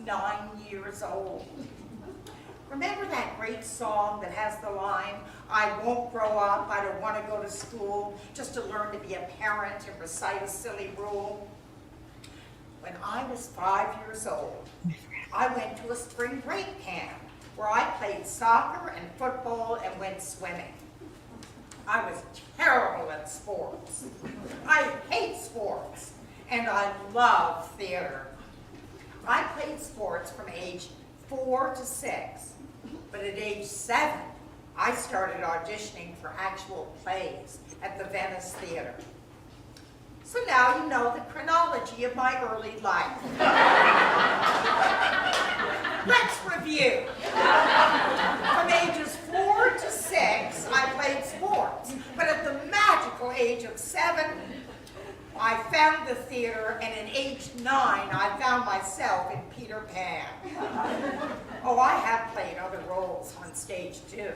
9 years old. Remember that great song that has the line, "I won't grow up, I don't want to go to school, just to learn to be a parent and recite a silly rule"? When I was 5 years old, I went to a spring break camp where I played soccer and football and went swimming. I was terrible at sports. I hate sports, and I love theater. I played sports from age 4 to 6, but at age 7, I started auditioning for actual plays at the Venice Theater. So now you know the chronology of my early life. Let's review. From ages 4 to 6, I played sports, but at the magical age of 7, I found the theater, and at age 9, I found myself in Peter Pan. Oh, I have played other roles on stage too.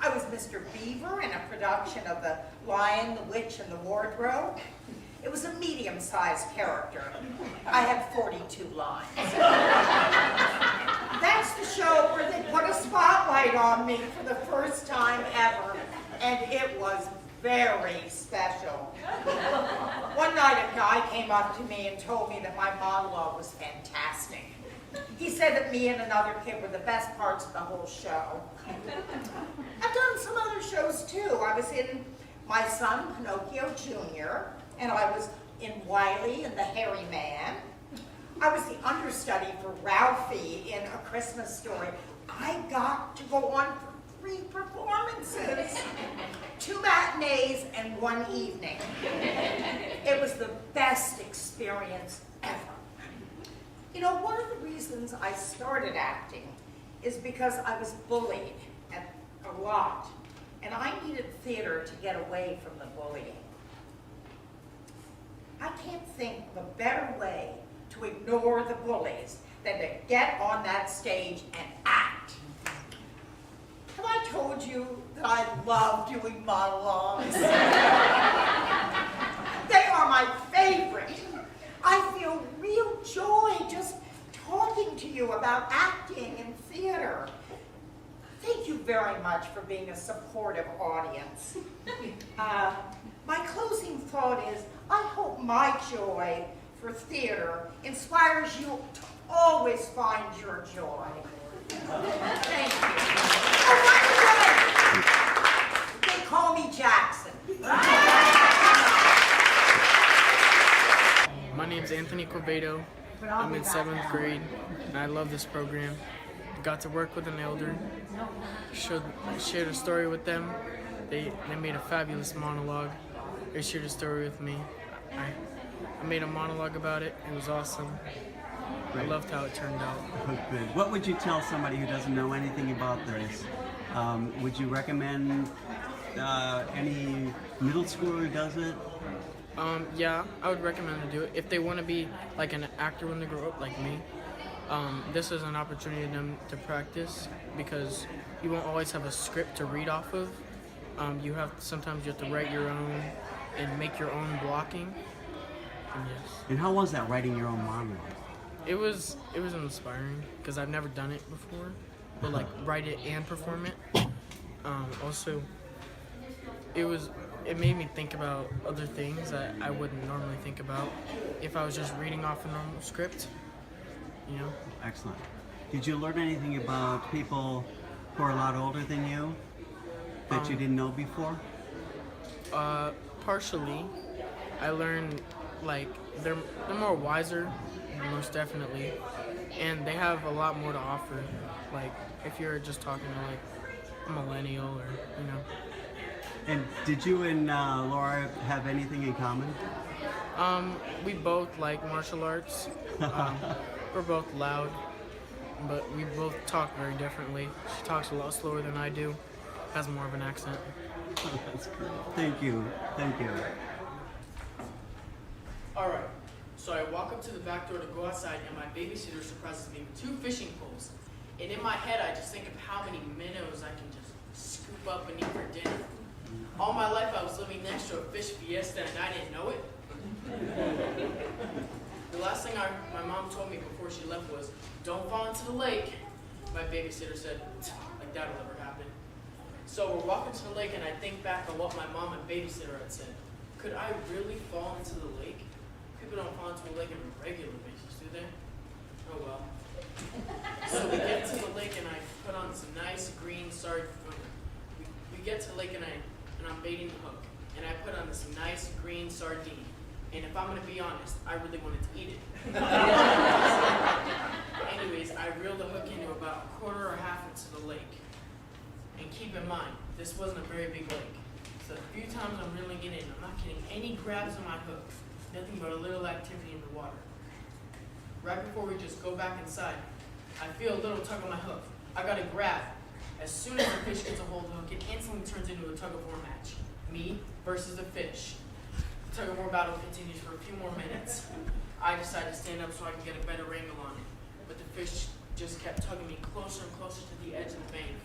I was Mr. Beaver in a production of The Lion, the Witch, and the Wardrobe. It was a medium-sized character. I had 42 lines. That's the show where they put a spotlight on me for the first time ever, and it was very special. One night a guy came up to me and told me that my monologue was fantastic. He said that me and another kid were the best parts of the whole show. I've done some other shows too. I was in My Son, Pinocchio Jr., and I was in Wiley and the Hairy Man. I was the understudy for Ralphie in A Christmas Story. I got to go on for 3 performances, 2 matinees and 1 evening. It was the best experience ever. You know, one of the reasons I started acting is because I was bullied a lot, and I needed theater to get away from the bullying. I can't think of a better way to ignore the bullies than to get on that stage and act. Have I told you that I love doing monologues? They are my favorite. I feel real joy just talking to you about acting and theater. Thank you very much for being a supportive audience. My closing thought is, I hope my joy for theater inspires you to always find your joy. Thank you. Oh, by the way, they call me Jackson. My name's Anthony Corbedo. I'm in 7th grade, and I love this program. Got to work with an elder, shared a story with them. They made a fabulous monologue. They shared a story with me. I made a monologue about it. It was awesome. I loved how it turned out. Good. What would you tell somebody who doesn't know anything about this? Would you recommend any middle schooler who does it? Yeah, I would recommend to do it. If they want to be like an actor when they grow up, like me, this is an opportunity for them to practice, because you won't always have a script to read off of. Sometimes you have to write your own and make your own blocking. And yes. And how was that, writing your own monologue? It was inspiring, because I've never done it before, but like write it and perform it. Also, it made me think about other things that I wouldn't normally think about if I was just reading off a normal script, you know? Excellent. Did you learn anything about people who are a lot older than you that you didn't know before? Partially. I learned, like, they're more wiser, most definitely, and they have a lot more to offer. Like, if you're just talking to, like, a millennial or, you know. And did you and Laura have anything in common? We both like martial arts. We're both loud, but we both talk very differently. She talks a lot slower than I do, has more of an accent. That's great. Thank you. Thank you. Alright, so I walk up to the back door to go outside, and my babysitter surprises me with 2 fishing poles. And in my head, I just think of how many minnows I can just scoop up and eat for dinner. All my life, I was living next to a fish fiesta, and I didn't know it. The last thing my mom told me before she left was, don't fall into the lake. My babysitter said, like that'll never happen. So we're walking to the lake and I think back on what my mom and babysitter had said. Could I really fall into the lake? People don't fall into a lake on a regular basis, do they? Oh well. So we get to the lake and I put on some nice green sardine. We get to the lake and I'm baiting the hook. And I put on this nice green sardine. And if I'm going to be honest, I really wanted to eat it. Anyways, I reeled the hook into about a quarter or half into the lake. And keep in mind, this wasn't a very big lake. So the few times I'm reeling it in, I'm not getting any grabs on my hook. Nothing but a little activity in the water. Right before we just go back inside, I feel a little tug on my hook. I got to grab. As soon as the fish gets a hold of the hook, it instantly turns into a tug-of-war match. Me versus the fish. The tug-of-war battle continues for a few more minutes. I decide to stand up so I can get a better angle on it. But the fish just kept tugging me closer and closer to the edge of the bank.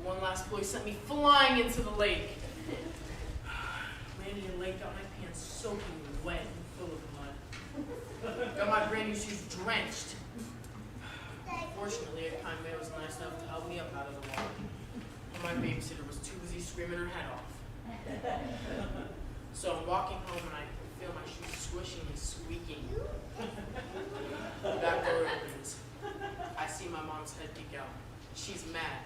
One last pull, he sent me flying into the lake. Landed in the lake, got my pants soaking wet and full of mud. Got my brand new shoes drenched. Fortunately, a kind man was nice enough to help me up out of the water. And my babysitter was too busy screaming her head off. So I'm walking home and I feel my shoes squishing and squeaking. The back door opens. I see my mom's head peek out. She's mad.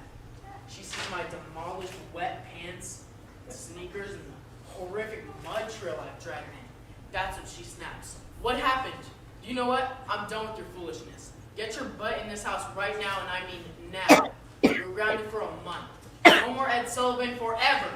She sees my demolished wet pants, sneakers, and the horrific mud trail I've dragged in. That's when she snaps. What happened? You know what? I'm done with your foolishness. Get your butt in this house right now, and I mean now. You're grounded for a month. No more Ed Sullivan forever.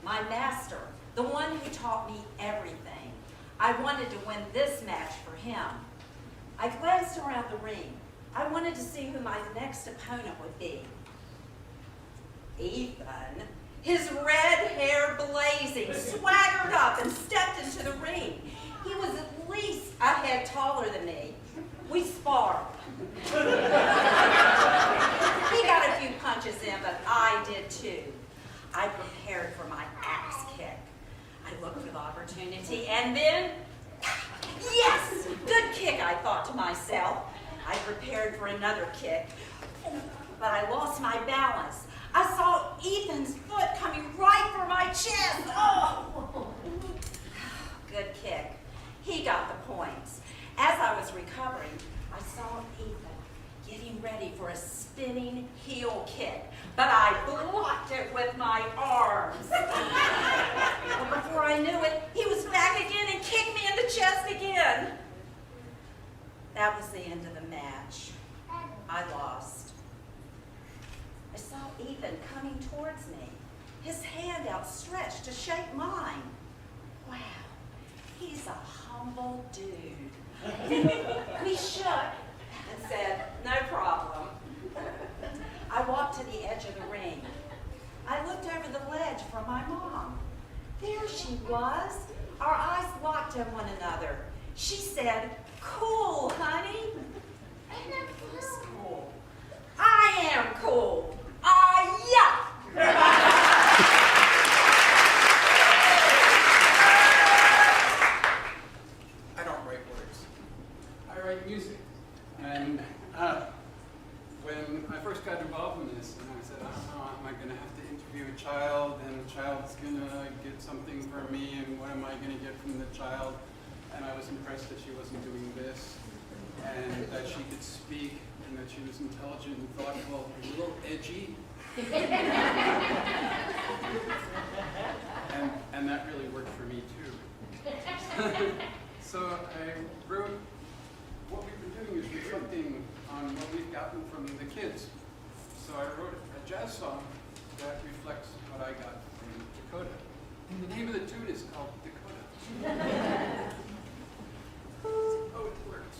My master, the one who taught me everything. I wanted to win this match for him. I glanced around the ring. I wanted to see who my next opponent would be. Ethan, his red hair blazing, swaggered up and stepped into the ring. He was at least a head taller than me. We sparred. He got a few punches in, but I did too. I prepared for my axe kick. I looked for the opportunity and then, yes, good kick, I thought to myself. I prepared for another kick, but I lost my balance. I saw Ethan's foot coming right for my chest. Oh, good kick. He got the points. As I was recovering, I saw Ethan getting ready for a spinning heel kick, but I blocked it with my arms. Well, before I knew it, he was back again and kicked me in the chest again. That was the end of the match. I lost. I saw Ethan coming towards me, his hand outstretched to shake mine. Wow, he's a humble dude. We shook and said, no problem. I walked to the edge of the ring. I looked over the ledge for my mom. There she was. Our eyes locked on one another. She said, cool, honey. Who's cool? I am cool. Yeah. I don't write words. I write music. And when I first got involved in this, and I said, I don't know, am I going to have to interview a child, and the child's going to get something from me, and what am I going to get from the child? And I was impressed that she wasn't doing this, and that she could speak, and that she was intelligent and thoughtful, a little edgy. And that really worked for me too. So I wrote, what we've been doing is reflecting on what we've gotten from the kids. So I wrote a jazz song that reflects what I got from Dakota. And the name of the tune is called Dakota. Oh, it works.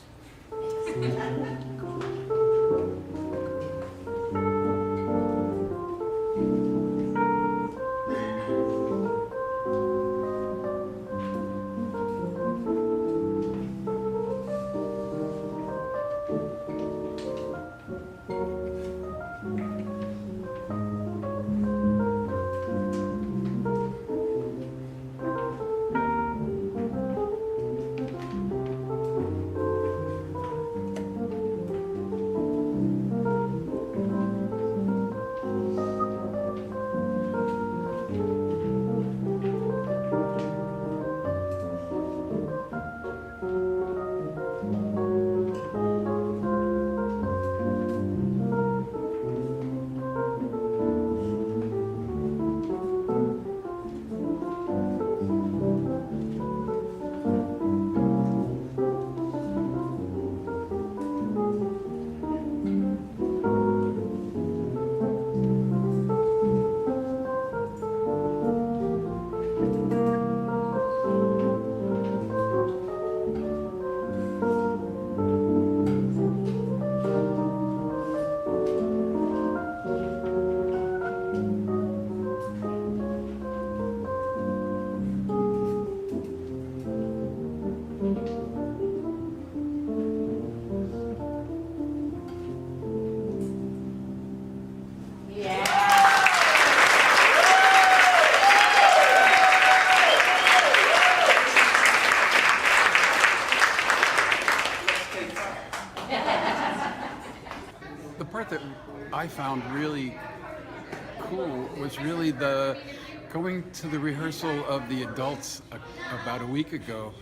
I found really cool was really the going to the rehearsal of the adults about a week ago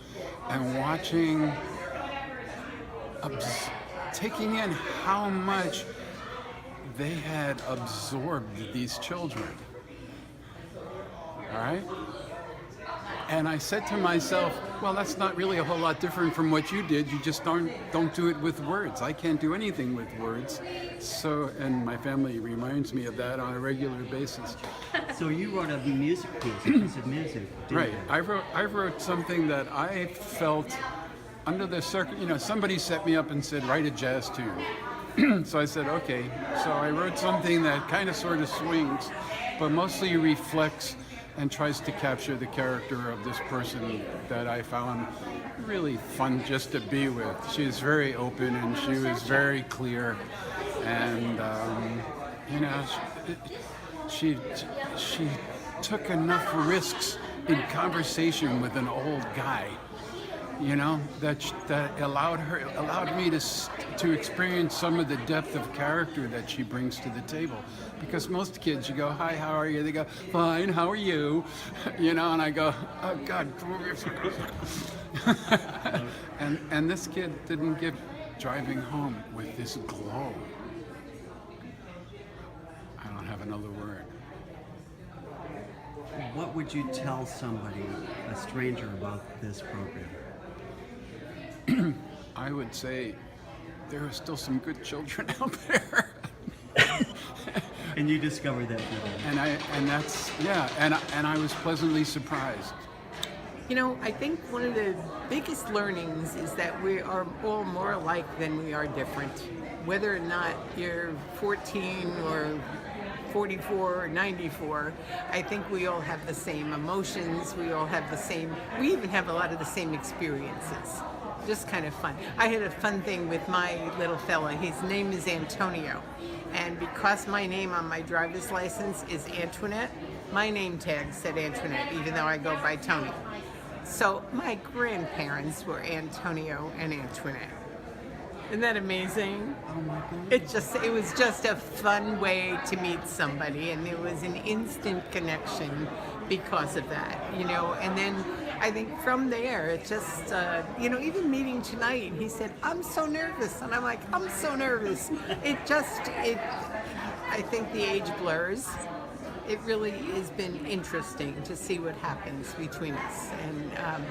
and watching, taking in how much they had absorbed these children. All right? And I said to myself, well, that's not really a whole lot different from what you did. You just don't do it with words. I can't do anything with words. So, and my family reminds me of that on a regular basis. So you wrote a music piece of music, didn't Right. you? I wrote something that I felt under the circuit. You know, somebody set me up and said, write a jazz tune. So I said, okay. So I wrote something that kind of sort of swings, but mostly reflects and tries to capture the character of this person that I found really fun just to be with. She was very open and she was very clear, and you know, she took enough risks in conversation with an old guy, you know, that allowed me to experience some of the depth of character that she brings to the table. Because most kids, you go, hi, how are you? They go, fine, how are you? You know, and I go, oh God. and this kid didn't get driving home with this glow. I don't have another word. What would you tell somebody, a stranger, about this program? I would say there are still some good children out there. And you discovered that through that. And I was pleasantly surprised. You know, I think one of the biggest learnings is that we are all more alike than we are different. Whether or not you're 14 or 44 or 94, I think we all have the same emotions, we even have a lot of the same experiences. Just kind of fun. I had a fun thing with my little fella. His name is Antonio. And because my name on my driver's license is Antoinette, my name tag said Antoinette, even though I go by Tony. So my grandparents were Antonio and Antoinette. Isn't that amazing? Oh my God. It was just a fun way to meet somebody, and there was an instant connection because of that, you know. And then I think from there, it just, you know, even meeting tonight, he said, I'm so nervous. And I'm like, I'm so nervous. I think the age blurs. It really has been interesting to see what happens between us. And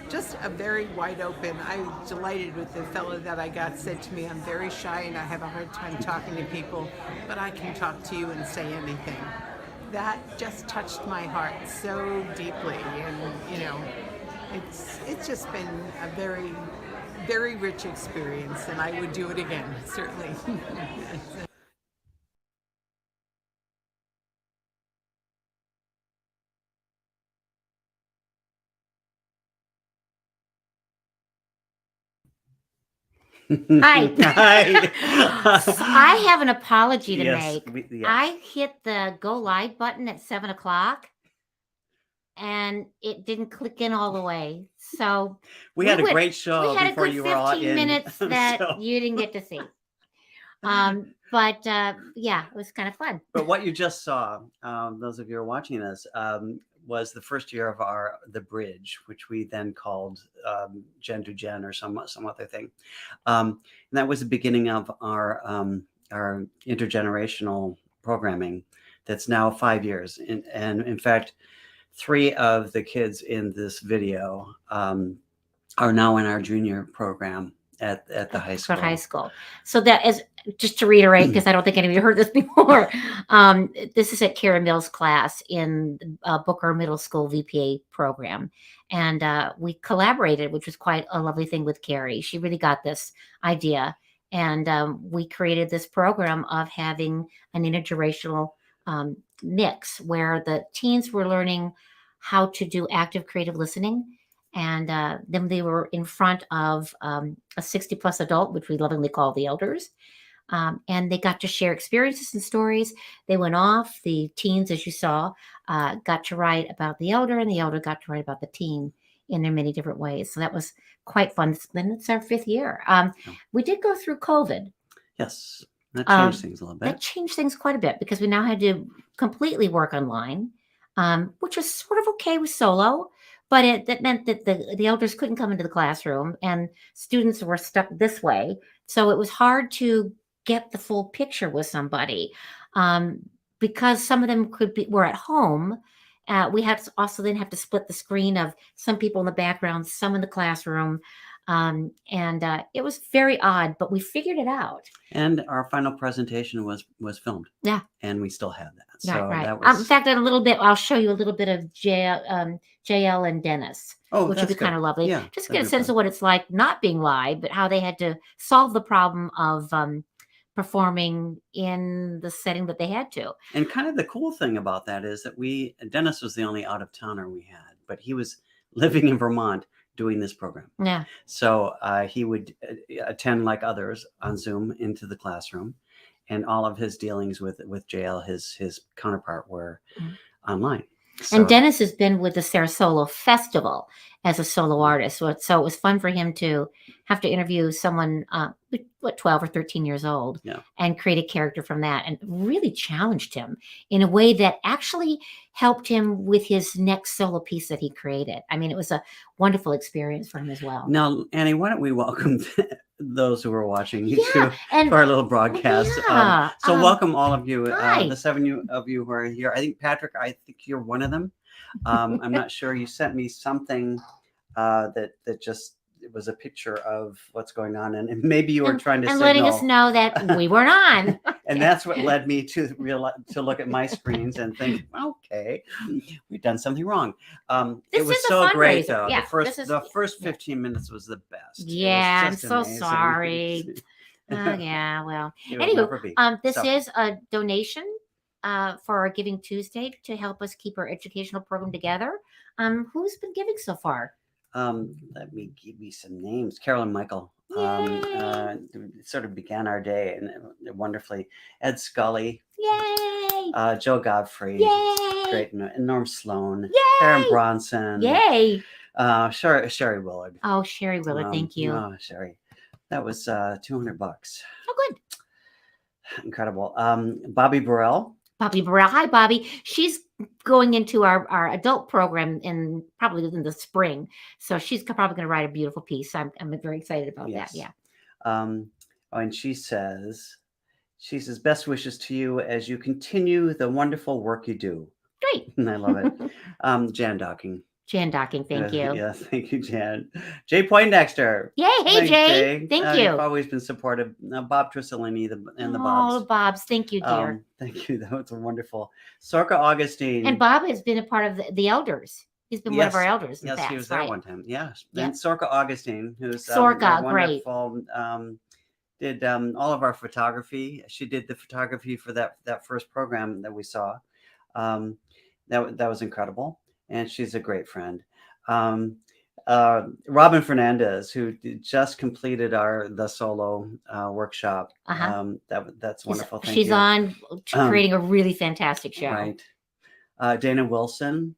just a very wide open, I was delighted with the fellow that I got said to me, I'm very shy and I have a hard time talking to people, but I can talk to you and say anything. That just touched my heart so deeply, and you know, it's just been a very, very rich experience, and I would do it again, certainly. Hi. Hi. I have an apology to Yes, make. yes. I hit the go live button at 7 o'clock and it didn't click in all the way. So We had a went- great show we had a before good you were all 15 in. minutes that So- you didn't get to see. But yeah, it was kind of fun. But what you just saw, those of you who are watching this, was the first year of the bridge, which we then called Gen to Gen or some other thing. And that was the beginning of our intergenerational programming. That's now 5 years, and in fact, 3 of the kids in this video are now in our junior program at the high school. For high school. So that is, just to reiterate, because I don't think any of you heard this before, this is at Kara Mills' class in Booker Middle School VPA program. And we collaborated, which was quite a lovely thing with Carrie. She really got this idea. And we created this program of having an intergenerational mix where the teens were learning how to do active creative listening. And then they were in front of a 60-plus adult, which we lovingly call the elders. And they got to share experiences and stories. They went off. The teens, as you saw, got to write about the elder, and the elder got to write about the teen in their many different ways. So that was quite fun. Then it's our 5th year. We did go through COVID. Yes. That changed things a little That bit. changed things quite a bit because we now had to completely work online, which was sort of okay with solo, but that meant that the elders couldn't come into the classroom and students were stuck this way. So it was hard to get the full picture with somebody, um, because some of them were at home. We had to also then have to split the screen of some people in the background, some in the classroom. And it was very odd, but we figured it out. And our final presentation was filmed. Yeah. And we still have that. Right, So right. that was. In fact, in a little bit, I'll show you a little bit of JL and Dennis, Oh, which would that's be kind good. of lovely. Yeah, Just that'd get a be sense fun. of what it's like not being live, but how they had to solve the problem of performing in the setting that they had to. And kind of the cool thing about that is that Dennis was the only out of towner we had, but he was living in Vermont doing this program. Yeah. So he would attend like others on Zoom into the classroom, and all of his dealings with JL, his counterpart, were online. So, And Dennis has been with the SaraSolo Festival as a solo artist. So it was fun for him to have to interview someone, 12 or 13 years old, Yeah. and create a character from that, and really challenged him in a way that actually helped him with his next solo piece that he created. I mean, it was a wonderful experience for him as well. Now, Annie, why don't we welcome those who are watching Yeah, to our little broadcast? yeah, So welcome all of you, hi. the 7 of you who are here. I think, Patrick, I think you're one of them. I'm not sure. You sent me something that just, it was a picture of what's going on, and maybe you were trying to and signal. letting us know that we weren't on. And that's what led me to look at my screens and think, okay, we've done something wrong. This It was is a so great, fundraiser. though. Yeah, The first 15 minutes was the best. It was Yeah, I'm just so amazing. sorry. Yeah, well. It will Anywho, never be. this So, is a donation for our Giving Tuesday to help us keep our educational program together. Who's been giving so far? let me give you some names. Carolyn Michael sort of began our day and wonderfully. Ed Scully, Yay! Joe Godfrey, Yay! great, and Norm Sloan, Yay! Karen Bronson, Yay! Sherry Willard. Oh, Sherry Willard, thank you. Oh, Sherry, that was $200. Oh, good. Incredible. Bobby Burrell. Bobby Burrell. Hi, Bobby. She's going into our adult program probably in the spring. So she's probably going to write a beautiful piece. I'm very excited about that. Yeah. And she says, best wishes to you as you continue the wonderful work you do. Great. And I love it. Jan Docking. Jan Docking, thank you. Yeah, thank you, Jan. Jay Poindexter. Yay, hey, Thanks, Jay. Thank you. You've always been supportive. Bob Trisellini and the Oh, Bobs. Bobs, thank you, dear. Thank you. That was wonderful. Sorka Augustine. And Bob has been a part of the elders. He's been one of our elders in the past, he was there right? one time. Yes. Yep. And Sorka Augustine, who's Sorka, great. wonderful. Did all of our photography. She did the photography for that first program that we saw. That was incredible. And she's a great friend. Robin Fernandez, who just completed the solo workshop. That's wonderful. Thank she's you. on creating a really fantastic show. Right. Dana Wilson.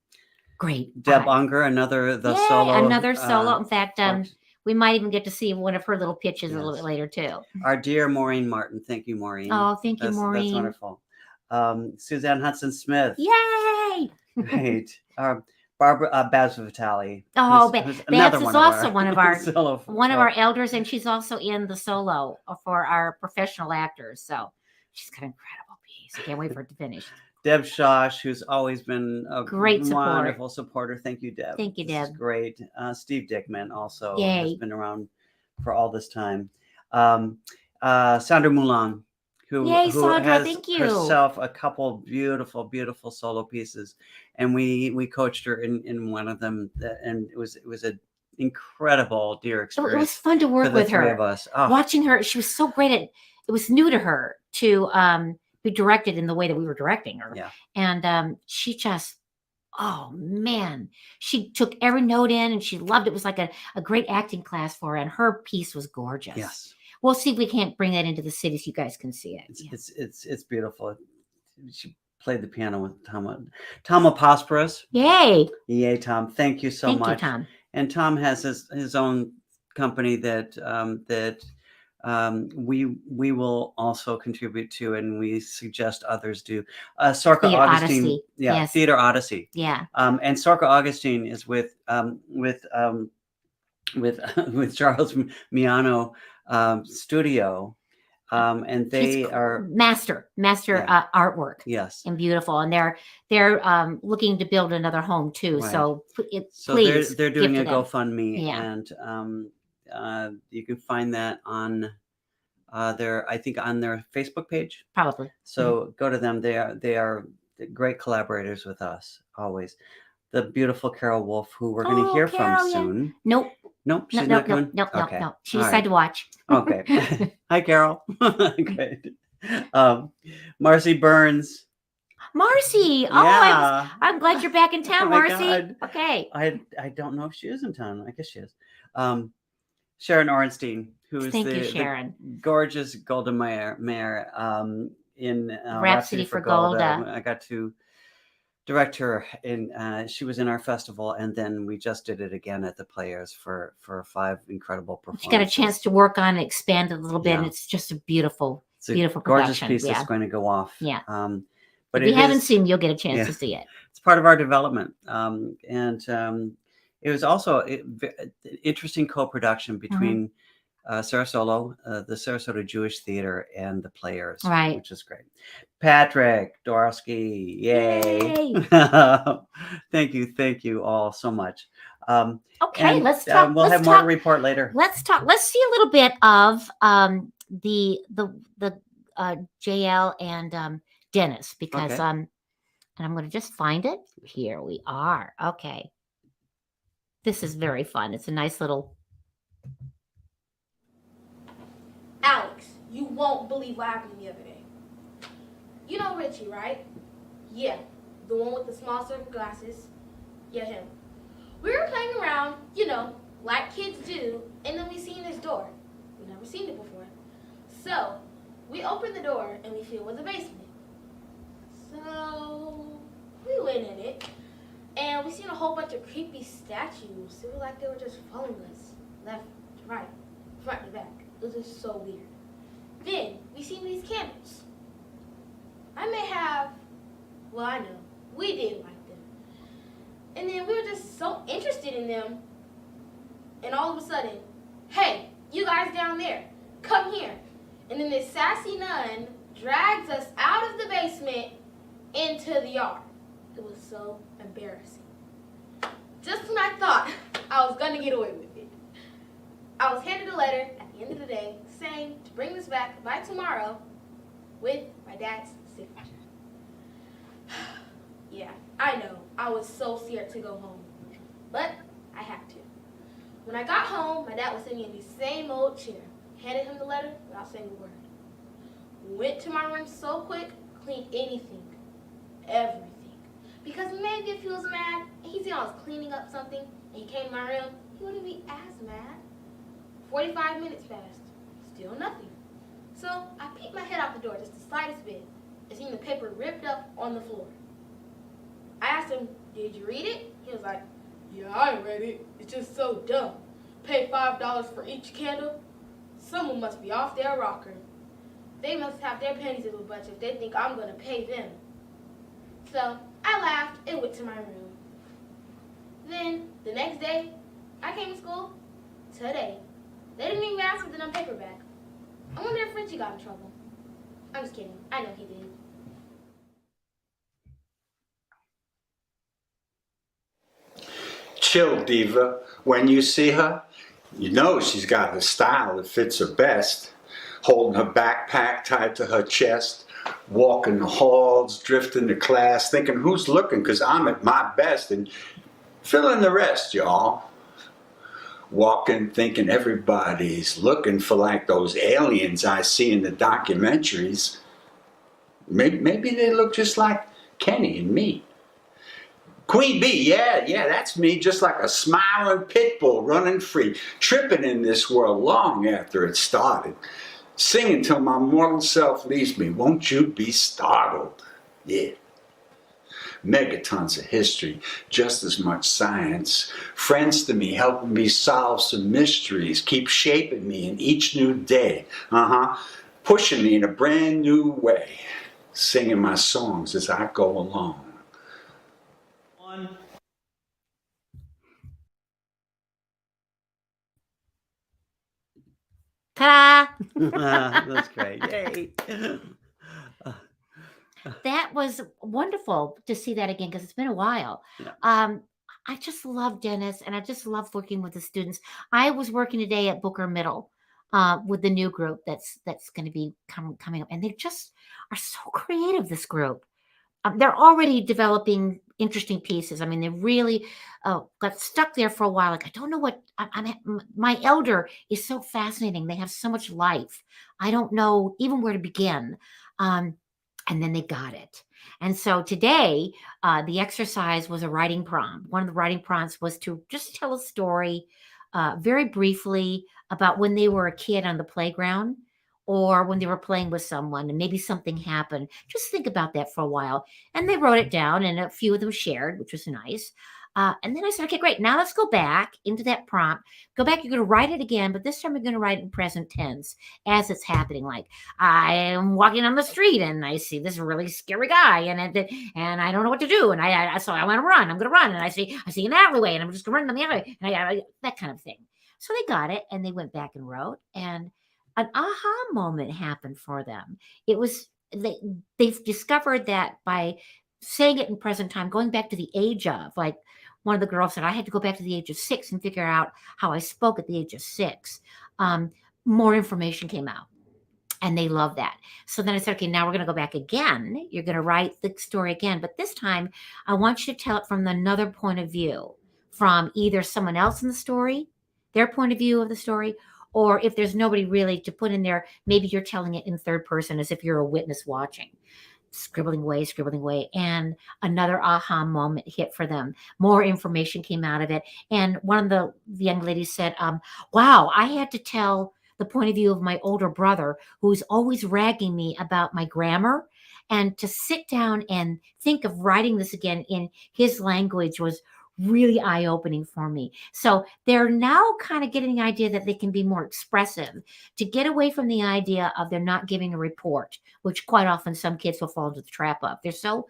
Great. Deb Unger, another solo. In fact, we might even get to see one of her little pitches a little bit later too. Our dear Maureen Martin. Thank you, Maureen. Oh, thank you, Maureen. That's wonderful. Suzanne Hudson Smith. Yay! Great. Barbara Babs Vitale. Oh, who's Babs is also one of our solo, one of our elders, and she's also in the solo for our professional actors. So she's got an incredible piece. I can't wait for it to finish. Deb Shosh, who's always been a great wonderful supporter. Thank you, Deb. Thank you, Deb. This is great. Steve Dickman also Yay. has been around for all this time. Sandra Moulin, who Sandra, has thank you. herself a couple beautiful, beautiful solo pieces, and we coached her in one of them, and it was an incredible, dear experience. It was fun to work with her. Three of us. Oh. Watching her, she was so great at. It was new to her to be directed in the way that we were directing her. Yeah. And she just, oh man, she took every note in and she loved it. It was like a great acting class for her, and her piece was gorgeous. Yes. We'll see if we can't bring that into the city so you guys can see it. It's beautiful. She played the piano with Tom Aposporus. Yay. Yay, Tom. Thank you so much. Thank you, Tom. And Tom has his own company that we will also contribute to, and we suggest others do. Sorka Theater Augustine, Odyssey. yeah, Yes. Theater Odyssey. Yeah. And Sorka Augustine is with Charles Miano studio, and they He's are master Yeah. artwork. yes. And beautiful, and they're looking to build another home too. Right. So So please, they're doing a give to them. GoFundMe, Yeah. and you can find that on I think on their Facebook page. Probably. So go to them. They are great collaborators with us always. The beautiful Carol Wolf, who we're going to hear Carol, from yeah. soon. Nope. Nope, she's No, not no, going. no, no, Okay. no. She All decided right. to watch. Okay. Hi, Carol. Great. Marcy Burns. Marcy. Oh, Yeah. I'm glad you're back in town, Oh my Marcy. God. Okay. I don't know if she is in town. I guess she is. Sharon Orenstein, who is Thank you, the Sharon. gorgeous Golda Meir in Rhapsody for Golda. I got to direct her she was in our festival, and then we just did it again at the Players for 5 incredible performances. She got a chance to work on it, expand it a little bit, Yeah. and it's just a beautiful, It's a beautiful gorgeous production. piece Yeah. that's going to go off. Yeah. But If you it haven't is- seen, you'll get a chance yeah. to see it. It's part of our development, it was also interesting co-production between SaraSolo, the Sarasota Jewish Theater, and the Players, Right. which is great. Patrick Dorsky, yay! Yay. Thank you all so much. Okay, and, let's talk. We'll let's have talk, more to report later. Let's talk. Let's see a little bit of the JL and Dennis, because Okay. and I'm going to just find it. Here we are. Okay. This is very fun. It's a nice little. Alex, you won't believe what happened the other day. You know Richie, right? Yeah, the one with the small circle glasses. Yeah, him. We were playing around, like kids do, and then we seen this door. We've never seen it before. So, we opened the door and we feel it was a basement. So, we went in it, and we seen a whole bunch of creepy statues. It was like they were just following us, left to right, front to back. It was just so weird. Then, we seen these candles. I know, we did like them. And then we were just so interested in them, and all of a sudden, hey, you guys down there, come here. And then this sassy nun drags us out of the basement into the yard. It was so embarrassing. Just when I thought I was gonna get away with it, I was handed a letter at the end of the day saying to bring this back by tomorrow with my dad's signature. Yeah, I know, I was so scared to go home, but I had to. When I got home, my dad was sitting in the same old chair. Handed him the letter without saying a word. Went to my room so quick, cleaned anything, everything. Because maybe if he was mad and he said I was cleaning up something and he came to my room, he wouldn't be as mad. 45 minutes passed, still nothing. So I peeked my head out the door just the slightest bit and seen the paper ripped up on the floor. I asked him, did you read it? He was like, yeah, I read it. It's just so dumb. Pay $5 for each candle? Someone must be off their rocker. They must have their pennies in a bunch if they think I'm going to pay them. So I laughed and went to my room. Then, the next day, I came to school. Today, they didn't even ask for the paper back. I wonder if Richie got in trouble. I'm just kidding. I know he did. Chill, diva. When you see her, you know she's got a style that fits her best. Holding her backpack tied to her chest, walking the halls, drifting to class, thinking who's looking, 'cause I'm at my best, and fill in the rest, y'all. Walking, thinking everybody's looking for like those aliens I see in the documentaries. Maybe they look just like Kenny and me. Queen Bee, yeah, that's me, just like a smiling pit bull running free, tripping in this world long after it started. Singing till my mortal self leaves me, won't you be startled? Yeah. megatons of history, just as much science. Friends to me, helping me solve some mysteries, keep shaping me in each new day. Pushing me in a brand new way, singing my songs as I go along. Ta-da! That's great. Yay. That was wonderful to see that again because it's been a while. Yeah. I just love Dennis, and I just love working with the students. I was working today at Booker Middle with the new group that's going to be coming up, and they just are so creative. This group, they're already developing interesting pieces. I mean, they really got stuck there for a while. Like, I don't know what my elder is so fascinating. They have so much life. I don't know even where to begin. And then they got it. And so today, the exercise was a writing prompt. One of the writing prompts was to just tell a story very briefly about when they were a kid on the playground or when they were playing with someone and maybe something happened. Just think about that for a while. And they wrote it down and a few of them shared, which was nice. And then I said, okay, great. Now let's go back into that prompt. Go back. You're going to write it again, but this time you're going to write it in present tense as it's happening. Like, I am walking on the street and I see this really scary guy and I don't know what to do. And so I want to run. I'm going to run. And I see an alleyway and I'm just going to run down the alleyway. And that kind of thing. So they got it and they went back and wrote, and an aha moment happened for them. It was, they've discovered that by saying it in present time, going back to the age of, like, one of the girls said, I had to go back to the age of 6 and figure out how I spoke at the age of 6. More information came out, and they love that. So then I said, okay, now we're going to go back again. You're going to write the story again, but this time I want you to tell it from another point of view, from either someone else in the story, their point of view of the story, or if there's nobody really to put in there, maybe you're telling it in third person as if you're a witness watching. Scribbling away, and another aha moment hit for them. More information came out of it, and one of the young ladies said, wow, I had to tell the point of view of my older brother who's always ragging me about my grammar, and to sit down and think of writing this again in his language was really eye-opening for me. So they're now kind of getting the idea that they can be more expressive, to get away from the idea of they're not giving a report, which quite often some kids will fall into the trap of. They're so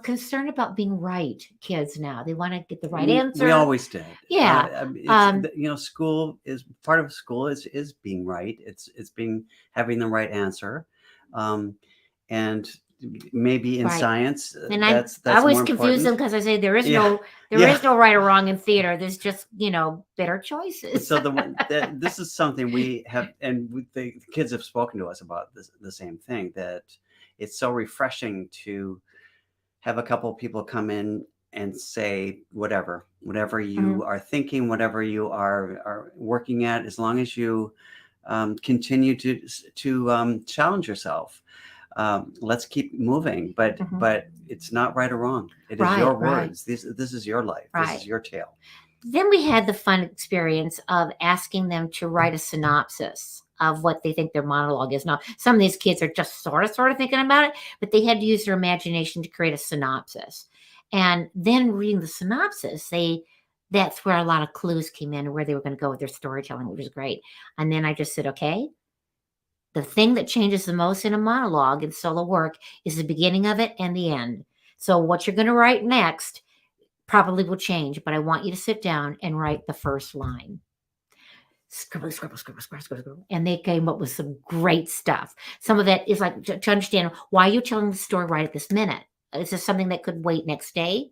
concerned about being right, kids now. They want to get the right answer. We always did. Yeah. School is part of school is being right. It's having the right answer. And maybe in Right. science, And that's I always more confuse them important. because I say there is Yeah. no right or wrong in theater. There's just, better choices. So this is something we have, and the kids have spoken to us about the same thing, that it's so refreshing to have a couple of people come in and say whatever you are thinking, whatever you are working at, as long as you continue to challenge yourself. Let's keep moving, but it's not right or wrong. It is your words. This is your life. This is your tale. Then we had the fun experience of asking them to write a synopsis of what they think their monologue is. Now, some of these kids are just sort of thinking about it, but they had to use their imagination to create a synopsis. And then reading the synopsis, that's where a lot of clues came in, where they were going to go with their storytelling, which is great. And then I just said, okay, the thing that changes the most in a monologue in solo work is the beginning of it and the end. So what you're going to write next probably will change, but I want you to sit down and write the first line. Scribble. And they came up with some great stuff. Some of it is like to understand, why are you telling the story right at this minute? Is this something that could wait next day?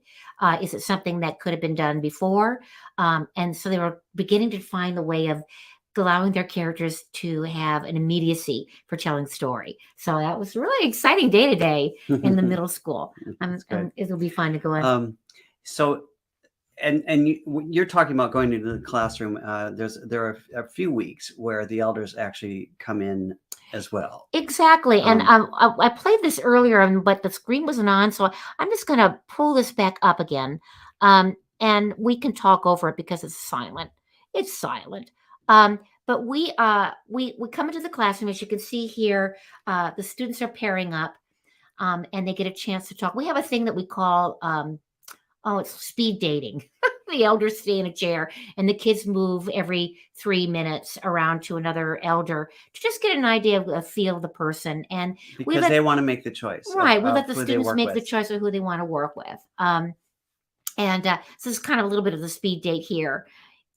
Is it something that could have been done before? And so they were beginning to find the way of allowing their characters to have an immediacy for telling story. So that was a really exciting day today in the middle school. And it'll be fun to go in. So, and you're talking about going into the classroom. There are a few weeks where the elders actually come in as well. Exactly. And I played this earlier, but the screen wasn't on. So I'm just going to pull this back up again. And we can talk over it because it's silent. It's silent. But we come into the classroom. As you can see here, the students are pairing up. and they get a chance to talk. We have a thing that we call, it's speed dating. The elders stay in a chair and the kids move every 3 minutes around to another elder to just get an idea of a feel of the person. And because they want to make the choice. Right. We of let the who they students work make the with. choice of who they want to work with. So this is kind of a little bit of the speed date here.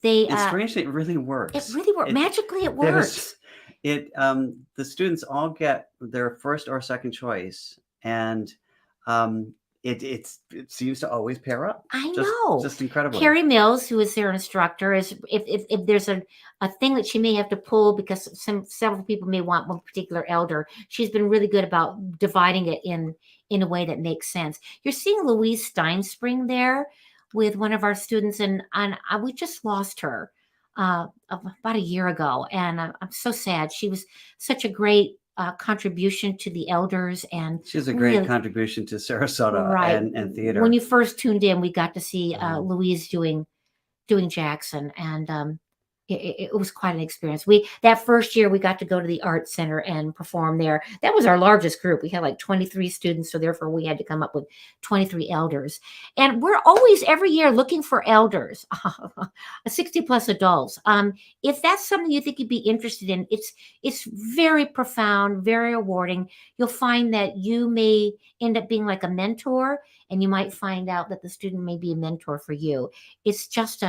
And strangely, it really works. It really works. Magically, it works. The students all get their first or second choice, and it seems to always pair up. I know. Just incredible. Carrie Mills, who is their instructor, is if there's a thing that she may have to pull because several people may want one particular elder, she's been really good about dividing it in a way that makes sense. You're seeing Louise Steinspring there with one of our students, and we just lost her about a year ago, and I'm so sad. She was such a great contribution to the elders, and she's a great contribution to Sarasota and theater. When you first tuned in, we got to see Louise doing Jackson, and it was quite an experience. That first year we got to go to the art center and perform there. That was our largest group. We had like 23 students, so therefore we had to come up with 23 elders. And we're always every year looking for elders, 60 plus adults. If that's something you think you'd be interested in, it's very profound, very rewarding. You'll find that you may end up being like a mentor, and you might find out that the student may be a mentor for you. It's just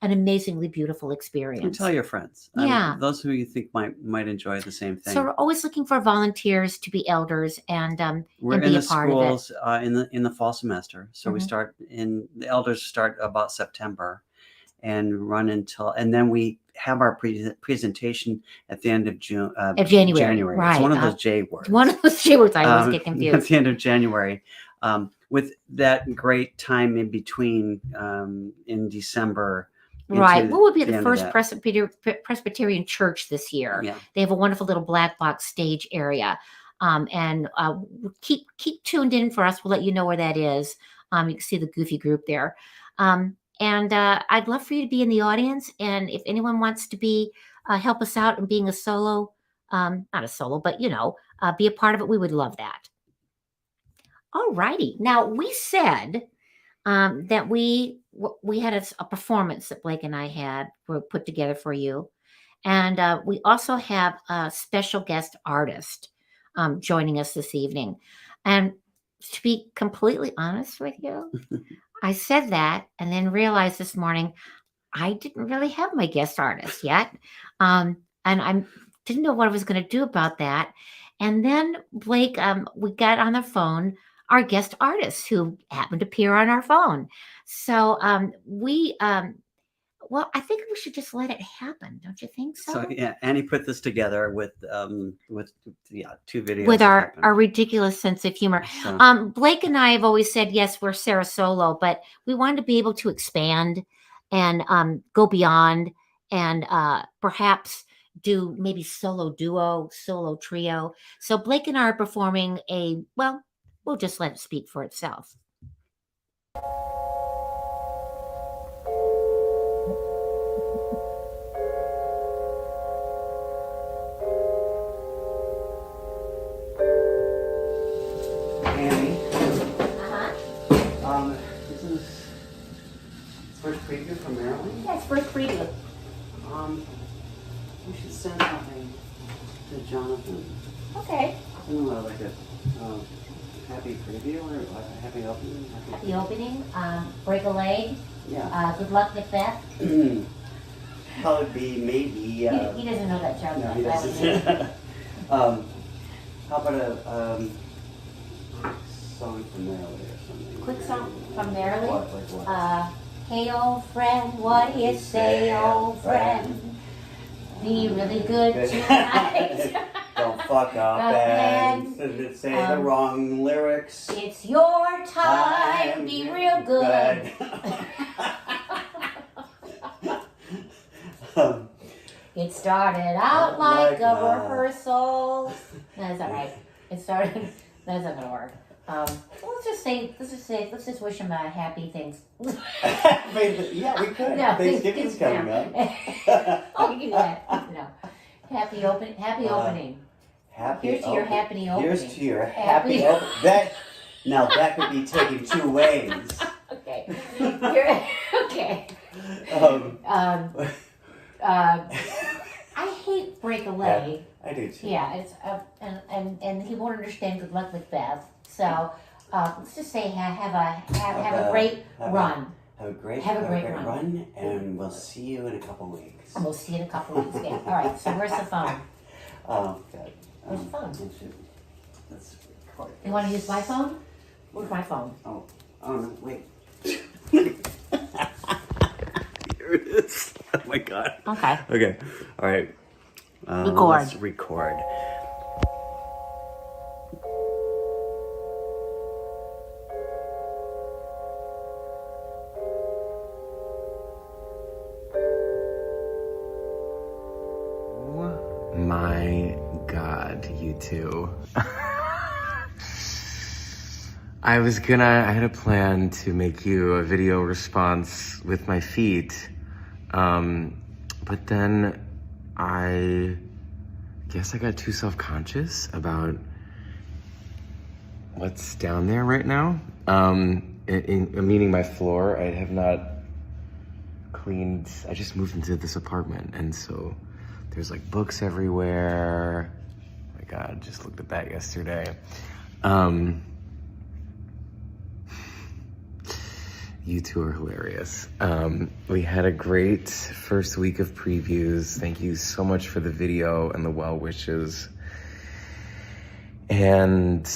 an amazingly beautiful experience. And tell your friends. Yeah. Those who you think might enjoy the same thing. So we're always looking for volunteers to be elders and we're and in be the a part schools of it. In the fall semester. So the elders start about September and run and then we have our presentation at the end of January. Right. It's one of those J words. One of those J words. I always get confused. At the end of January. With that great time in between in December. Right. What would be the first Presbyterian church this year? Yeah. They have a wonderful little black box stage area. And keep tuned in for us. We'll let you know where that is. You can see the goofy group there. And I'd love for you to be in the audience. And if anyone wants to help us out in being a solo, not a solo, but be a part of it, we would love that. All righty. Now we said that we had a performance that Blake and I had put together for you. And we also have a special guest artist joining us this evening. And to be completely honest with you, I said that and then realized this morning I didn't really have my guest artist yet. And I didn't know what I was going to do about that. And then Blake, we got on the phone our guest artist who happened to appear on our phone. So I think we should just let it happen. Don't you think so? So yeah, Annie put this together with 2 videos. With our ridiculous sense of humor. So. Blake and I have always said, yes, we're SaraSolo, but we wanted to be able to expand and go beyond and perhaps do maybe solo duo, solo trio. So Blake and I are performing we'll just let it speak for itself. Annie, this is first preview from Maryland. Yes, first preview. We should send something to Jonathan. Okay. Like a happy preview or like a happy opening? Happy opening. Break a leg. Yeah. Good luck with that. Probably be maybe. He doesn't know that joke. No, he doesn't. How about a song from Maryland or something? Quick song from Maryland. What? Hey old friend, what do you say, old friend? Be really good tonight. Don't fuck up and say the wrong lyrics. It's your time, be real good. It started out like a rehearsal. That's all right. That's not gonna work. Let's just wish him happy things. Yeah, we could. No, Thanksgiving's coming up. Oh, you can do that. No. Happy opening. Happy Here's to your open- happy Here's opening. to your Happy- happy open. Now that could be taken two ways. Okay. Okay. Um, I hate breakaway. I do too. Yeah, it's and he won't understand Good Luck Macbeth. So let's just say have a great run. Have a great run. and we'll see you in a couple weeks. And we'll see you in a couple weeks again. All right. So where's the phone? Oh, God. Where's the phone? Let's record You want to this. use my phone? Where's my phone? Oh no, wait. Here it is. Oh my God. Okay. Okay. All right. Record. Let's record. Oh my God, you two. I had a plan to make you a video response with my feet. But then I guess I got too self-conscious about what's down there right now. Meaning my floor. I have not cleaned. I just moved into this apartment, and so there's like books everywhere. Oh my God, just looked at that yesterday. You two are hilarious. We had a great first week of previews. Thank you so much for the video and the well wishes. And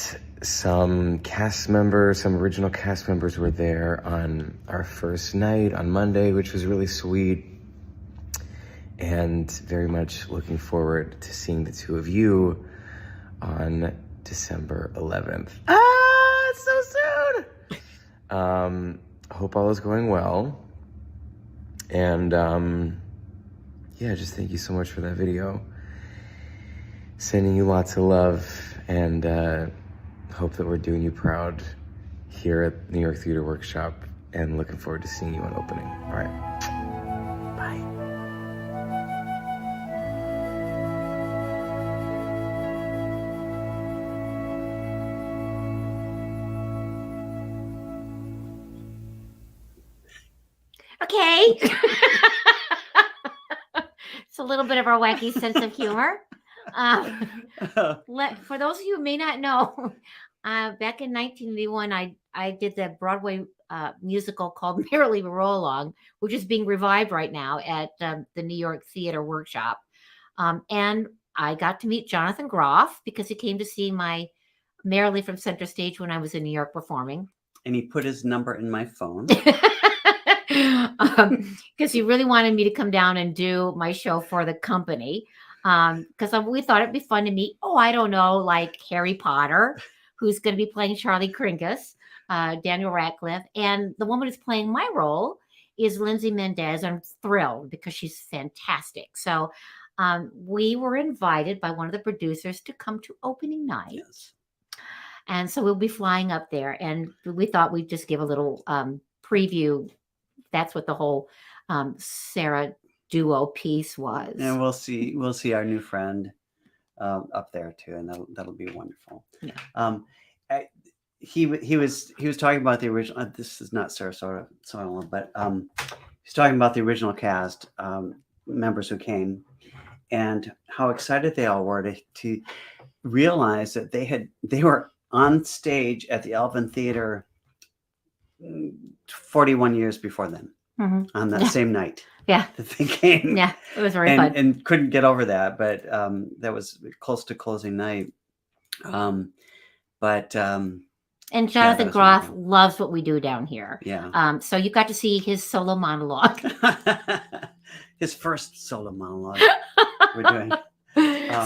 some original cast members were there on our first night on Monday, which was really sweet. And very much looking forward to seeing the two of you on December 11th. It's so soon! Hope all is going well. And yeah, just thank you so much for that video. Sending you lots of love, and hope that we're doing you proud here at New York Theater Workshop, and looking forward to seeing you on opening. All right. Bye. Okay. It's a little bit of our wacky sense of humor. For those of you who may not know, back in 1981, I did the Broadway musical called Merrily We Roll Along, which is being revived right now at the New York Theater Workshop. And I got to meet Jonathan Groff because he came to see my Merrily from Center Stage when I was in New York performing. And he put his number in my phone. Because he really wanted me to come down and do my show for the company. Because we thought it'd be fun to meet, I don't know, like Harry Potter, who's going to be playing Charlie Krinkus, Daniel Radcliffe. And the woman who's playing my role is Lindsay Mendez. I'm thrilled because she's fantastic. So we were invited by one of the producers to come to opening night. Yes. And so we'll be flying up there. And we thought we'd just give a little preview. That's what the whole Sarah duo piece was. And we'll see our new friend up there too, and that'll be wonderful. Yeah. He was talking about the original. This is not SaraSolo's, but he's talking about the original cast members who came, and how excited they all were to realize that they were on stage at the Elvin Theater 41 years before them, on that same night. Yeah. That they came. Yeah, it was very fun. And couldn't get over that, but that was close to closing night. And Jonathan Groff loves what we do down here. Yeah. So you got to see his solo monologue. His first solo monologue we're doing.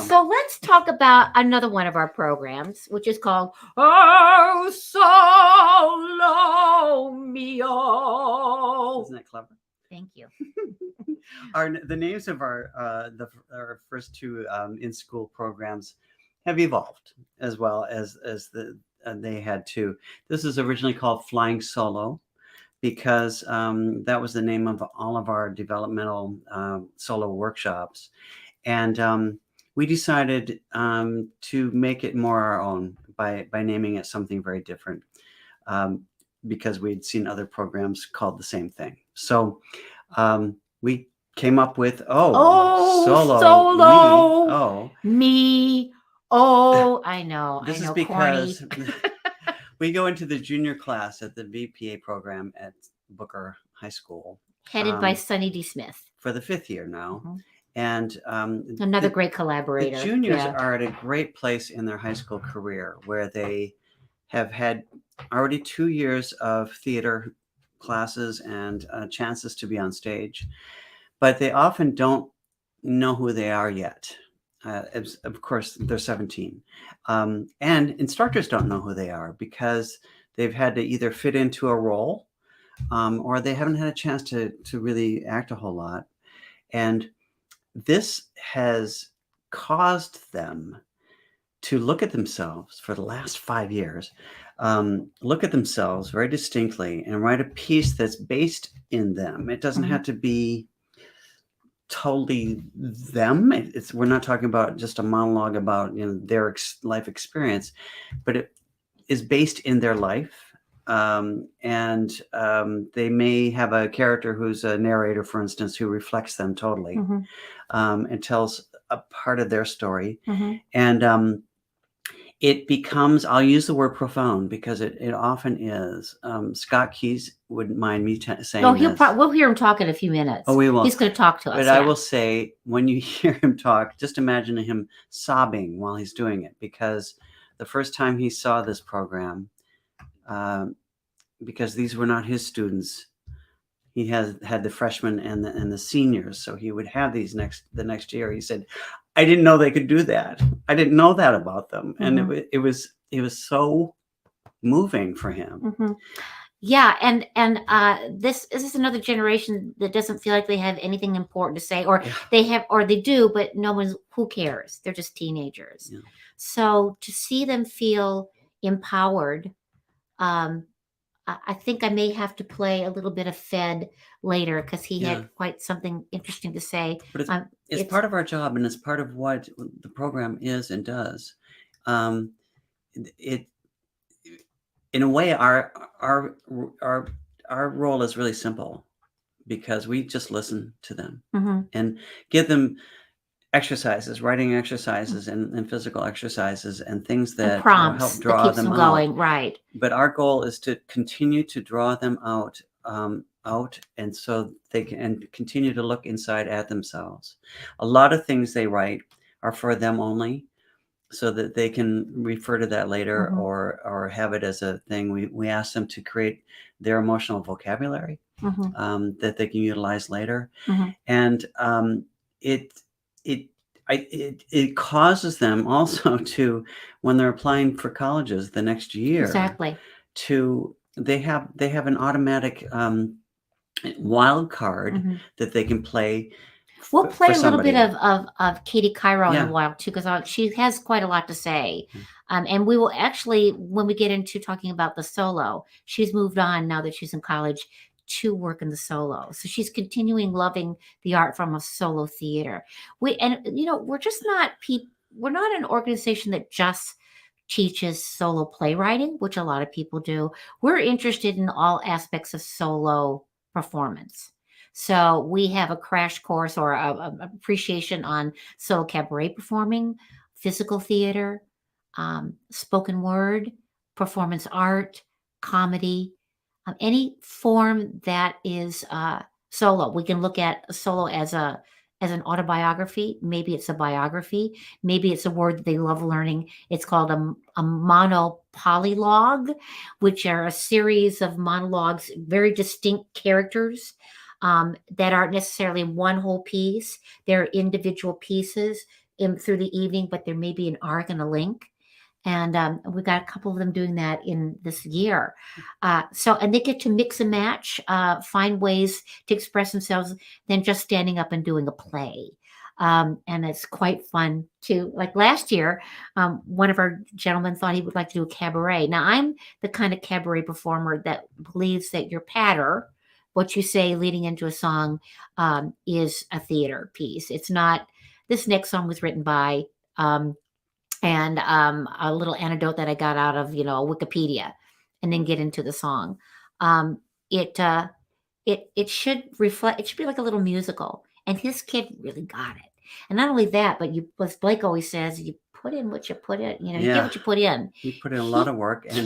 So let's talk about another one of our programs, which is called Oh Solo Mio. Isn't that clever? Thank you. The names of our first two in-school programs have evolved as well as they had to. This is originally called Flying Solo because that was the name of all of our developmental solo workshops. And we decided to make it more our own by naming it something very different, because we'd seen other programs called the same thing. So we came up with solo, me. Oh, I know. This I know. is because corny. we go into the junior class at the VPA program at Booker High School, Headed by Sonny D. Smith. for the 5th year now. Mhm. And Another the, great the collaborator. juniors Yeah. are at a great place in their high school career where they have had already 2 years of theater classes and chances to be on stage, but they often don't know who they are yet. Of course, they're 17. And instructors don't know who they are because they've had to either fit into a role or they haven't had a chance to really act a whole lot. And this has caused them to look at themselves for the last 5 years, look at themselves very distinctly and write a piece that's based in them. It doesn't have to be totally them. We're not talking about just a monologue about their life experience, but it is based in their life. And they may have a character who's a narrator, for instance, who reflects them totally and tells a part of their story. And it becomes, I'll use the word profound because it often is. Scott Keys wouldn't mind me saying this. We'll hear him talk in a few minutes. Oh, we will. He's going to talk to us. But I will say, when you hear him talk, just imagine him sobbing while he's doing it, because the first time he saw this program, because these were not his students, he had the freshmen and the seniors, so he would have these the next year. He said, "I didn't know they could do that. I didn't know that about them," and it was so moving for him. Yeah, and this is another generation that doesn't feel like they have anything important to say, or they do, but no one's, who cares? They're just teenagers. Yeah. So to see them feel empowered, I think I may have to play a little bit of Fed later because he had quite something interesting to say. But it's part of our job, and it's part of what the program is and does. In a way, our role is really simple because we just listen to them and give them exercises, writing exercises, and physical exercises, and things that prompts help draw that keeps them out. going. Right. But our goal is to continue to draw them out, and so they can continue to look inside at themselves. A lot of things they write are for them only, so that they can refer to that later or have it as a thing. We ask them to create their emotional vocabulary that they can utilize later, and it causes them also to, when they're applying for colleges the next year, they have an automatic wild card that they can play. We'll play a little bit of Katie Cairo in a while too, because she has quite a lot to say. And we will actually, when we get into talking about the solo, she's moved on now that she's in college to work in the solo. So she's continuing loving the art form of solo theater. We're just not we're not an organization that just teaches solo playwriting, which a lot of people do. We're interested in all aspects of solo performance. So we have a crash course or a appreciation on solo cabaret performing, physical theater, spoken word, performance art, comedy, any form that is solo. We can look at solo as an autobiography. Maybe it's a biography. Maybe it's a word that they love learning. It's called a monopolylogue, which are a series of monologues, very distinct characters that aren't necessarily one whole piece. They're individual pieces through the evening, but there may be an arc and a link. And we've got a couple of them doing that in this year. And they get to mix and match, find ways to express themselves than just standing up and doing a play. And it's quite fun too. Like last year, one of our gentlemen thought he would like to do a cabaret. Now, I'm the kind of cabaret performer that believes that your patter, what you say leading into a song, is a theater piece. It's not This next song was written by, and a little anecdote that I got out of, Wikipedia, and then get into the song. Um, it should reflect. It should be like a little musical, and his kid really got it. And not only that, but as Blake always says, you put in what you put in. You get Yeah. what you put in. He put in a lot of work, and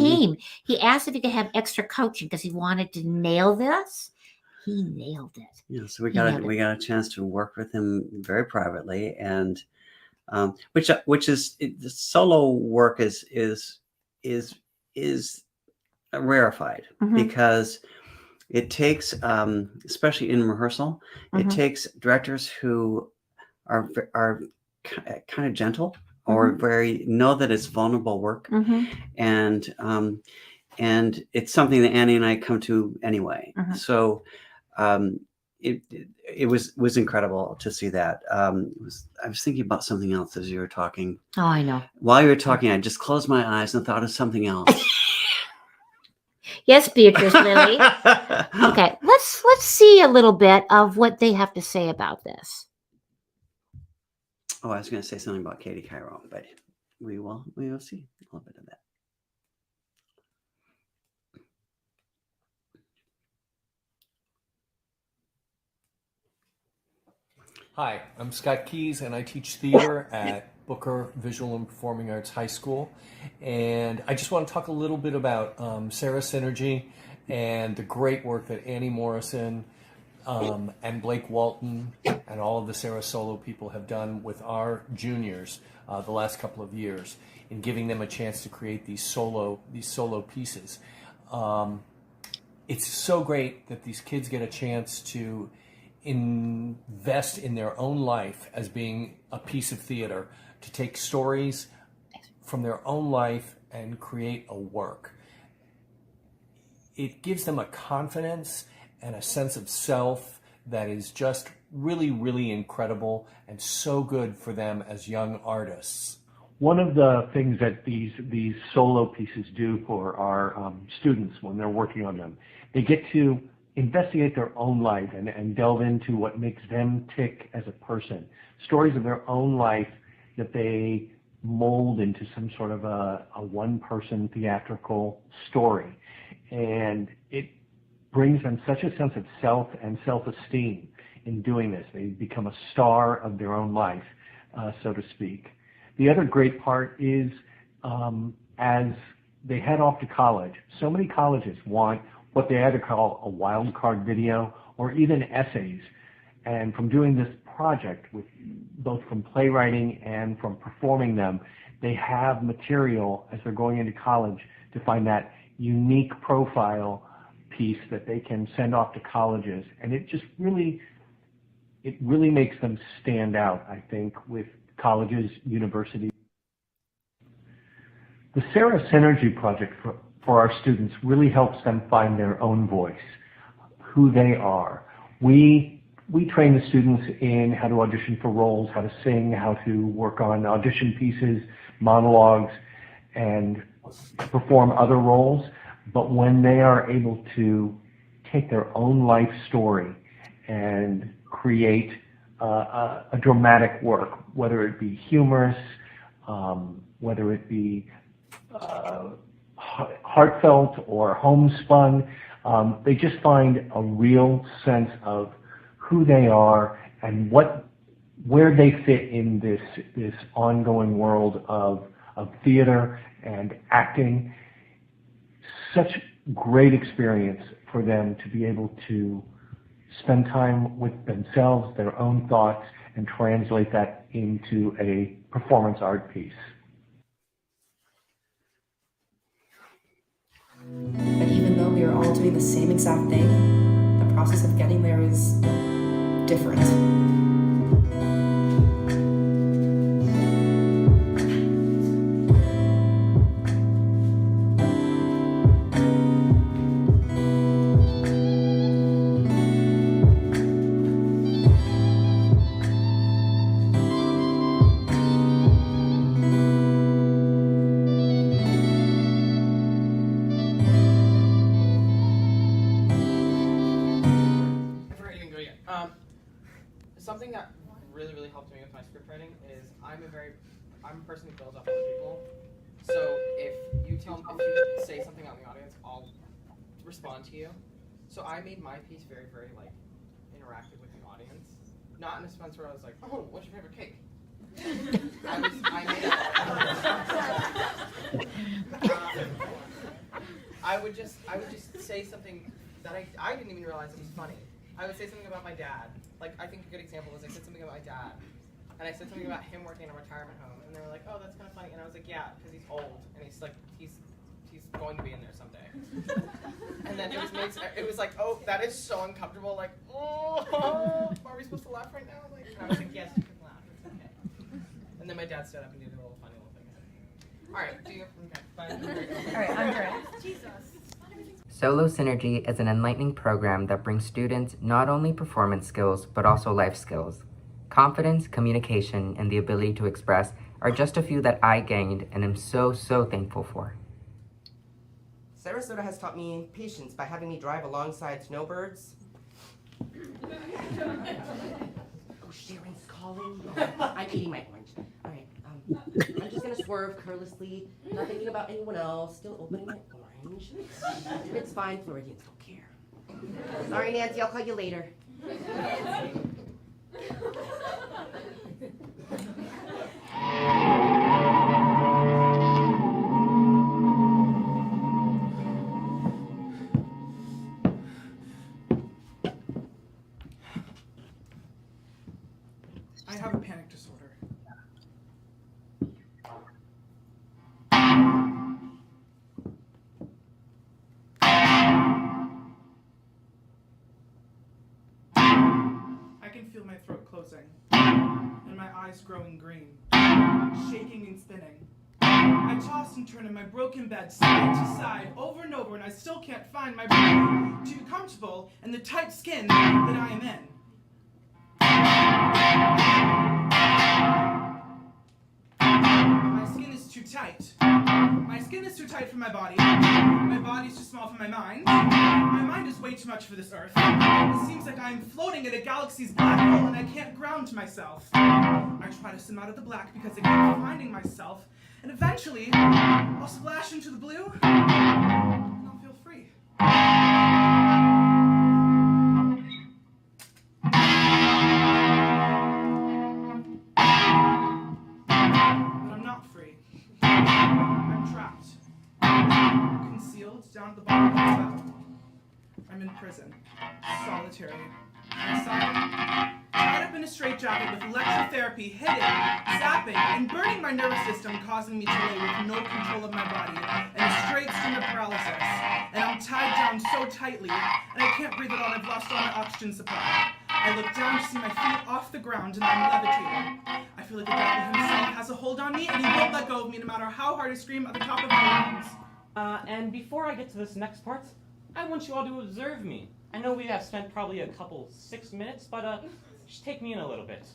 He asked if he could have extra coaching because he wanted to nail this. He nailed it. yeah. So we got a chance to work with him very privately, and which is the solo work is rarefied because it takes, especially in rehearsal, it takes directors who are kind of gentle or very know that it's vulnerable work, and it's something that Annie and I come to anyway. So it was incredible to see that. I was thinking about something else as you were talking. Oh, I know. While you were talking, I just closed my eyes and thought of something else. Yes, Beatrice Lily. Okay, let's see a little bit of what they have to say about this. Oh, I was going to say something about Katie Cairo, but we will see a little bit of that. Hi, I'm Scott Keys, and I teach theater at Booker Visual and Performing Arts High School. And I just want to talk a little bit about SaraSynergy and the great work that Annie Morrison and Blake Walton and all of the SaraSolo people have done with our juniors the last couple of years in giving them a chance to create these solo pieces. It's so great that these kids get a chance to invest in their own life as being a piece of theater, to take stories from their own life and create a work. It gives them a confidence and a sense of self that is just really, really incredible and so good for them as young artists. One of the things that these solo pieces do for our students when they're working on them, they get to investigate their own life and delve into what makes them tick as a person. Stories of their own life that they mold into some sort of a one-person theatrical story. And it brings them such a sense of self and self-esteem in doing this. They become a star of their own life, so to speak. The other great part is as they head off to college, so many colleges want what they either call a wild card video or even essays. And from doing this project, with both from playwriting and from performing them, they have material as they're going into college to find that unique profile piece that they can send off to colleges. And it just really makes them stand out, I think, with colleges, universities. The SaraSynergy project for our students really helps them find their own voice, who they are. We train the students in how to audition for roles, how to sing, how to work on audition pieces, monologues, and perform other roles. But when they are able to take their own life story and create a dramatic work, whether it be humorous, whether it be heartfelt or homespun, they just find a real sense of who they are and where they fit in this ongoing world of theater and acting. Such great experience for them to be able to spend time with themselves, their own thoughts, and translate that into a performance art piece. But even though we are all doing the same exact thing, the process of getting there is different. Something that really, really helped me with my script writing is I'm a person who builds up other people. So if you say something out in the audience, I'll respond to you. So I made my piece very, very like interactive with the audience. Not in a sense where I was like, oh, what's your favorite cake? I would just say something that I didn't even realize it was funny. I would say something about my dad. Like, I think a good example was I said something about my dad. And I said something about him working in a retirement home. And they were like, oh, that's kind of funny. And I was like, yeah, because he's old. And he's like, he's going to be in there someday. And then it was like, oh, that is so uncomfortable. Like, oh, are we supposed to laugh right now? Like, and I was like, yes, you can laugh. It's okay. And then my dad stood up and did a little funny little thing. All right, do you? Okay, fine. All right, Andrea. Jesus. Solo Synergy is an enlightening program that brings students not only performance skills, but also life skills. Confidence, communication, and the ability to express are just a few that I gained and am so thankful for. SaraSolo has taught me patience by having me drive alongside snowbirds. Oh, Sharon's calling. I'm eating my orange. All right, I'm just gonna swerve carelessly, not thinking about anyone else, still opening my orange. It's fine, Floridians don't care. Sorry, Nancy, I'll call you later. I have a panic disorder. I can feel my throat closing, and my eyes growing green, shaking and spinning. I toss and turn in my broken bed, side to side, over and over, and I still can't find my body too comfortable in the tight skin that I am in. My skin is too tight. My skin is too tight for my body. My body's too small for my mind. My mind is way too much for this earth. It seems like I am floating in a galaxy's black hole and I can't ground myself. I try to swim out of the black because I keep finding myself, and eventually I'll splash into the blue and I'll feel free. I'm trapped, concealed down at the bottom of the well. I'm in prison, solitary, inside, tied up in a straitjacket with electrotherapy, hitting, zapping, and burning my nervous system, causing me to lay with no control of my body and a straight stream of paralysis. And I'm tied down so tightly, and I can't breathe at all. I've lost all my oxygen supply. I look down to see my feet off the ground, and I'm levitating. I feel like the devil himself has a hold on me, and he won't let go of me no matter how hard I scream at the top of my lungs. And before I get to this next part, I want you all to observe me. I know we have spent probably a couple 6 minutes, but just take me in a little bit.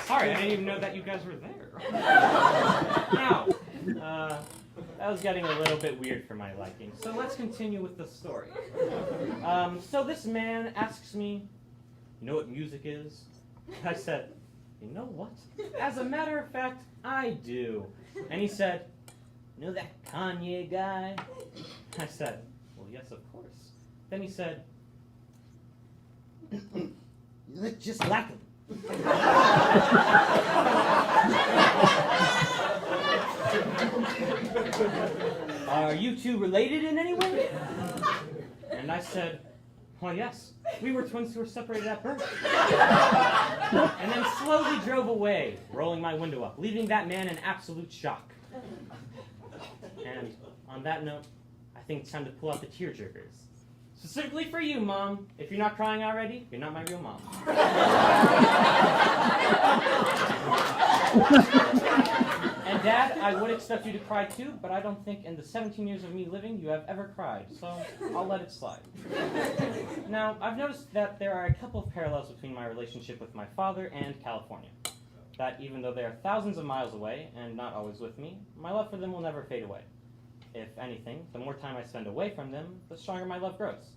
Sorry, I didn't even know that you guys were there. Now, that was getting a little bit weird for my liking, so let's continue with the story. So this man asks me, you know what music is? I said, you know what? As a matter of fact, I do. And he said, you know that Kanye guy? I said, well, yes, of course. Then he said, you look just like him. Are you two related in any way? And I said, well, yes. We were twins who were separated at birth. And then slowly drove away, rolling my window up, leaving that man in absolute shock. And on that note, I think it's time to pull out the tearjerkers. Specifically for you, Mom. If you're not crying already, you're not my real mom. And Dad, I would expect you to cry too, but I don't think in the 17 years of me living you have ever cried, so I'll let it slide. Now, I've noticed that there are a couple of parallels between my relationship with my father and California. that even though they are thousands of miles away and not always with me, my love for them will never fade away. If anything, the more time I spend away from them, the stronger my love grows.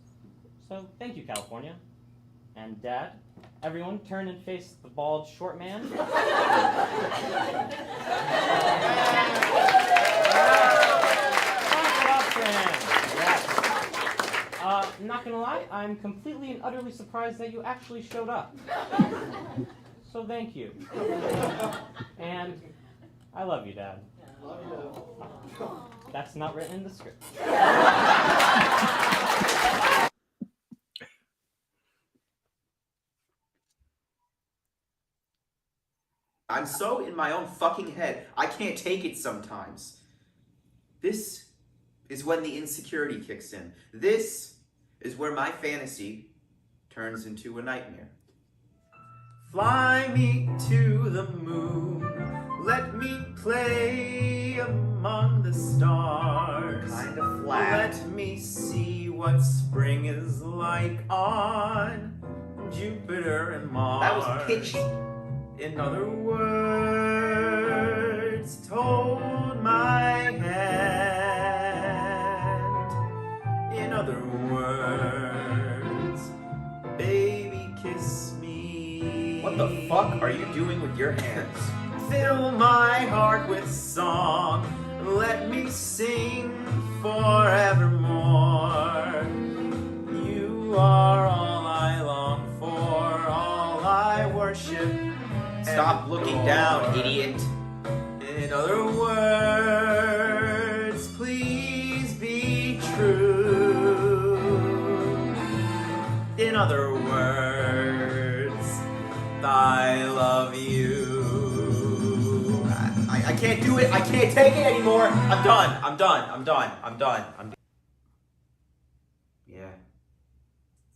So thank you, California. And Dad, everyone turn and face the bald, short man. Not gonna lie, I'm completely and utterly surprised that you actually showed up. So thank you. And I love you, Dad. That's not written in the script. I'm so in my own fucking head, I can't take it sometimes. This is when the insecurity kicks in. This is where my fantasy turns into a nightmare. Fly me to the moon, let me play among the stars. Kinda flat. Let me see what spring is like on Jupiter and Mars. That was pitchy. In other words, told my hand. In other words, baby, kiss me. What the fuck are you doing with your hands? Fill my heart with song, let me sing forevermore. You are all I long for, all I worship. Stop looking down, idiot. In other words, please be true. In other words, I love you. I can't do it. I can't take it anymore. I'm done. I'm done. I'm done. I'm done. Yeah.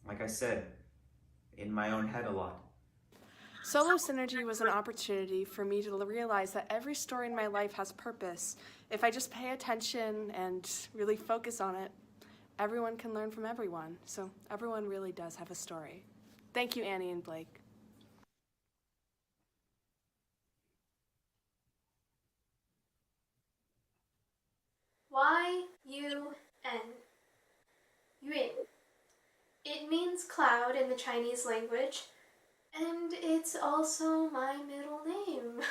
Like I said, in my own head a lot. Solo Synergy was an opportunity for me to realize that every story in my life has purpose. If I just pay attention and really focus on it, everyone can learn from everyone. So everyone really does have a story. Thank you, Annie and Blake. Y-U-N. Yun. It means cloud in the Chinese language, and it's also my middle name.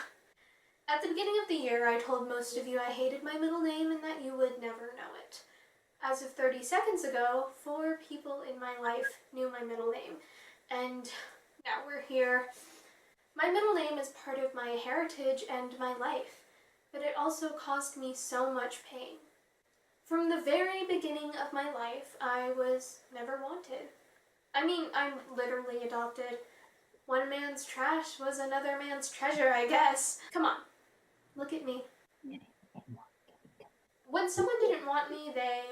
At the beginning of the year, I told most of you I hated my middle name and that you would never know it. As of 30 seconds ago, 4 people in my life knew my middle name, and now we're here. My middle name is part of my heritage and my life, but it also caused me so much pain. From the very beginning of my life, I was never wanted. I mean, I'm literally adopted. One man's trash was another man's treasure, I guess. Come on, look at me. When someone didn't want me, they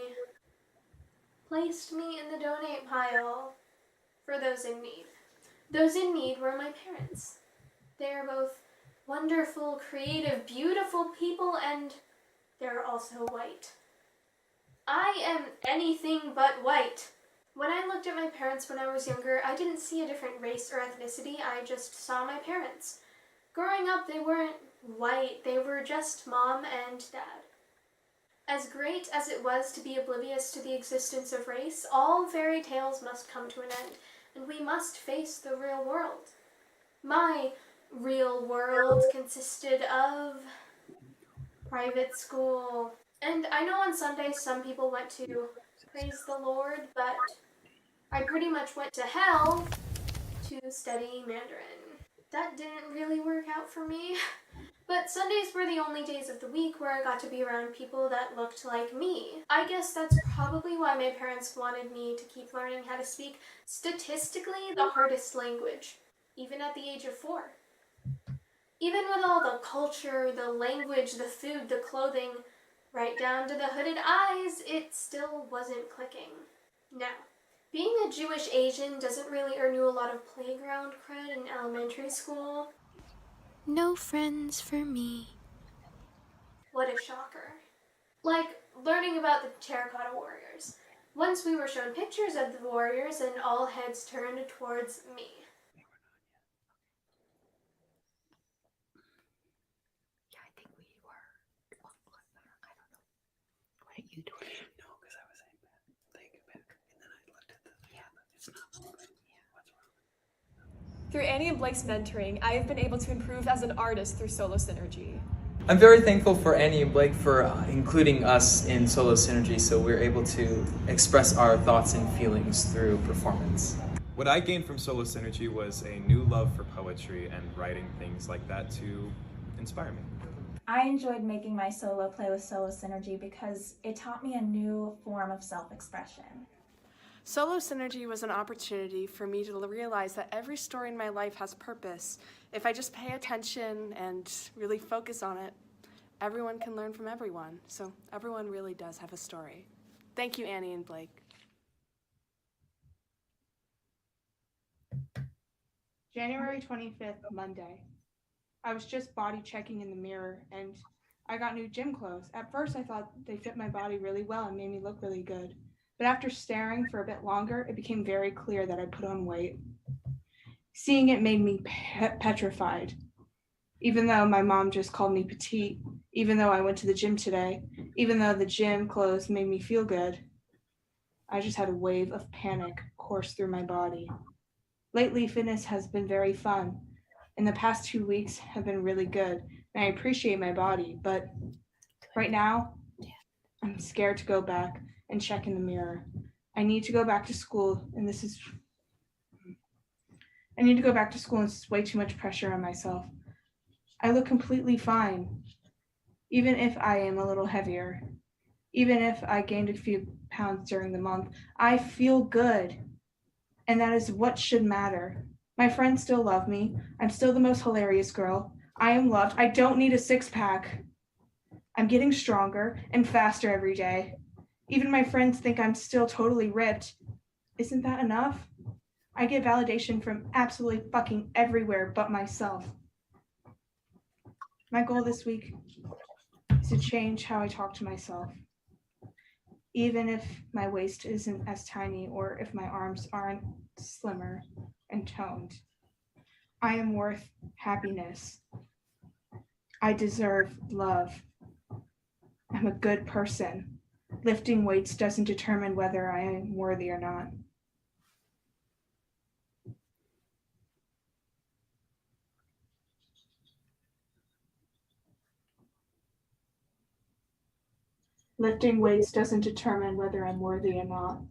placed me in the donate pile for those in need. Those in need were my parents. They are both wonderful, creative, beautiful people, and they're also white. I am anything but white. When I looked at my parents when I was younger, I didn't see a different race or ethnicity, I just saw my parents. Growing up, they weren't white, they were just mom and dad. As great as it was to be oblivious to the existence of race, all fairy tales must come to an end, and we must face the real world. My real world consisted of private school. And I know on Sundays some people went to praise the Lord, but I pretty much went to hell to study Mandarin. That didn't really work out for me. But Sundays were the only days of the week where I got to be around people that looked like me. I guess that's probably why my parents wanted me to keep learning how to speak statistically the hardest language, even at the age of 4. Even with all the culture, the language, the food, the clothing, right down to the hooded eyes, it still wasn't clicking. Now, being a Jewish Asian doesn't really earn you a lot of playground cred in elementary school. No friends for me. What a shocker. Like learning about the Terracotta Warriors. Once we were shown pictures of the warriors and all heads turned towards me. Through Annie and Blake's mentoring, I have been able to improve as an artist through Solo Synergy. I'm very thankful for Annie and Blake for including us in Solo Synergy so we're able to express our thoughts and feelings through performance. What I gained from Solo Synergy was a new love for poetry and writing things like that to inspire me. I enjoyed making my solo play with Solo Synergy because it taught me a new form of self-expression. Solo Synergy was an opportunity for me to realize that every story in my life has purpose. If I just pay attention and really focus on it, everyone can learn from everyone. So everyone really does have a story. Thank you, Annie and Blake. January 25th, Monday. I was just body checking in the mirror and I got new gym clothes. At first I thought they fit my body really well and made me look really good. But after staring for a bit longer, it became very clear that I put on weight. Seeing it made me petrified. Even though my mom just called me petite, even though I went to the gym today, even though the gym clothes made me feel good, I just had a wave of panic course through my body. Lately, fitness has been very fun. In the past 2 weeks have been really good, and I appreciate my body, but right now, I'm scared to go back and check in the mirror. I need to go back to school, and this is way too much pressure on myself. I look completely fine, even if I am a little heavier. Even if I gained a few pounds during the month, I feel good. And that is what should matter. My friends still love me. I'm still the most hilarious girl. I am loved. I don't need a six-pack. I'm getting stronger and faster every day. Even my friends think I'm still totally ripped. Isn't that enough? I get validation from absolutely fucking everywhere but myself. My goal this week is to change how I talk to myself. Even if my waist isn't as tiny or if my arms aren't slimmer and toned. I am worth happiness. I deserve love. I'm a good person. Lifting weights doesn't determine whether I am worthy or not. Lifting weights doesn't determine whether I'm worthy or not.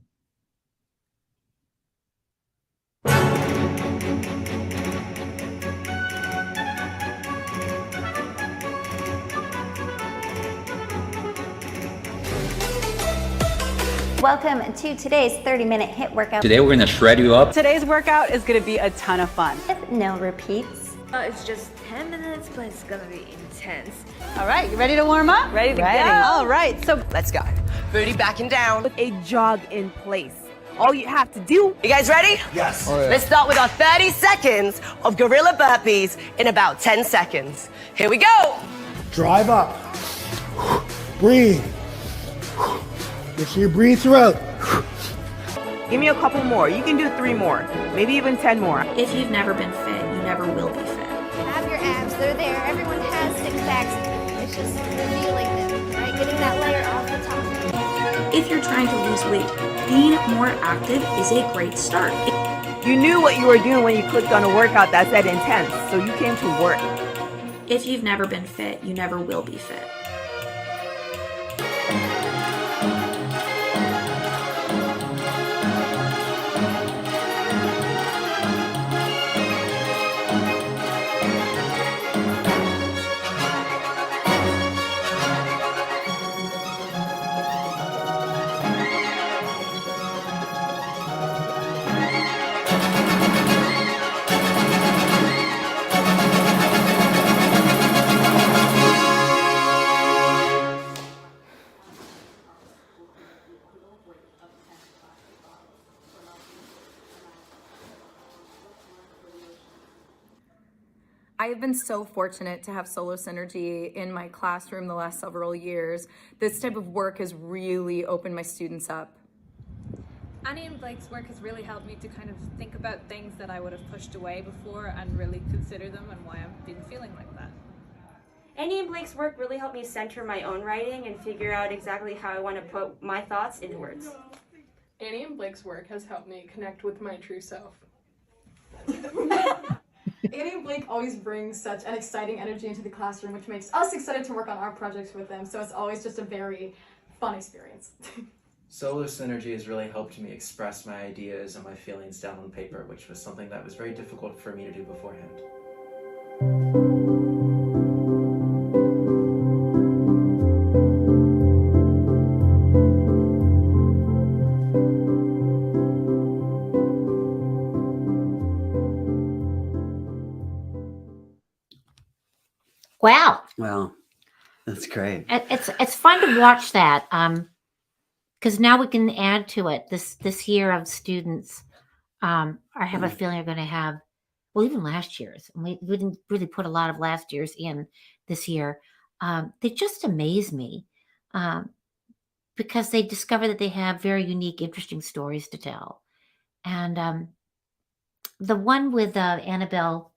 Welcome to today's 30-minute HIIT workout. Today we're going to shred you up. Today's workout is going to be a ton of fun. No repeats. It's just 10 minutes, but it's going to be intense. All right, you ready to warm up? Ready to go. All right, so Let's go. Booty back and down with a jog in place. All you have to do. You guys ready? Yes. Oh, yeah. Let's start with our 30 seconds of gorilla burpees in about 10 seconds. Here we go. Drive up. Breathe. Make sure you breathe throughout. Give me a couple more. You can do 3 more, maybe even 10 more. If you've never been fit, you never will be fit. Have your abs, they're there. Everyone has six packs. It's just revealing them, right? Getting that layer off the top. If you're trying to lose weight, being more active is a great start. You knew what you were doing when you clicked on a workout that said intense, so you came to work. If you've never been fit, you never will be fit. I have been so fortunate to have Solo Synergy in my classroom the last several years. This type of work has really opened my students up. Annie and Blake's work has really helped me to kind of think about things that I would have pushed away before and really consider them and why I've been feeling like that. Annie and Blake's work really helped me center my own writing and figure out exactly how I want to put my thoughts into words. Annie and Blake's work has helped me connect with my true self. Annie and Blake always bring such an exciting energy into the classroom, which makes us excited to work on our projects with them. So it's always just a very fun experience. Solo Synergy has really helped me express my ideas and my feelings down on paper, which was something that was very difficult for me to do beforehand. Wow. Well, that's great. It's fun to watch that because now we can add to it. This year of students, I have a feeling are going to have, well, even last year's. And we didn't really put a lot of last year's in this year. They just amaze me because they discover that they have very unique, interesting stories to tell. And the one with Annabelle.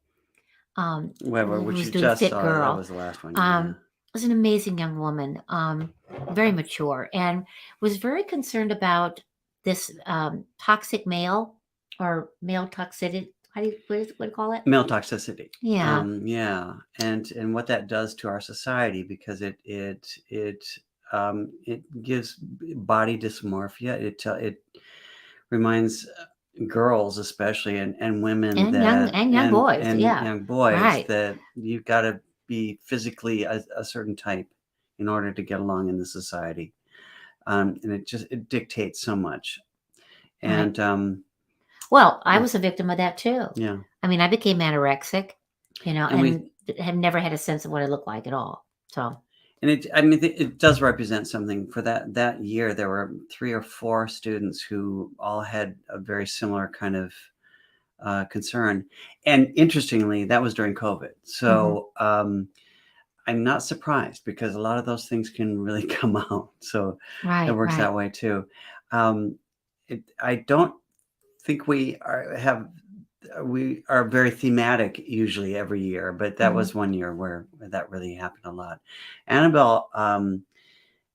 Weber, who which was you doing just Fit saw, Girl. that was the last one. Yeah. Was an amazing young woman, very mature, and was very concerned about this toxic male or male toxicity. What do you call it? Male toxicity. Yeah. Yeah, and what that does to our society, because it gives body dysmorphia. It reminds girls especially and women And that young boys, yeah. young boys Right. that you've got to be physically a certain type in order to get along in the society, and it dictates so much. And well, I was a victim of that too. Yeah. I mean, I became anorexic, and And have never had a sense of what I look like at all. So. And it does represent something. For that year, there were 3 or 4 students who all had a very similar kind of concern. And interestingly, that was during COVID. So I'm not surprised, because a lot of those things can really come out. So Right, it works right. that way too. I don't think we are very thematic usually every year, but that was one year where that really happened a lot. Annabelle,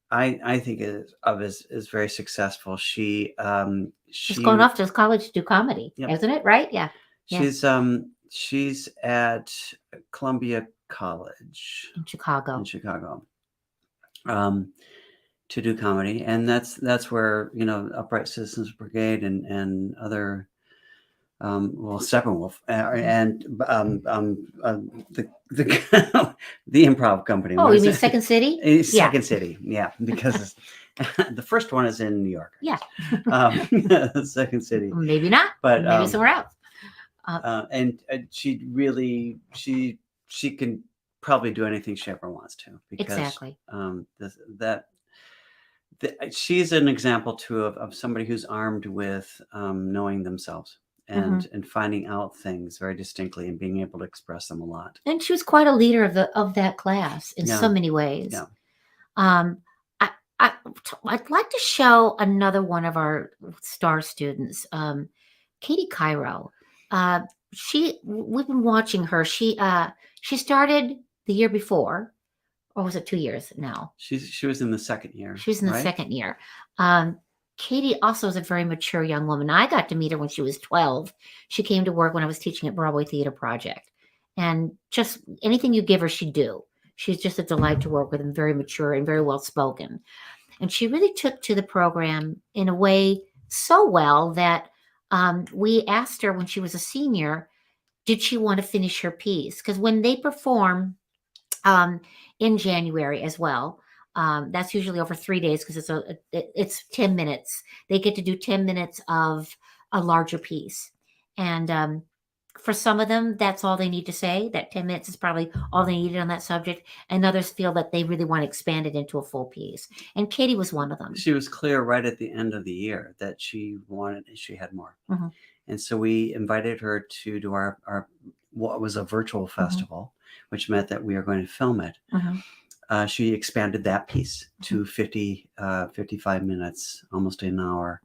I think is very successful. She's going off to college to do comedy, isn't it? Right? Yeah. She's at Columbia College in Chicago. To do comedy, and that's where Upright Citizens Brigade and other Steppenwolf and the improv company. Oh, you mean Second City? Second City, yeah, because the first one is in New York. Yeah. Second City. Maybe not, but maybe somewhere else. And she really she can probably do anything she ever wants to, because Exactly. She's an example too of somebody who's armed with knowing themselves and finding out things very distinctly and being able to express them a lot. And she was quite a leader of that class in so many ways. Yeah. I'd like to show another one of our star students, Katie Cairo. We've been watching her. She started the year before, or was it 2 years now? She was in the second year. She was in the second year. Katie also is a very mature young woman. I got to meet her when she was 12. She came to work when I was teaching at Broadway Theater Project. And just anything you give her, she'd do. She's just a delight to work with, and very mature and very well spoken. And she really took to the program in a way so well that we asked her when she was a senior, did she want to finish her piece? Because when they perform in January as well, that's usually over 3 days, because it's 10 minutes. They get to do 10 minutes of a larger piece. And for some of them, that's all they need to say. That 10 minutes is probably all they needed on that subject. And others feel that they really want to expand it into a full piece. And Katie was one of them. She was clear right at the end of the year that she had more. And so we invited her to do our what was a virtual festival, which meant that we are going to film it. She expanded that piece to 55 minutes, almost an hour.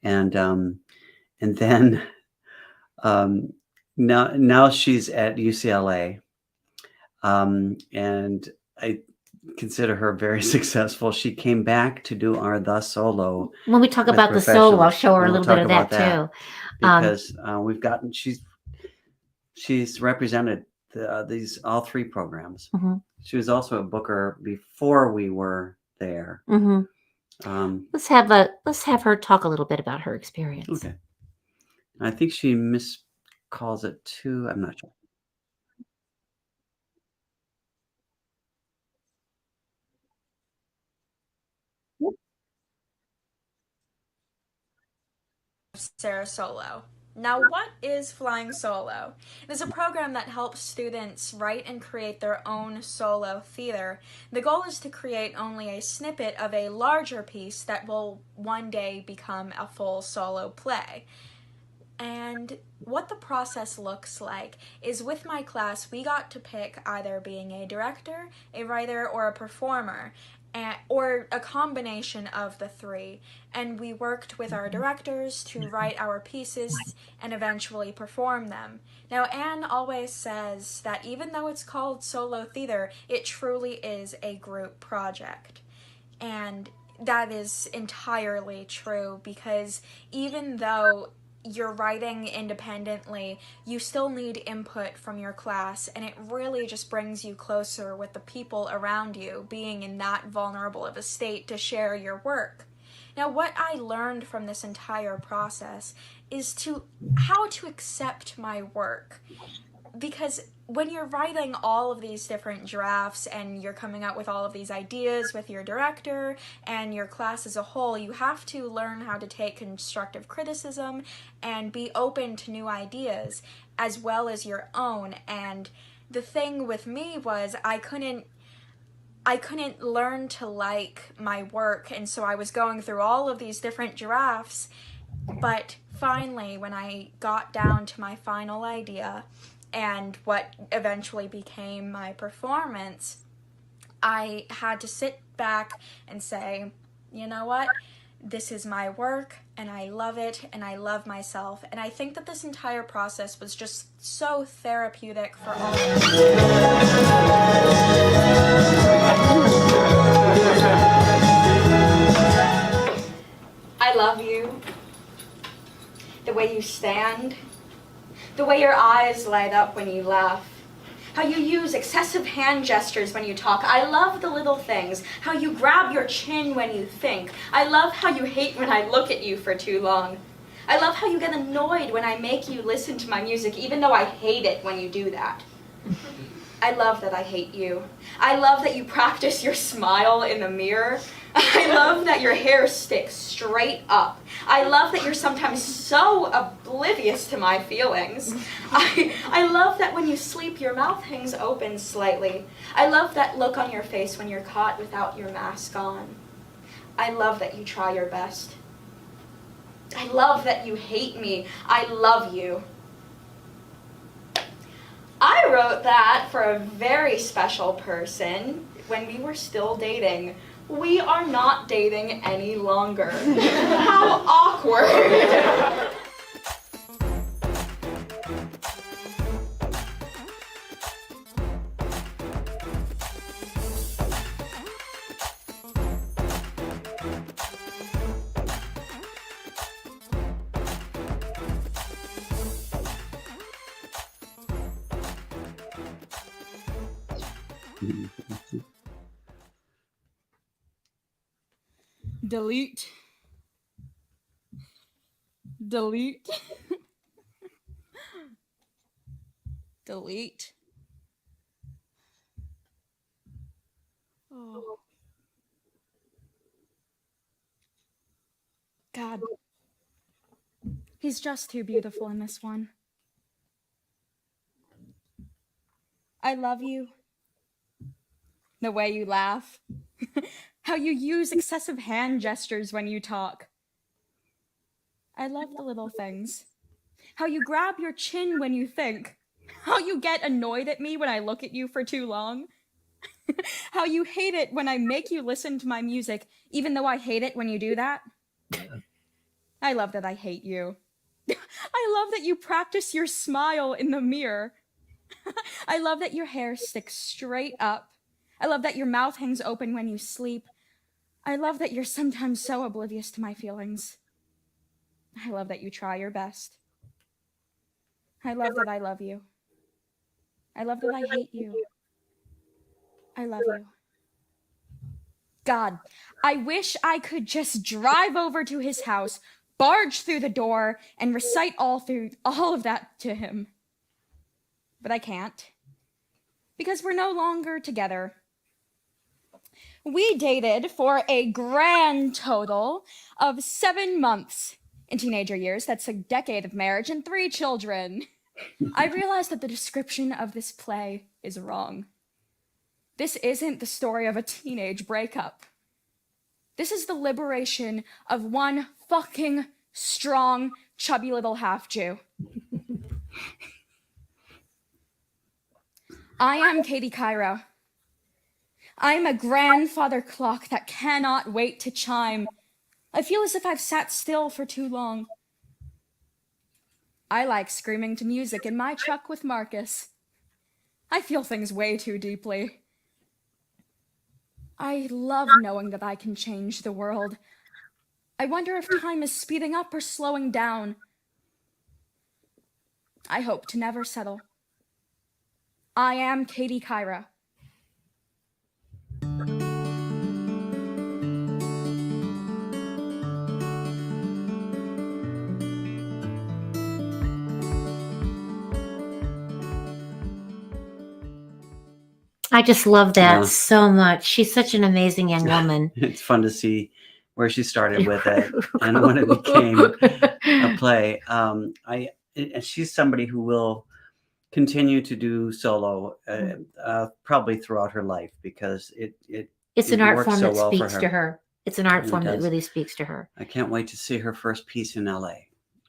And then now she's at UCLA. And consider her very successful. She came back to do our The Solo. When we talk with about the solo, I'll professionals. show her a And little we'll bit of talk that about too. Because we've gotten, she's represented these all 3 programs. Mhm. She was also a booker before we were there. Mhm. Let's have her talk a little bit about her experience. Okay. I think she miscalls it too. I'm not sure. SaraSolo. Now, what is Flying Solo? It is a program that helps students write and create their own solo theater. The goal is to create only a snippet of a larger piece that will one day become a full solo play. And what the process looks like is, with my class, we got to pick either being a director, a writer, or a performer, or a combination of the 3. And we worked with our directors to write our pieces and eventually perform them. Now, Anne always says that even though it's called solo theater, it truly is a group project. And that is entirely true, because even though you're writing independently, you still need input from your class, and it really just brings you closer with the people around you, being in that vulnerable of a state to share your work. Now, what I learned from this entire process is how to accept my work. Because when you're writing all of these different drafts and you're coming out with all of these ideas with your director and your class as a whole, you have to learn how to take constructive criticism and be open to new ideas as well as your own. And the thing with me was I couldn't learn to like my work, and so I was going through all of these different drafts. But finally, when I got down to my final idea and what eventually became my performance, I had to sit back and say, you know what? This is my work, and I love it, and I love myself. And I think that this entire process was just so therapeutic for all of us. I love you. The way you stand. The way your eyes light up when you laugh. How you use excessive hand gestures when you talk. I love the little things. How you grab your chin when you think. I love how you hate when I look at you for too long. I love how you get annoyed when I make you listen to my music, even though I hate it when you do that. I love that I hate you. I love that you practice your smile in the mirror. I love that your hair sticks straight up. I love that you're sometimes so oblivious to my feelings. I love that when you sleep, your mouth hangs open slightly. I love that look on your face when you're caught without your mask on. I love that you try your best. I love that you hate me. I love you. I wrote that for a very special person when we were still dating. We are not dating any longer. How awkward. Delete. Delete. Delete. Oh. God. He's just too beautiful in this one. I love you. The way you laugh. How you use excessive hand gestures when you talk. I love the little things. How you grab your chin when you think. How you get annoyed at me when I look at you for too long. How you hate it when I make you listen to my music, even though I hate it when you do that. I love that I hate you. I love that you practice your smile in the mirror. I love that your hair sticks straight up. I love that your mouth hangs open when you sleep. I love that you're sometimes so oblivious to my feelings. I love that you try your best. I love that I love you. I love that I hate you. I love you. God, I wish I could just drive over to his house, barge through the door, and recite all of that to him. But I can't. Because we're no longer together. We dated for a grand total of 7 months. In teenager years, that's a decade of marriage and 3 children. I realize that the description of this play is wrong. This isn't the story of a teenage breakup. This is the liberation of one fucking strong, chubby little half-Jew. I am Katie Cairo. I am a grandfather clock that cannot wait to chime. I feel as if I've sat still for too long. I like screaming to music in my truck with Marcus. I feel things way too deeply. I love knowing that I can change the world. I wonder if time is speeding up or slowing down. I hope to never settle. I am Katie Cairo. I just love that so much. She's such an amazing young woman. It's fun to see where she started with it and when it became a play. And she's somebody who will continue to do solo probably throughout her life because it's an art form so that well speaks to her. It's an art form that does. really speaks to her. I can't wait to see her first piece in LA.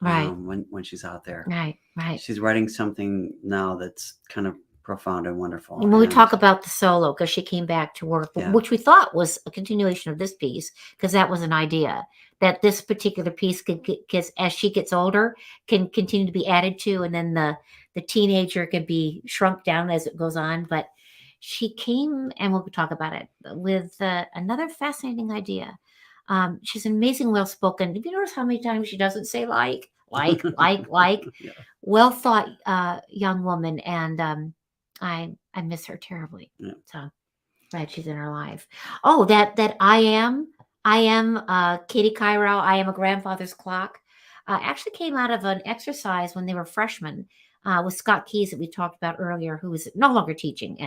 Right. When she's out there. Right. She's writing something now that's kind of profound and wonderful. And when we talk about the solo, because she came back to work, which we thought was a continuation of this piece, because that was an idea that this particular piece could get, as she gets older, can continue to be added to, and then the teenager can be shrunk down as it goes on. But she came, and we'll talk about it, with another fascinating idea. She's amazing, well-spoken. Have you noticed how many times she doesn't say like? Yeah. Well thought young woman, and I miss her terribly. Yeah. So glad she's in our life. Oh, that I am Katie Cairo. I am a grandfather's clock. Actually came out of an exercise when they were freshmen with Scott Keys that we talked about earlier, who is no longer teaching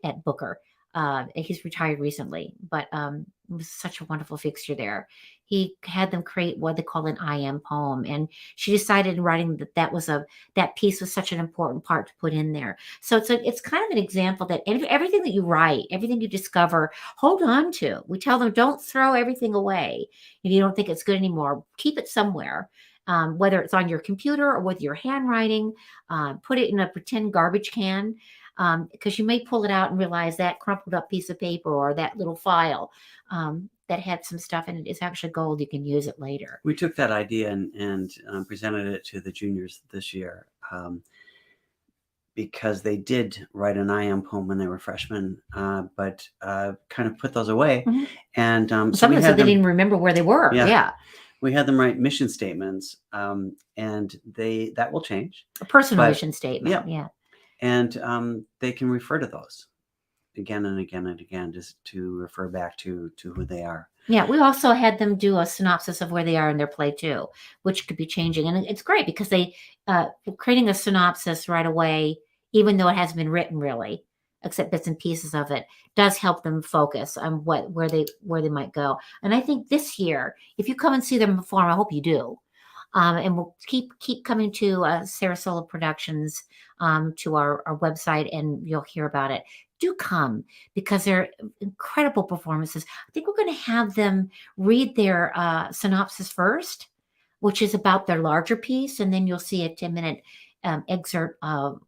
at Booker. He's retired recently, but it was such a wonderful fixture there. He had them create what they call an I am poem, and she decided in writing that piece was such an important part to put in there. So it's kind of an example that everything that you write, everything you discover, hold on to. We tell them, don't throw everything away if you don't think it's good anymore. Keep it somewhere. Whether it's on your computer or with your handwriting, put it in a pretend garbage can. Because you may pull it out and realize that crumpled up piece of paper or that little file that had some stuff in it is actually gold. You can use it later. We took that idea and presented it to the juniors this year because they did write an I am poem when they were freshmen, but kind of put those away. Mm-hmm. And some of them said they didn't remember where they were. Yeah. We had them write mission statements, and that will change. A personal mission statement. Yeah. And they can refer to those again and again and again, just to refer back to who they are. Yeah, we also had them do a synopsis of where they are in their play too, which could be changing. And it's great because they creating a synopsis right away, even though it hasn't been written really, except bits and pieces of it, does help them focus on where they might go. And I think this year, if you come and see them perform, I hope you do. And we'll keep coming to SaraSolo's Productions to our website, and you'll hear about it. Do come because they're incredible performances. I think we're going to have them read their synopsis first, which is about their larger piece, and then you'll see a 10-minute excerpt of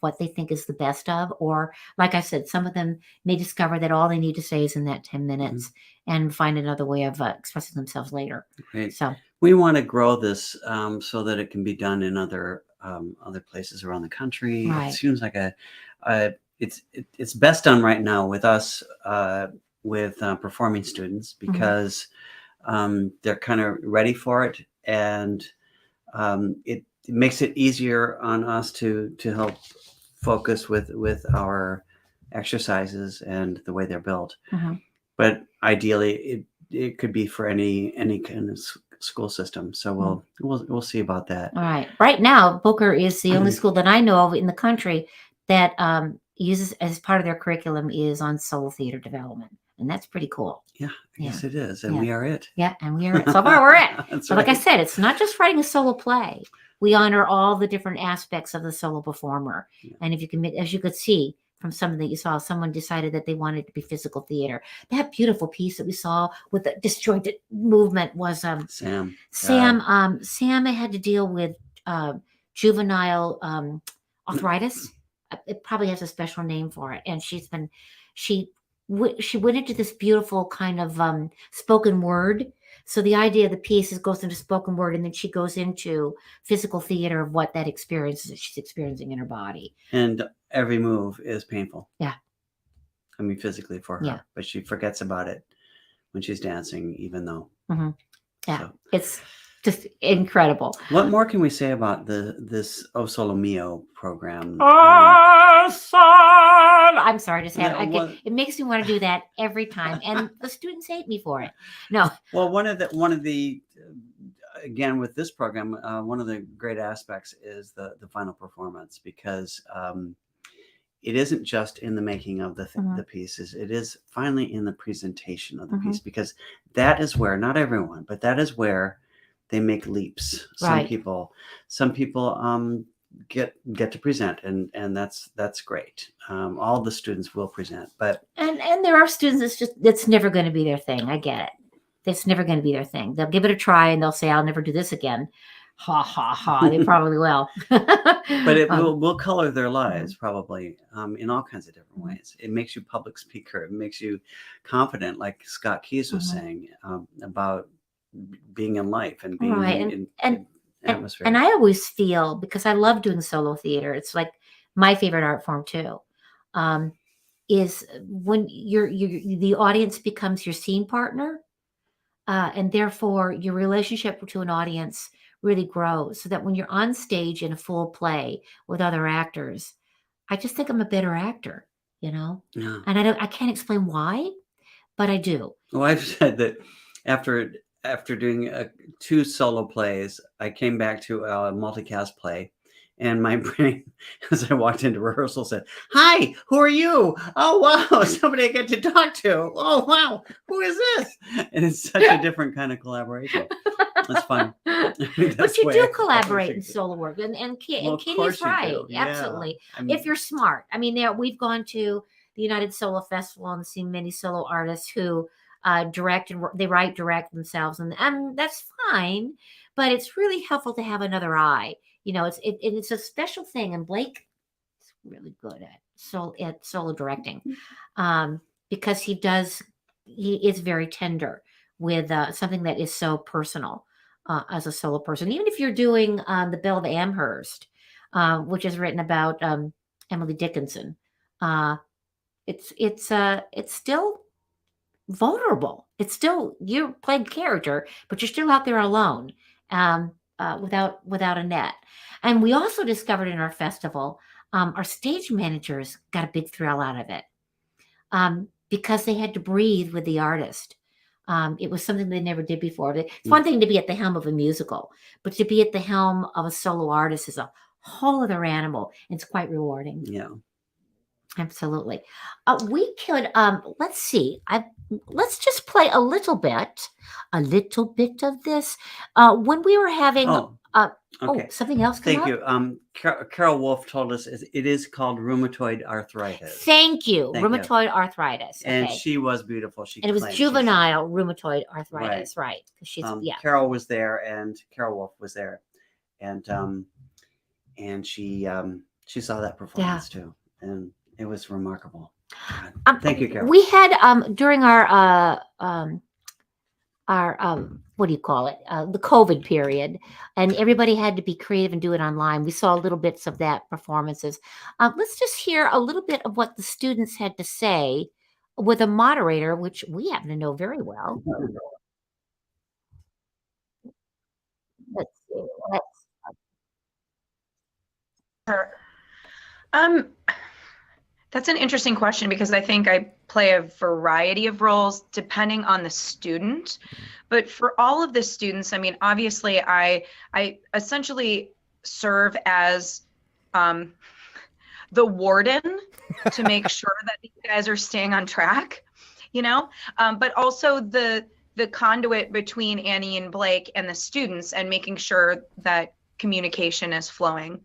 what they think is the best of. Or, like I said, some of them may discover that all they need to say is in that 10 minutes and find another way of expressing themselves later. Great. So we want to grow this so that it can be done in other places around the country. Right. It seems like it's best done right now with us with performing students because they're kind of ready for it, and it makes it easier on us to help focus with our exercises and the way they're built. But ideally, it could be for any kind of school system. So we'll see about that. All right. Right now, Booker is the only school that I know of in the country that uses as part of their curriculum is on solo theater development, and that's pretty cool. Yeah, yes, it is, and we are it. Yeah, and we are it. So far, we're it. That's But like I right. said, it's not just writing a solo play. We honor all the different aspects of the solo performer, and if you can, as you could see from something that you saw, someone decided that they wanted it to be physical theater. That beautiful piece that we saw with the disjointed movement was Sam. Sam had to deal with juvenile arthritis. It probably has a special name for it, and she went into this beautiful kind of spoken word. So the idea of the piece goes into spoken word, and then she goes into physical theater of what that experience is that she's experiencing in her body. And every move is painful. Yeah. I mean, physically for her, Yeah. but she forgets about it when she's dancing, even though. Yeah, So. it's just incredible. What more can we say about this O Solo Mio program? I'm sorry to say it makes me want to do that every time, and the students hate me for it. No. Well, one of the again with this program, one of the great aspects is the final performance, because it isn't just in the making of the pieces. It is finally in the presentation of the piece, because that is where, not everyone, but that is where they make leaps. Right. Some people get to present, and that's great. All the students will present, but and there are students that's never going to be their thing. I get it. It's never going to be their thing. They'll give it a try and they'll say, "I'll never do this again." Ha ha ha! They probably will. But it will color their lives probably in all kinds of different ways. It makes you public speaker. It makes you confident, like Scott Keyes was saying about being in life and being in atmosphere. And I always feel, because I love doing solo theater, it's like my favorite art form too, is when the audience becomes your scene partner, and therefore your relationship to an audience really grows, so that when you're on stage in a full play with other actors, I just think I'm a better actor, Yeah. And I can't explain why, but I do. Well, I've said that after doing 2 solo plays, I came back to a multicast play, and my brain, as I walked into rehearsal, said, "Hi, who are you? Oh, wow, somebody I get to talk to. Oh, wow, who is this?" And it's such a different kind of collaboration. It's fun. But you do collaborate in solo work, and Katie's right. Yeah. Absolutely. I mean, if you're smart. I mean, we've gone to the United Solo Festival and seen many solo artists who direct, and they write direct themselves, and that's fine, but it's really helpful to have another eye. It's a special thing, and Blake is really good at solo directing, because he is very tender with something that is so personal as a solo person. Even if you're doing The Belle of Amherst, which is written about Emily Dickinson, it's still vulnerable. It's still, you're playing character, but you're still out there alone, without a net. And we also discovered in our festival, our stage managers got a big thrill out of it, because they had to breathe with the artist. It was something they never did before. It's one thing to be at the helm of a musical, but to be at the helm of a solo artist is a whole other animal. It's quite rewarding. Yeah. Absolutely. We could, let's see. Let's just play a little bit of this. When we were having, okay. Something else. Thank you. Carol Wolf told us it is called rheumatoid arthritis. Thank you. Rheumatoid arthritis. Okay. And she was beautiful. And it was juvenile rheumatoid arthritis, right? Because she's Carol was there, and Carol Wolf was there, and she saw that performance too, and it was remarkable. Thank you, Carol. We had during our what do you call it? The COVID period, and everybody had to be creative and do it online. We saw little bits of that performances. Let's just hear a little bit of what the students had to say with a moderator, which we happen to know very well. Let's see. Um, that's an interesting question because I think I play a variety of roles depending on the student. But for all of the students, I mean, obviously, I essentially serve as the warden to make sure that these guys are staying on track, you know, but also the conduit between Annie and Blake and the students and making sure that communication is flowing.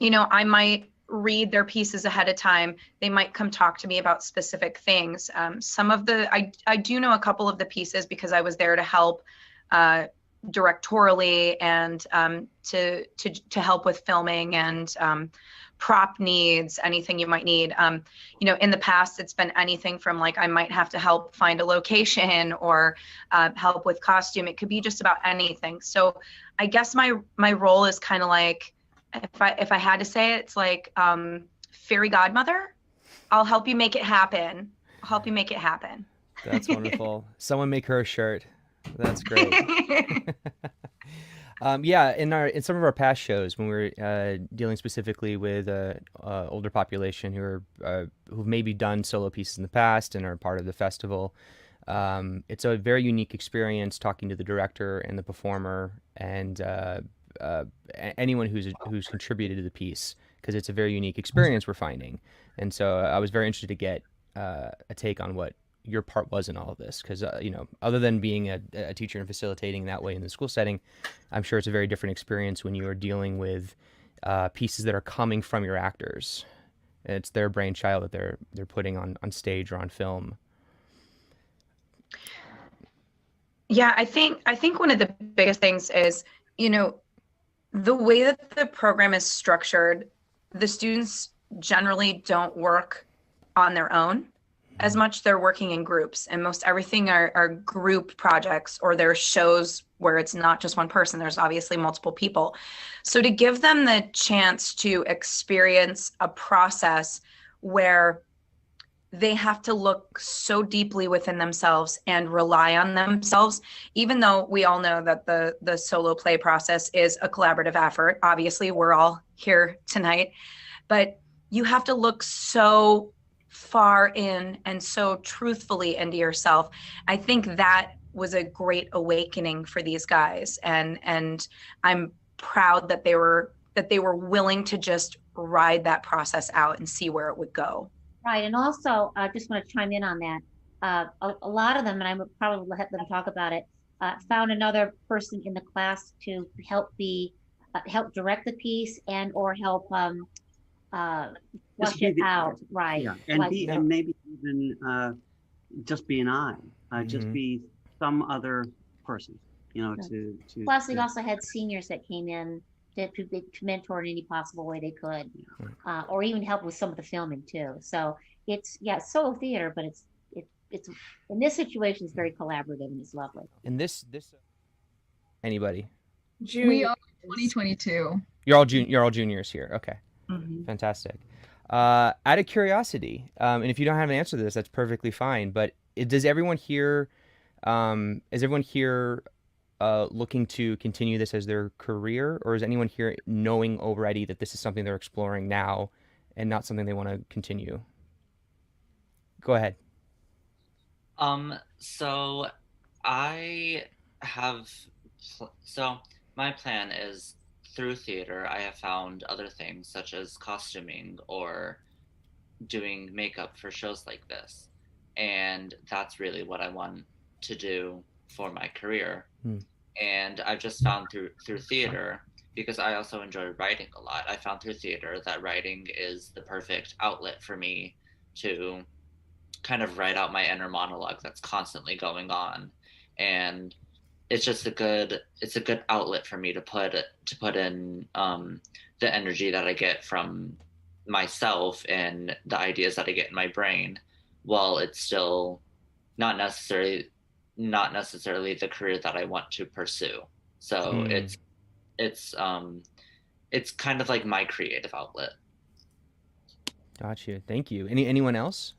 You know, I might read their pieces ahead of time. They might come talk to me about specific things. Some of the, I do know a couple of the pieces because I was there to help directorially and to help with filming and prop needs, anything you might need. You know, in the past, it's been anything from like, I might have to help find a location or help with costume. It could be just about anything. So I guess my role is kind of like, if I had to say it, it's like fairy godmother. I'll help you make it happen. I'll help you make it happen. That's wonderful. Someone make her a shirt. That's great. Yeah, in some of our past shows, when we were dealing specifically with older population who've maybe done solo pieces in the past and are part of the festival, it's a very unique experience talking to the director and the performer and anyone who's contributed to the piece, because it's a very unique experience we're finding. And so I was very interested to get a take on what your part was in all of this, because you know, other than being a teacher and facilitating that way in the school setting, I'm sure it's a very different experience when you are dealing with pieces that are coming from your actors. It's their brainchild that they're putting on stage or on film. Yeah, I think one of the biggest things is, you know, the way that the program is structured, the students generally don't work on their own as much. They're working in groups, and most everything are group projects, or they're shows where it's not just one person. There's obviously multiple people. So to give them the chance to experience a process where they have to look so deeply within themselves and rely on themselves, even though we all know that the solo play process is a collaborative effort. Obviously, we're all here tonight, but you have to look so far in and so truthfully into yourself. I think that was a great awakening for these guys, and I'm proud that they were willing to just ride that process out and see where it would go. Right, and also, I just want to chime in on that. A lot of them, and I would probably let them talk about it, found another person in the class to help direct the piece and or help flush it out. Right. Yeah, and maybe even just be an eye, just be some other person, you know, to. Plus, we also had seniors that came in to mentor in any possible way they could, or even help with some of the filming too. So it's solo theater, but it's in this situation, it's very collaborative and it's lovely. And this anybody? We are 2022. You're all juniors here. Okay, fantastic. Out of curiosity, and if you don't have an answer to this, that's perfectly fine. But does everyone here? Is everyone here looking to continue this as their career, or is anyone here knowing already that this is something they're exploring now and not something they want to continue? Go ahead. So my plan is, through theater, I have found other things such as costuming or doing makeup for shows like this. And that's really what I want to do for my career. And I've just found through theater, because I also enjoy writing a lot, I found through theater that writing is the perfect outlet for me to kind of write out my inner monologue that's constantly going on. And it's just a good outlet for me to put in the energy that I get from myself and the ideas that I get in my brain, while it's still not necessarily not necessarily the career that I want to pursue. So it's kind of like my creative outlet. Gotcha. Thank you. Anyone else?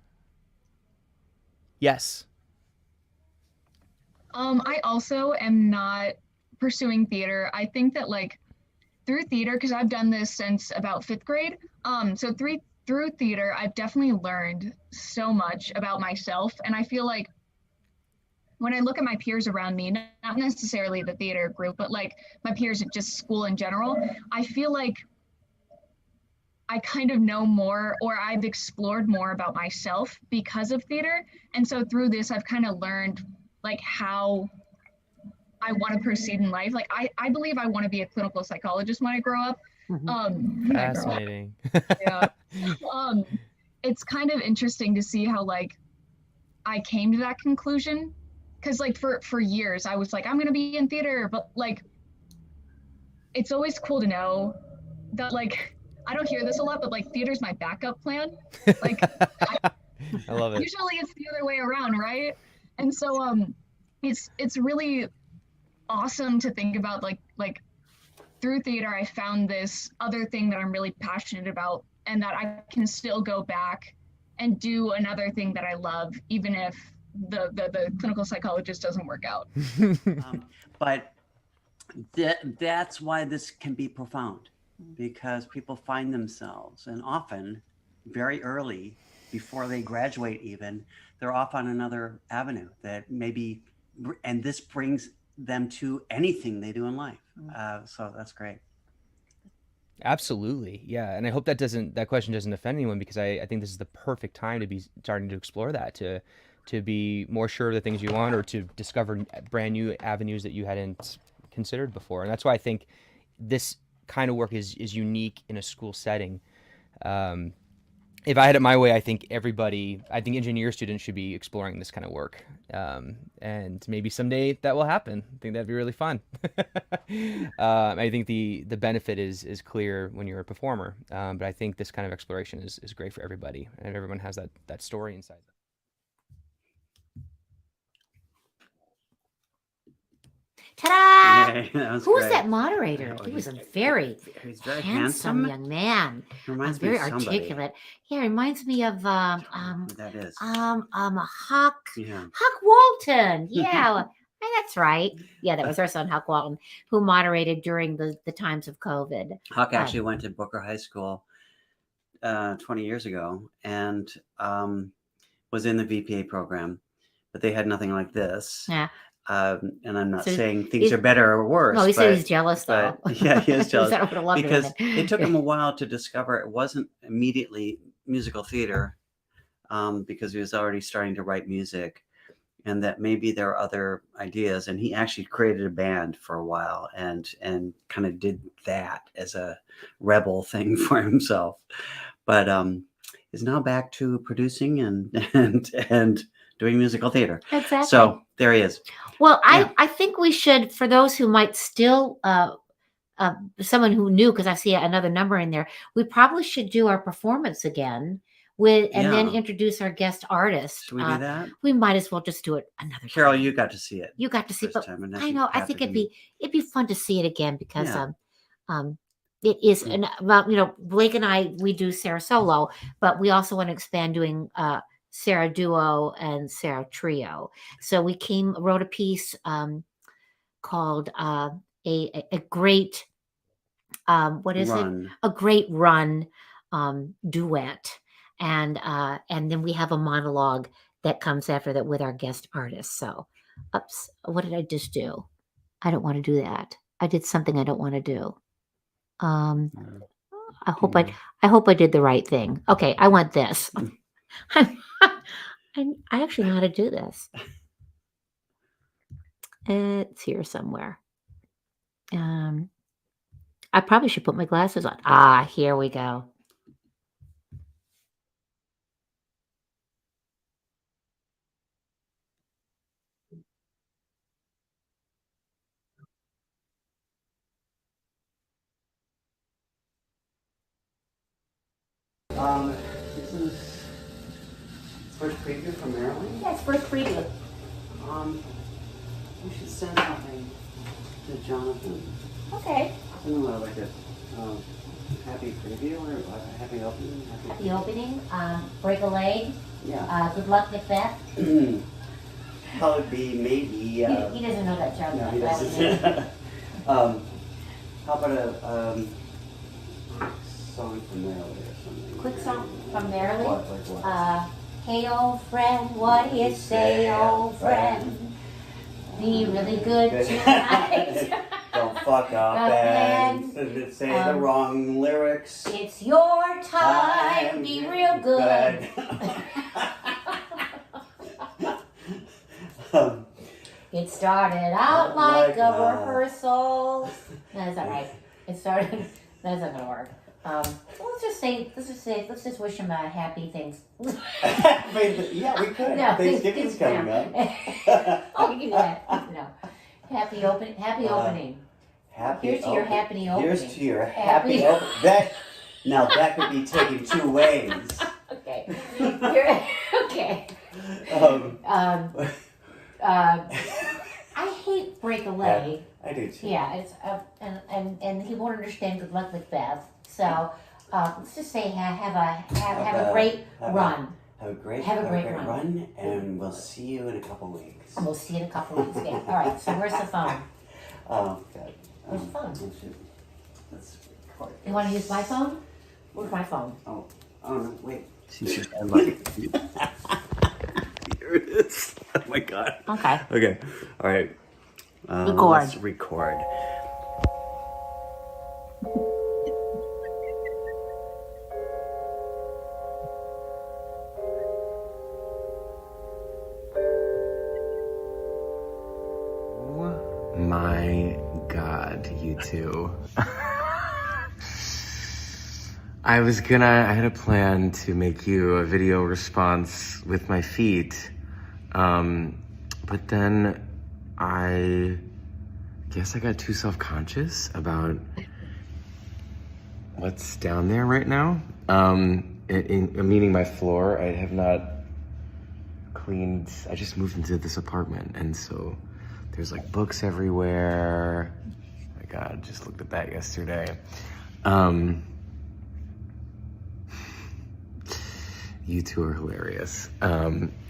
Yes. I also am not pursuing theater. I think that like through theater, because I've done this since about 5th grade. So through theater, I've definitely learned so much about myself. And I feel like when I look at my peers around me, not necessarily the theater group, but like my peers at just school in general, I feel like I kind of know more, or I've explored more about myself because of theater. And so through this, I've kind of learned like how I want to proceed in life. Like I believe I want to be a clinical psychologist when I grow up. Fascinating. Yeah. It's kind of interesting to see how like I came to that conclusion. Cause like for years I was like, I'm gonna be in theater, but like it's always cool to know that like I don't hear this a lot, but like theater's my backup plan. Like I love it. usually it's the other way around, right? And so it's really awesome to think about like through theater I found this other thing that I'm really passionate about, and that I can still go back and do another thing that I love, even if the clinical psychologist doesn't work out. But that's why this can be profound, because people find themselves, and often very early, before they graduate even, they're off on another avenue that maybe, and this brings them to anything they do in life. So that's great. Absolutely. Yeah. And I hope that question doesn't offend anyone, because I think this is the perfect time to be starting to explore that, to be more sure of the things you want, or to discover brand new avenues that you hadn't considered before. And that's why I think this kind of work is unique in a school setting. If I had it my way, I think engineer students should be exploring this kind of work. And maybe someday that will happen. I think that'd be really fun. I think the benefit is clear when you're a performer. But I think this kind of exploration is great for everybody, and everyone has that story inside them. Ta-da! Yay, that was Who was great. that moderator? Oh, He was a very he's very handsome young man. Reminds me Very of somebody. articulate. Yeah, reminds me of Who that is. Huck Yeah. Walton. Yeah. That's right. Yeah, that was our son, Huck Walton, who moderated during the times of COVID. Huck actually went to Booker High School 20 years ago, and was in the VPA program, but they had nothing like this. Yeah. And I'm not saying things are better or worse. No, he said he's jealous, though. Yeah, he is jealous. Because it took him a while to discover it wasn't immediately musical theater, because he was already starting to write music, and that maybe there are other ideas. And he actually created a band for a while and kind of did that as a rebel thing for himself. But is now back to producing and doing musical theater. Exactly. So there he is. Well, I think we should, for those who might still, someone who knew, because I see another number in there, we probably should do our performance again then introduce our guest artist. Should we do that? We might as well just do it another Carol, time. you got to see it. You got to see it. But time, I know. I think it'd be fun to see it again, because it is. And well, Blake and I, we do SaraSolo, but we also want to expand doing Sara Duo and Sara Trio. So we wrote a piece called a great what is Run. it? A great run duet, and then we have a monologue that comes after that with our guest artist. So, oops, what did I just do? I don't want to do that. I did something I don't want to do. I hope I did the right thing. Okay, I want this. I actually know how to do this. It's here somewhere. I probably should put my glasses on. Here we go. This is first preview from Maryland. Yes, first preview. We should send something to Jonathan. Okay. I don't know, like a happy preview or a happy opening. Happy opening. Break a leg. Yeah. Good luck with that. Probably be maybe. He doesn't know that joke. No, he doesn't. How about a song from Maryland or something? Quick song from Maryland. What? Hey old friend, what do you say, old friend? Be really good tonight. Don't fuck up and say the wrong lyrics. It's your time. Be real good. It started out like a rehearsal. That's all right. It started. That's not gonna work. Let's just wish him happy things. Yeah, we could. No, Thanksgiving's coming up. Oh, we can do that. No. Happy opening. Here's to your happy opening. Here's to your happy opening. That could be taken two ways. Okay. Okay. I hate break a leg. I do too. Yeah, it's and he won't understand good luck with Beth. So let's just say have a great run. Have a great run, and we'll see you in a couple weeks. And we'll see you in a couple weeks again. All right. So where's the phone? Oh God. Where's the phone? Let's record. You want to use my phone? Where's my phone? Oh no! Wait. I love it. Here it is. Oh my God. Okay. Okay. All right. Record. Let's record. Oh my God, you two. I had a plan to make you a video response with my feet. But then I guess I got too self-conscious about what's down there right now. Meaning my floor. I have not cleaned. I just moved into this apartment, and so there's like books everywhere. Oh my God, just looked at that yesterday. You two are hilarious.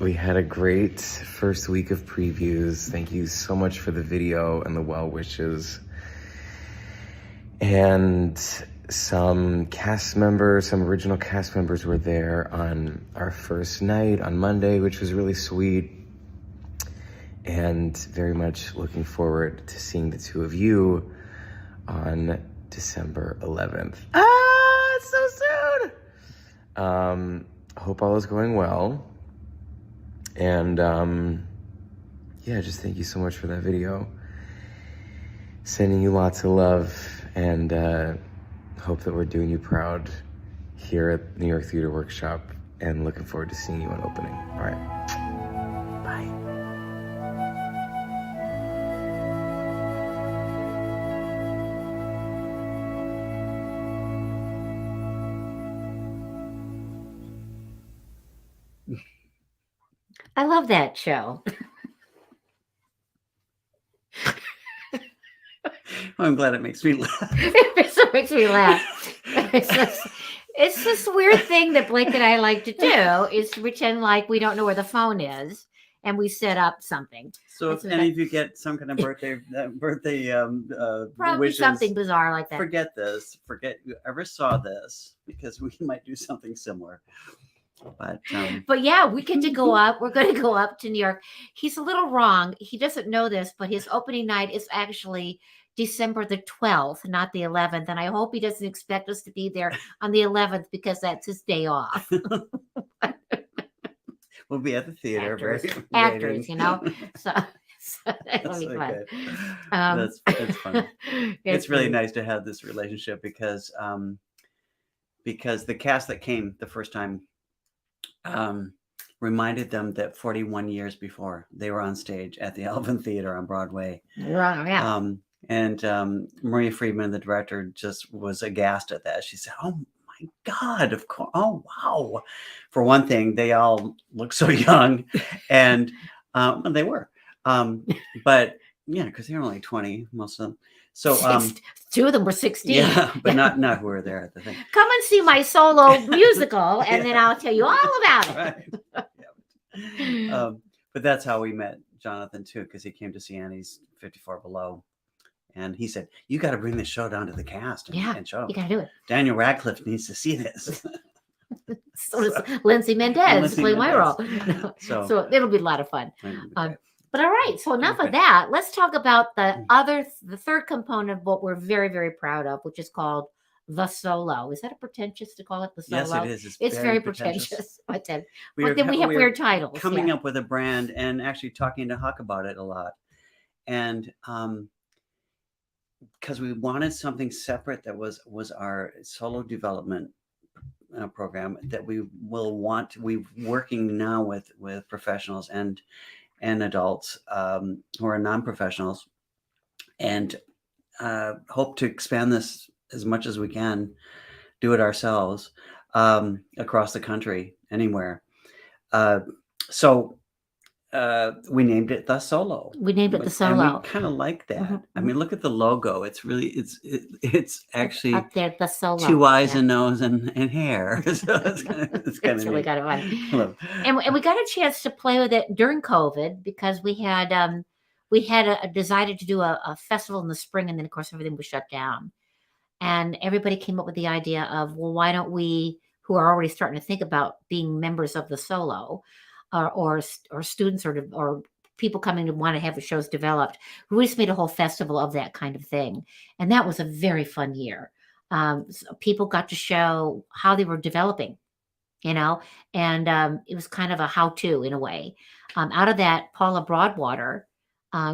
We had a great first week of previews. Thank you so much for the video and the well wishes. And some original cast members were there on our first night on Monday, which was really sweet. And very much looking forward to seeing the two of you on December 11th. It's so soon! Hope all is going well. And just thank you so much for that video. Sending you lots of love, and hope that we're doing you proud here at New York Theater Workshop, and looking forward to seeing you on opening. All right. Bye. I love that show. I'm glad it makes me laugh. It makes me laugh. It's this weird thing that Blake and I like to do, is to pretend like we don't know where the phone is, and we set up something. So if any of you get some kind of birthday probably wishes, something bizarre like that. Forget you ever saw this, because we might do something similar. But yeah, we get to go up. We're going to go up to New York. He's a little wrong. He doesn't know this, but his opening night is actually December the 12th, not the 11th. And I hope he doesn't expect us to be there on the 11th, because that's his day off. We'll be at the theater. Actors, So that'll be fun. That's fun. It's really nice to have this relationship, because the cast that came the first time reminded them that 41 years before they were on stage at the Alvin Theater on Broadway. Yeah. And Maria Friedman, the director, just was aghast at that. She said, "Oh my God, of course. Oh, wow." For one thing, they all look so young, and they were. But Yeah, because they were only 20, most of them. So two of them were 16. Yeah, but not who were there at the thing. Come and see my solo musical, and then I'll tell you all about it. Right. But that's how we met Jonathan too, because he came to see Annie's 54 Below, and he said, "You got to bring this show down to the cast and show. You got to do it. Daniel Radcliffe needs to see this." So does Lindsay Mendez to play my role. So it'll be a lot of fun. But all right, so enough of that. Let's talk about the third component of what we're very, very proud of, which is called the solo. Is that pretentious to call it the solo? Yes, it is. It's very pretentious. But then we have we're weird titles. Coming up with a brand and actually talking to Huck about it a lot. And because we wanted something separate that was our solo development program that we're working now with professionals and adults who are non-professionals, and hope to expand this as much as we can, do it ourselves across the country, anywhere. So we named it the Solo. We named it the Solo. And we kind of like that. Mm-hmm. I mean, look at the logo. It's really it's actually up there, the Solo. 2 eyes, a nose, and hair. So it's really kind of fun. And we got a chance to play with it during COVID, because we had decided to do a festival in the spring, and then of course everything was shut down. And everybody came up with the idea of, well, why don't we, who are already starting to think about being members of the Solo, or students or people coming to want to have the shows developed, we just made a whole festival of that kind of thing. And that was a very fun year. So people got to show how they were developing, and it was kind of a how-to in a way. Out of that, Paula Broadwater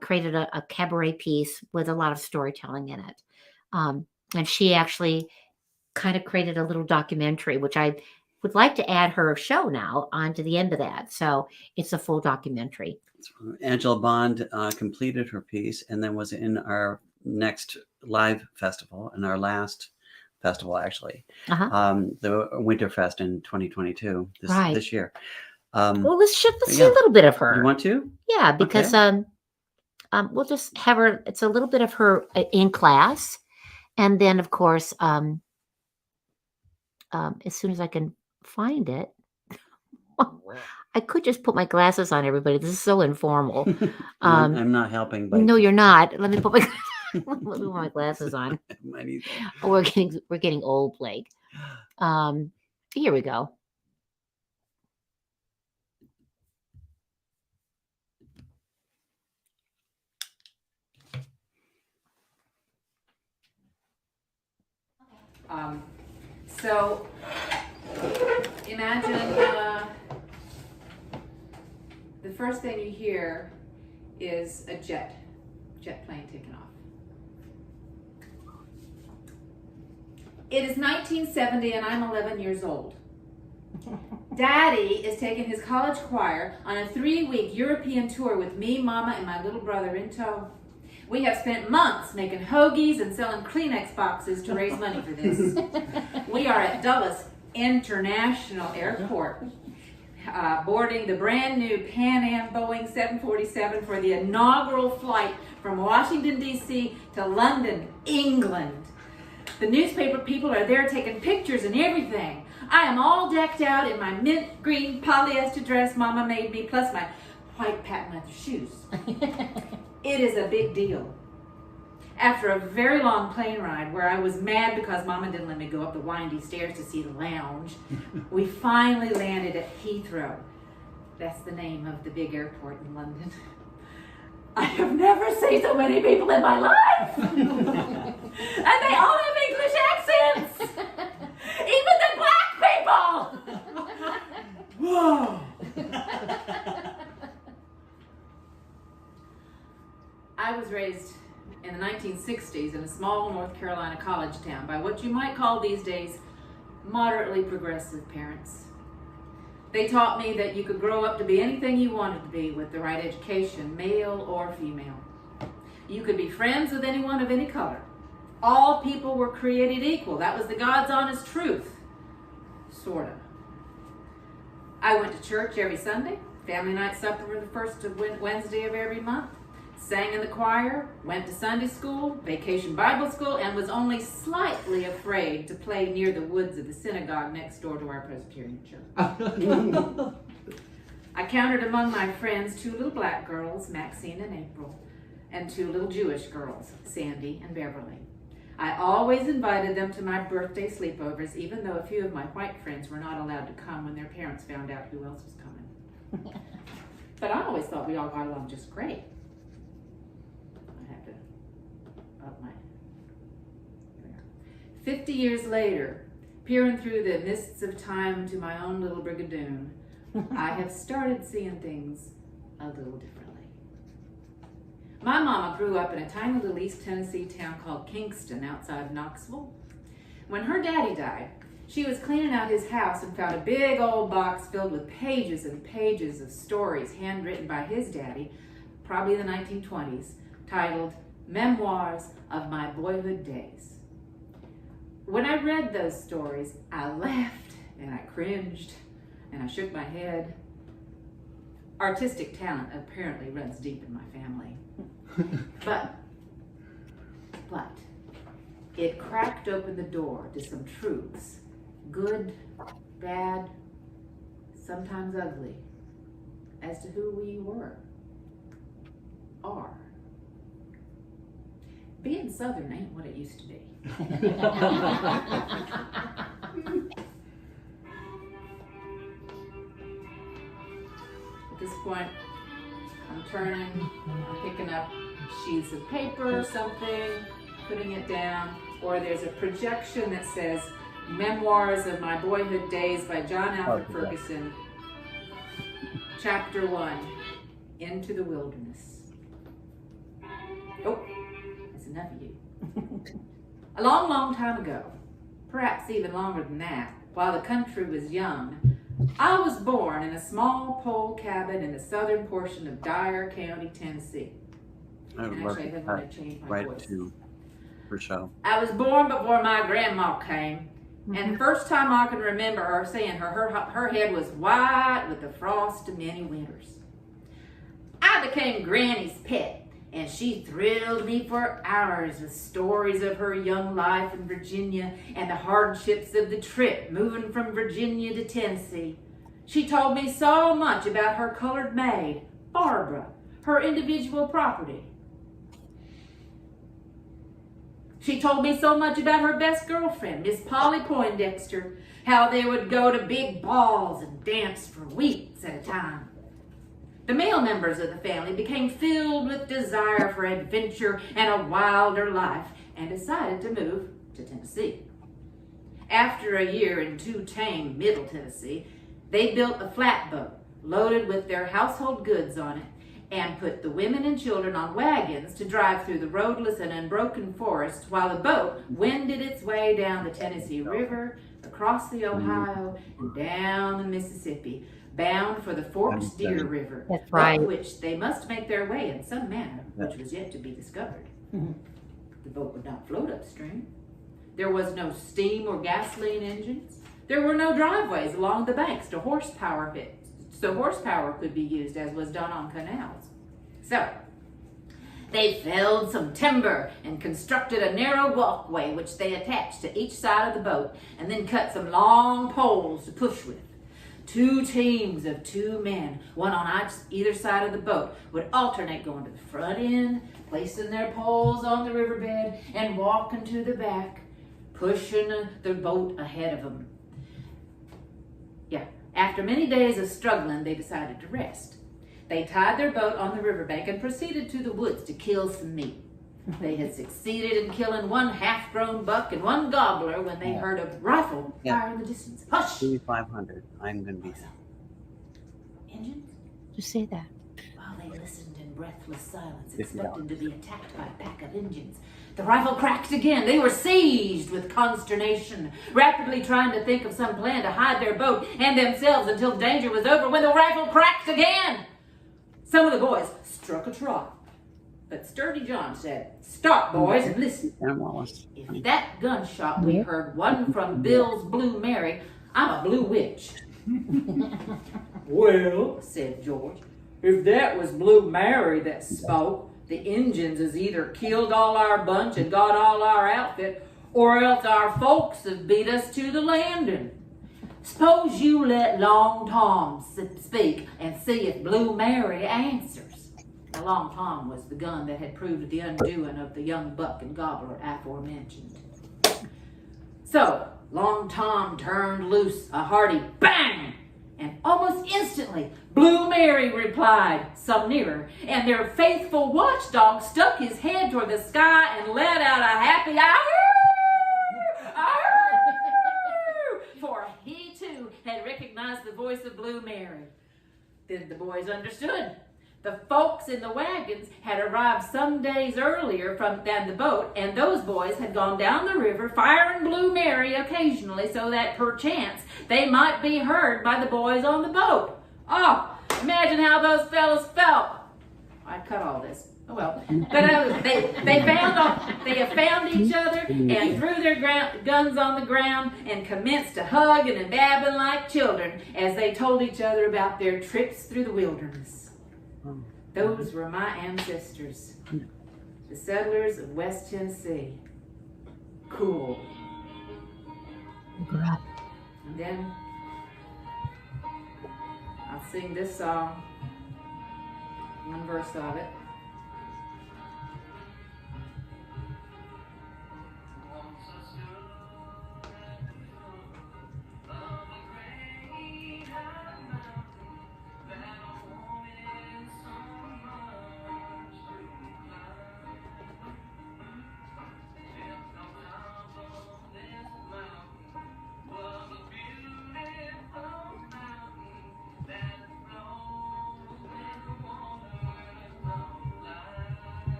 created a cabaret piece with a lot of storytelling in it. And she actually kind of created a little documentary, which I would like to add her show now onto the end of that. So it's a full documentary. Angela Bond completed her piece and then was in our next live festival, and our last festival, actually, the Winterfest in 2022, this year. Well, let's see a little bit of her. You want to? Yeah, because we'll just have her. It's a little bit of her in class. And then, of course, as soon as I can find it, I could just put my glasses on, everybody. This is so informal. I'm not helping. But... No, you're not. Let me put my glasses on. We're getting old, Blake. Here we go. So imagine the first thing you hear is a jet plane taking off. It is 1970 and I'm 11 years old. Daddy is taking his college choir on a 3-week European tour with me, Mama, and my little brother in tow. We have spent months making hoagies and selling Kleenex boxes to raise money for this. We are at Dulles International Airport, boarding the brand new Pan Am Boeing 747 for the inaugural flight from Washington, D.C. to London, England. The newspaper people are there taking pictures and everything. I am all decked out in my mint green polyester dress Mama made me, plus my white patent leather shoes. It is a big deal. After a very long plane ride where I was mad because Mama didn't let me go up the windy stairs to see the lounge, we finally landed at Heathrow. That's the name of the big airport in London. I have never seen so many people in my life. And they all have English accents. Even the black people. Whoa. I was raised in the 1960s in a small North Carolina college town by what you might call these days moderately progressive parents. They taught me that you could grow up to be anything you wanted to be with the right education, male or female. You could be friends with anyone of any color. All people were created equal. That was the God's honest truth. Sort of. I went to church every Sunday. Family night supper was the first Wednesday of every month. sang in the choir, went to Sunday school, vacation Bible school, and was only slightly afraid to play near the woods of the synagogue next door to our Presbyterian church. I counted among my friends 2 little black girls, Maxine and April, and 2 little Jewish girls, Sandy and Beverly. I always invited them to my birthday sleepovers, even though a few of my white friends were not allowed to come when their parents found out who else was coming. But I always thought we all got along just great. I have to up my... 50 years later, peering through the mists of time to my own little brigadoon, I have started seeing things a little differently. My mama grew up in a tiny little East Tennessee town called Kingston outside of Knoxville. When her daddy died, she was cleaning out his house and found a big old box filled with pages and pages of stories handwritten by his daddy, probably in the 1920s, titled Memoirs of My Boyhood Days. When I read those stories, I laughed and I cringed and I shook my head. Artistic talent apparently runs deep in my family. But it cracked open the door to some truths, good, bad, sometimes ugly, as to who we were, are. Being Southern ain't what it used to be. At this point, I'm turning, I'm picking up sheets of paper or something, putting it down, or there's a projection that says Memoirs of My Boyhood Days by John Alfred Ferguson, Chapter 1, Into the Wilderness. Oh, that's enough of you. A long, long time ago, perhaps even longer than that, while the country was young, I was born in a small pole cabin in the southern portion of Dyer County, Tennessee. And actually, I want to change my voice. For show. I was born before my grandma came, and the first time I can remember her seeing her head was white with the frost of many winters. I became Granny's pet, and she thrilled me for hours with stories of her young life in Virginia and the hardships of the trip moving from Virginia to Tennessee. She told me so much about her colored maid, Barbara, her individual property. She told me so much about her best girlfriend, Miss Polly Poindexter, how they would go to big balls and dance for weeks at a time. The male members of the family became filled with desire for adventure and a wilder life and decided to move to Tennessee. After a year in too tame Middle Tennessee, they built a flatboat loaded with their household goods on it and put the women and children on wagons to drive through the roadless and unbroken forest while the boat wended its way down the Tennessee River, across the Ohio, and down the Mississippi, bound for the Forks Deer River, That's right. up which they must make their way in some manner, which was yet to be discovered. The boat would not float upstream. There was no steam or gasoline engines. There were no driveways along the banks to horsepower pits, so horsepower could be used as was done on canals. So, they felled some timber and constructed a narrow walkway which they attached to each side of the boat and then cut some long poles to push with. 2 teams of 2 men, one on either side of the boat, would alternate going to the front end, placing their poles on the riverbed, and walking to the back, pushing the boat ahead of them. After many days of struggling, they decided to rest. They tied their boat on the riverbank and proceeded to the woods to kill some meat. They had succeeded in killing 1 half-grown buck and 1 gobbler when they heard a rifle fire in the distance. Hush! 500. I'm going to be Engines? Just say that. While they listened in breathless silence, expecting to be attacked by a pack of Indians, the rifle cracked again. They were seized with consternation, rapidly trying to think of some plan to hide their boat and themselves until danger was over when the rifle cracked again. Some of the boys struck a trot, but Sturdy John said, "Stop, boys, and listen. If that gunshot we heard wasn't from Bill's Blue Mary, I'm a blue witch." "Well," said George, "if that was Blue Mary that spoke, The Injuns has either killed all our bunch and got all our outfit, or else our folks have beat us to the landing. Suppose you let Long Tom speak and see if Blue Mary answers. Now, Long Tom was the gun that had proved the undoing of the young buck and gobbler aforementioned. So, Long Tom turned loose a hearty bang, and almost instantly, Blue Mary replied, some nearer, and their faithful watchdog stuck his head toward the sky and let out a happy "Ahoo! Ahoo!" for he too had recognized the voice of Blue Mary. Then the boys understood. The folks in the wagons had arrived some days earlier than the boat, and those boys had gone down the river firing Blue Mary occasionally so that perchance they might be heard by the boys on the boat. Oh, imagine how those fellas felt. I cut all this. Oh well. But they have found each other and threw their guns on the ground and commenced to hugging and dabbing like children as they told each other about their trips through the wilderness. Those were my ancestors, the settlers of West Tennessee. Cool. And then I'll sing this song, one verse of it.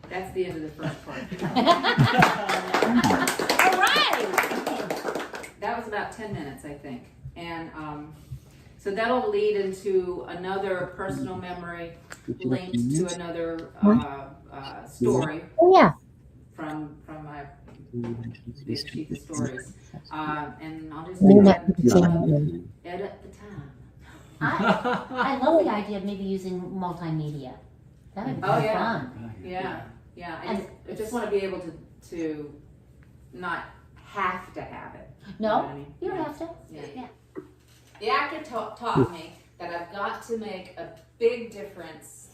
That's the end of the first part. All right! That was about 10 minutes, I think. And so that'll lead into another personal memory linked to another story. Oh, yeah. From my big sheet of stories. And I'll just edit the time. I love the idea of maybe using multimedia. That would be fun. Yeah. I just want to be able to not have to have it. No, you don't have to. Yeah. The actor taught me that I've got to make a big difference,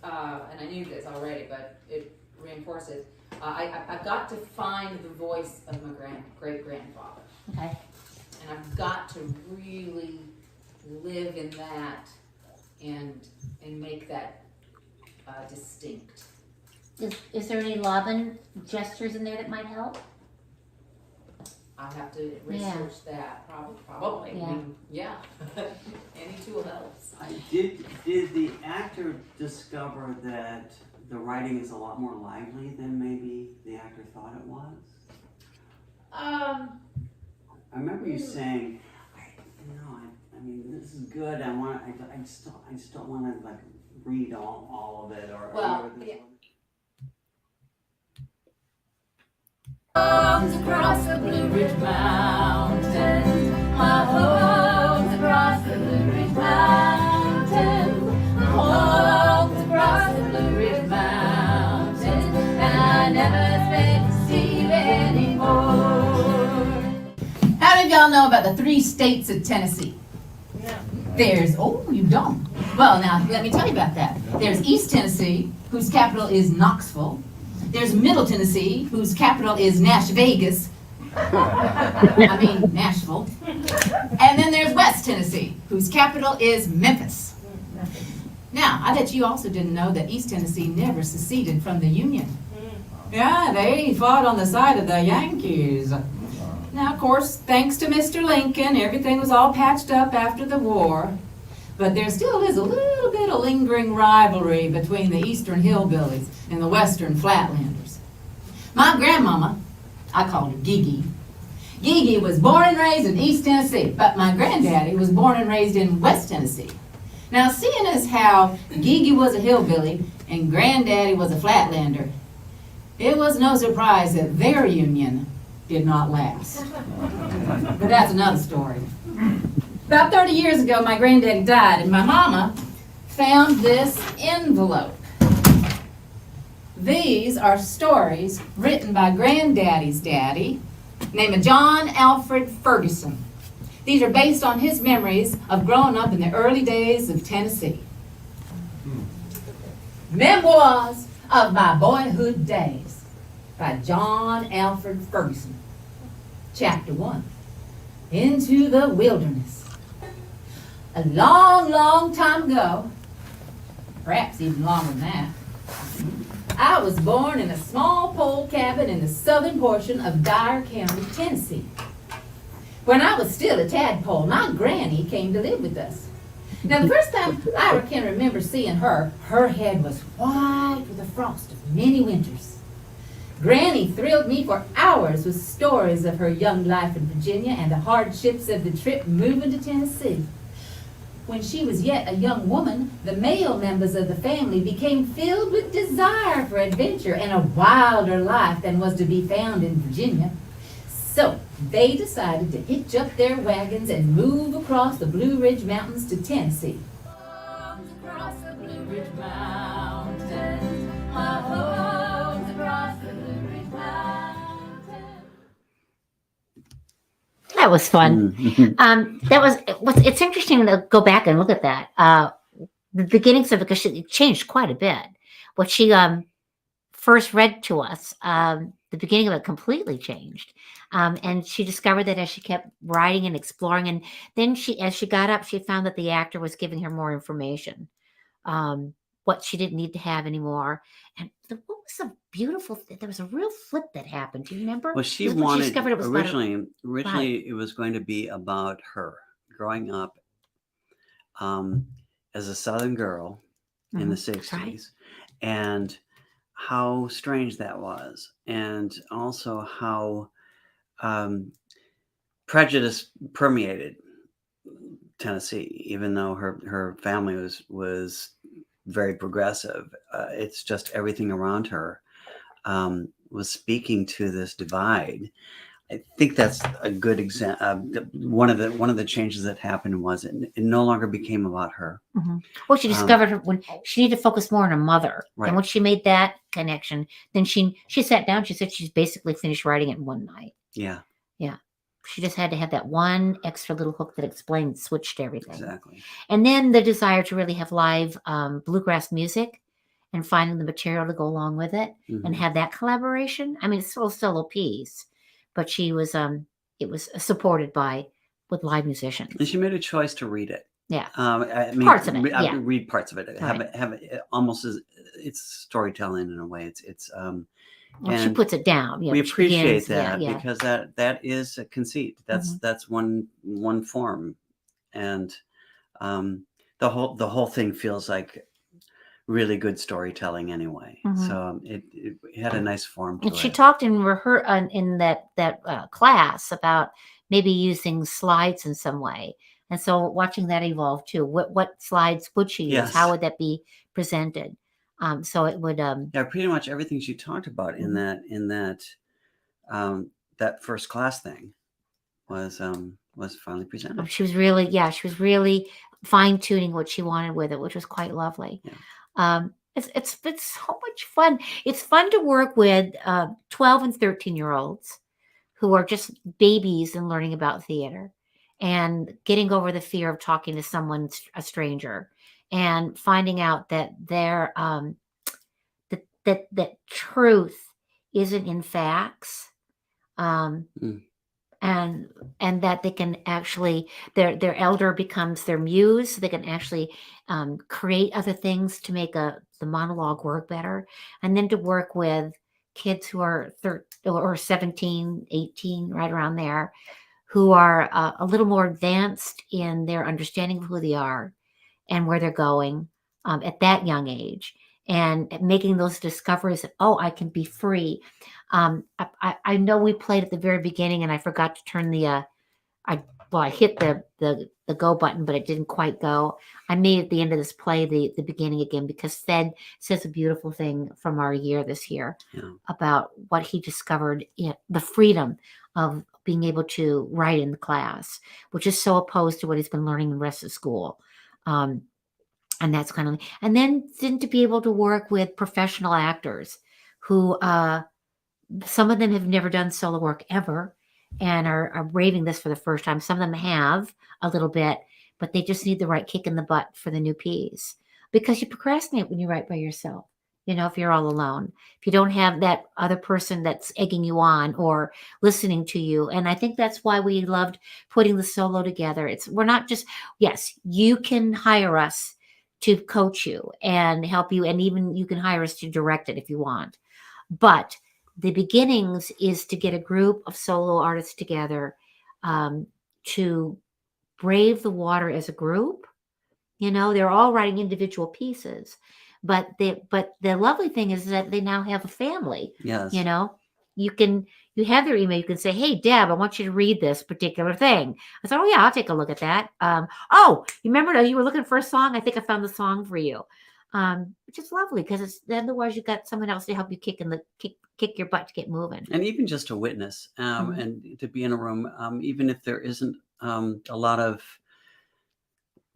and I knew this already, but it reinforces. I've got to find the voice of my great-grandfather. Okay. And I've got to really live in that and make that distinct. Is there any Laban gestures in there that might help? I'll have to research that. Probably. Yeah. Any tool helps. Did the actor discover that the writing is a lot more lively than maybe the actor thought it was? I remember you saying, I mean, this is good. I just don't want to like read all of it Homes across the Blue Ridge Mountains, my homes across the Blue Ridge Mountains, homes across the Blue Ridge Mountains, and I never expect to see you anymore. How did y'all know about the 3 states of Tennessee? You don't? Well, now, let me tell you about that. There's East Tennessee, whose capital is Knoxville. There's Middle Tennessee, whose capital is Vegas. Nashville. And then there's West Tennessee, whose capital is Memphis. Now, I bet you also didn't know that East Tennessee never seceded from the Union. Yeah, they fought on the side of the Yankees. Now, of course, thanks to Mr. Lincoln, everything was all patched up after the war. But there still is a little bit of lingering rivalry between the Eastern Hillbillies and the Western Flatlanders. My grandmama, I called her Gigi. Gigi was born and raised in East Tennessee, but my granddaddy was born and raised in West Tennessee. Now, seeing as how Gigi was a hillbilly and granddaddy was a Flatlander, it was no surprise that their union did not last. But that's another story. About 30 years ago, my granddaddy died, and my mama found this envelope. These are stories written by granddaddy's daddy, named John Alfred Ferguson. These are based on his memories of growing up in the early days of Tennessee. Memoirs of My Boyhood Days by John Alfred Ferguson. Chapter 1. Into the Wilderness. A long, long time ago, perhaps even longer than that, I was born in a small pole cabin in the southern portion of Dyer County, Tennessee. When I was still a tadpole, my granny came to live with us. Now, the first time I can remember seeing her, her head was white with the frost of many winters. Granny thrilled me for hours with stories of her young life in Virginia and the hardships of the trip moving to Tennessee. When she was yet a young woman, the male members of the family became filled with desire for adventure and a wilder life than was to be found in Virginia. So they decided to hitch up their wagons and move across the Blue Ridge Mountains to Tennessee. Across the Blue Ridge Mountains, my home's across the Blue Ridge Mountains. That was fun. It's interesting to go back and look at that. The beginnings of it, because it changed quite a bit. What she first read to us, the beginning of it completely changed. And she discovered that as she kept writing and exploring, and then as she got up, she found that the actor was giving her more information, what she didn't need to have anymore. And what was a beautiful there was a real flip that happened. Do you remember? Well, she discovered it was originally it was going to be about her growing up as a Southern girl in the 60s, right, and how strange that was, and also how prejudice permeated Tennessee, even though her family was very progressive. It's just everything around her was speaking to this divide. I think that's a good example. One of the changes that happened was it no longer became about her. Mm-hmm. Well, she discovered when she needed to focus more on her mother, right, and when she made that connection, then she sat down. She said she's basically finished writing it in one night. Yeah. She just had to have that one extra little hook that explained, switched everything. Exactly. And then the desire to really have live bluegrass music and finding the material to go along with it, mm-hmm, and have that collaboration. I mean, it's still a piece, but she was it was supported with live musicians. And she made a choice to read it. Yeah. I mean, parts of it. I read parts of it. Have it almost as it's storytelling in a way. It's well, she puts it down. We appreciate that because that is a conceit. That's one form, and the whole thing feels like really good storytelling anyway. Mm-hmm. So it had a nice form to it. And she talked in that class about maybe using slides in some way, and so watching that evolve too. What slides would she use? Yes. How would that be presented? So it would pretty much everything she talked about in that first class thing was finally presented. She was really fine-tuning what she wanted with it, which was quite lovely. Yeah. It's so much fun. It's fun to work with 12 and 13-year-olds who are just babies and learning about theater and getting over the fear of talking to a stranger, and finding out that their that truth isn't in facts, and that they can actually their elder becomes their muse. So they can actually create other things to make the monologue work better, and then to work with kids who are 17, 18, right around there, who are a little more advanced in their understanding of who they are, and where they're going at that young age, and making those discoveries that, oh, I can be free. I know we played at the very beginning, and I forgot to turn the I hit the go button, but it didn't quite go. I made at the end of this play the beginning again, because Fed says a beautiful thing from our year this year about what he discovered, the freedom of being able to write in the class, which is so opposed to what he's been learning in the rest of school. And that's kind of, and then to be able to work with professional actors who, some of them have never done solo work ever and are braving this for the first time. Some of them have a little bit, but they just need the right kick in the butt for the new piece, because you procrastinate when you write by yourself. If you're all alone, if you don't have that other person that's egging you on or listening to you. And I think that's why we loved putting the solo together. We're not just, yes, you can hire us to coach you and help you. And even you can hire us to direct it if you want. But the beginnings is to get a group of solo artists together to brave the water as a group. They're all writing individual pieces, but the lovely thing is that they now have a family. Yes. You have their email. You can say, hey, Deb, I want you to read this particular thing. I said, oh yeah, I'll take a look at that. Oh, you remember you were looking for a song? I think I found the song for you. Which is lovely, because otherwise you've got someone else to help you kick your butt to get moving. And even just to witness and to be in a room, even if there isn't a lot of,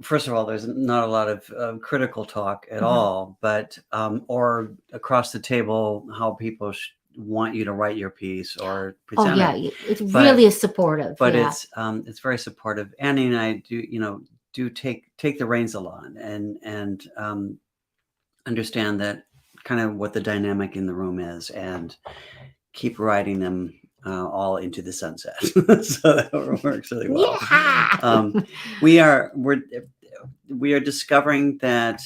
first of all, there's not a lot of critical talk at all, but or across the table, how people want you to write your piece or present it. It's really supportive. But it's very supportive. Annie and I do take the reins a lot and understand that kind of what the dynamic in the room is, and keep riding them all into the sunset. So that works really well. Yeah. We are discovering that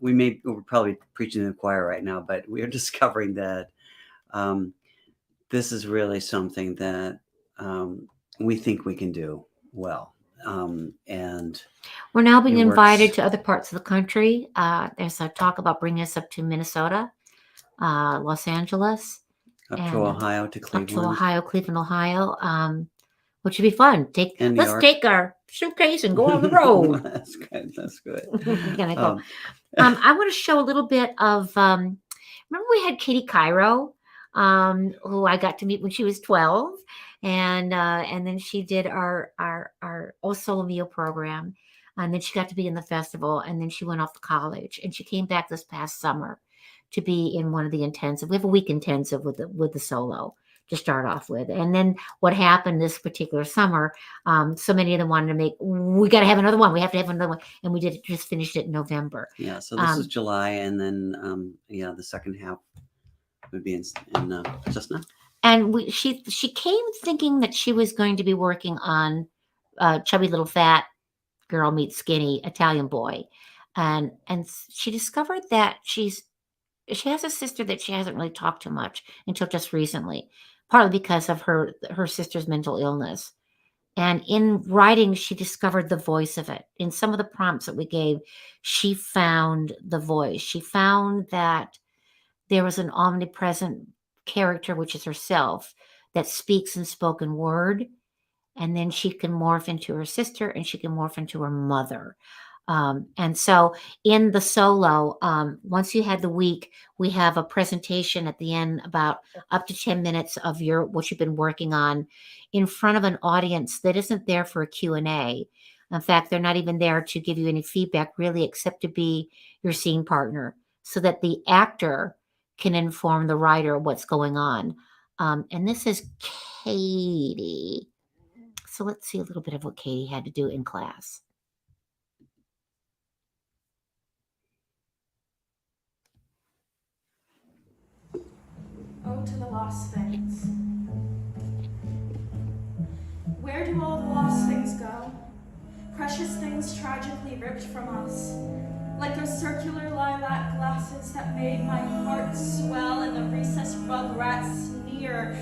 we're probably preaching to the choir right now, but we are discovering that this is really something that we think we can do well. And we're now being invited to other parts of the country. There's a talk about bringing us up to Minnesota, Los Angeles, up to Ohio, to Cleveland. Up to Ohio, Cleveland, Ohio, which would be fun. Let's take our suitcase and go on the road. That's good. That's good. Go. I want to show a little bit of. Remember, we had Katie Cairo, who I got to meet when she was 12. And then she did our O Solo Mio program, and then she got to be in the festival, and then she went off to college, and she came back this past summer to be in one of the intensive. We have a week intensive with the solo to start off with, and then what happened this particular summer? So many of them wanted to we got to have another one. We have to have another one, and we just finished it in November. Yeah, so this is July, and then the second half would be in just now. And she came thinking that she was going to be working on Chubby Little Fat Girl Meets Skinny Italian Boy. And she discovered that she has a sister that she hasn't really talked to much until just recently, partly because of her sister's mental illness. And in writing, she discovered the voice of it. In some of the prompts that we gave, she found the voice. She found that there was an omnipresent character, which is herself, that speaks in spoken word, and then she can morph into her sister, and she can morph into her mother. And so in the solo, once you had the week, we have a presentation at the end, about up to 10 minutes of what you've been working on, in front of an audience that isn't there for a Q&A. In fact, they're not even there to give you any feedback, really, except to be your scene partner, so that the actor can inform the writer what's going on. And this is Katie. So let's see a little bit of what Katie had to do in class. Oh, to the lost things. Where do all the lost things go? Precious things tragically ripped from us. Like those circular lilac glasses that made my heart swell and the recessed rugrat sneer,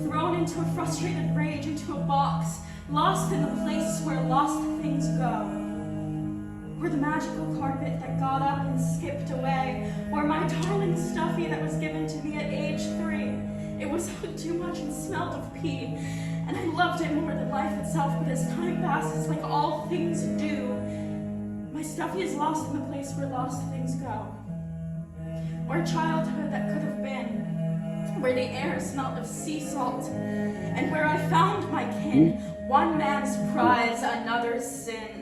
thrown into a frustrated rage into a box, lost in the place where lost things go. or the magical carpet that got up and skipped away, or my darling stuffy that was given to me at age 3. It was too much and smelled of pee, and I loved it more than life itself, but as time passes, like all things do, my stuffy is lost in the place where lost things go. Or a childhood that could have been, where the air smelled of sea salt, and where I found my kin, one man's prize, another's sin.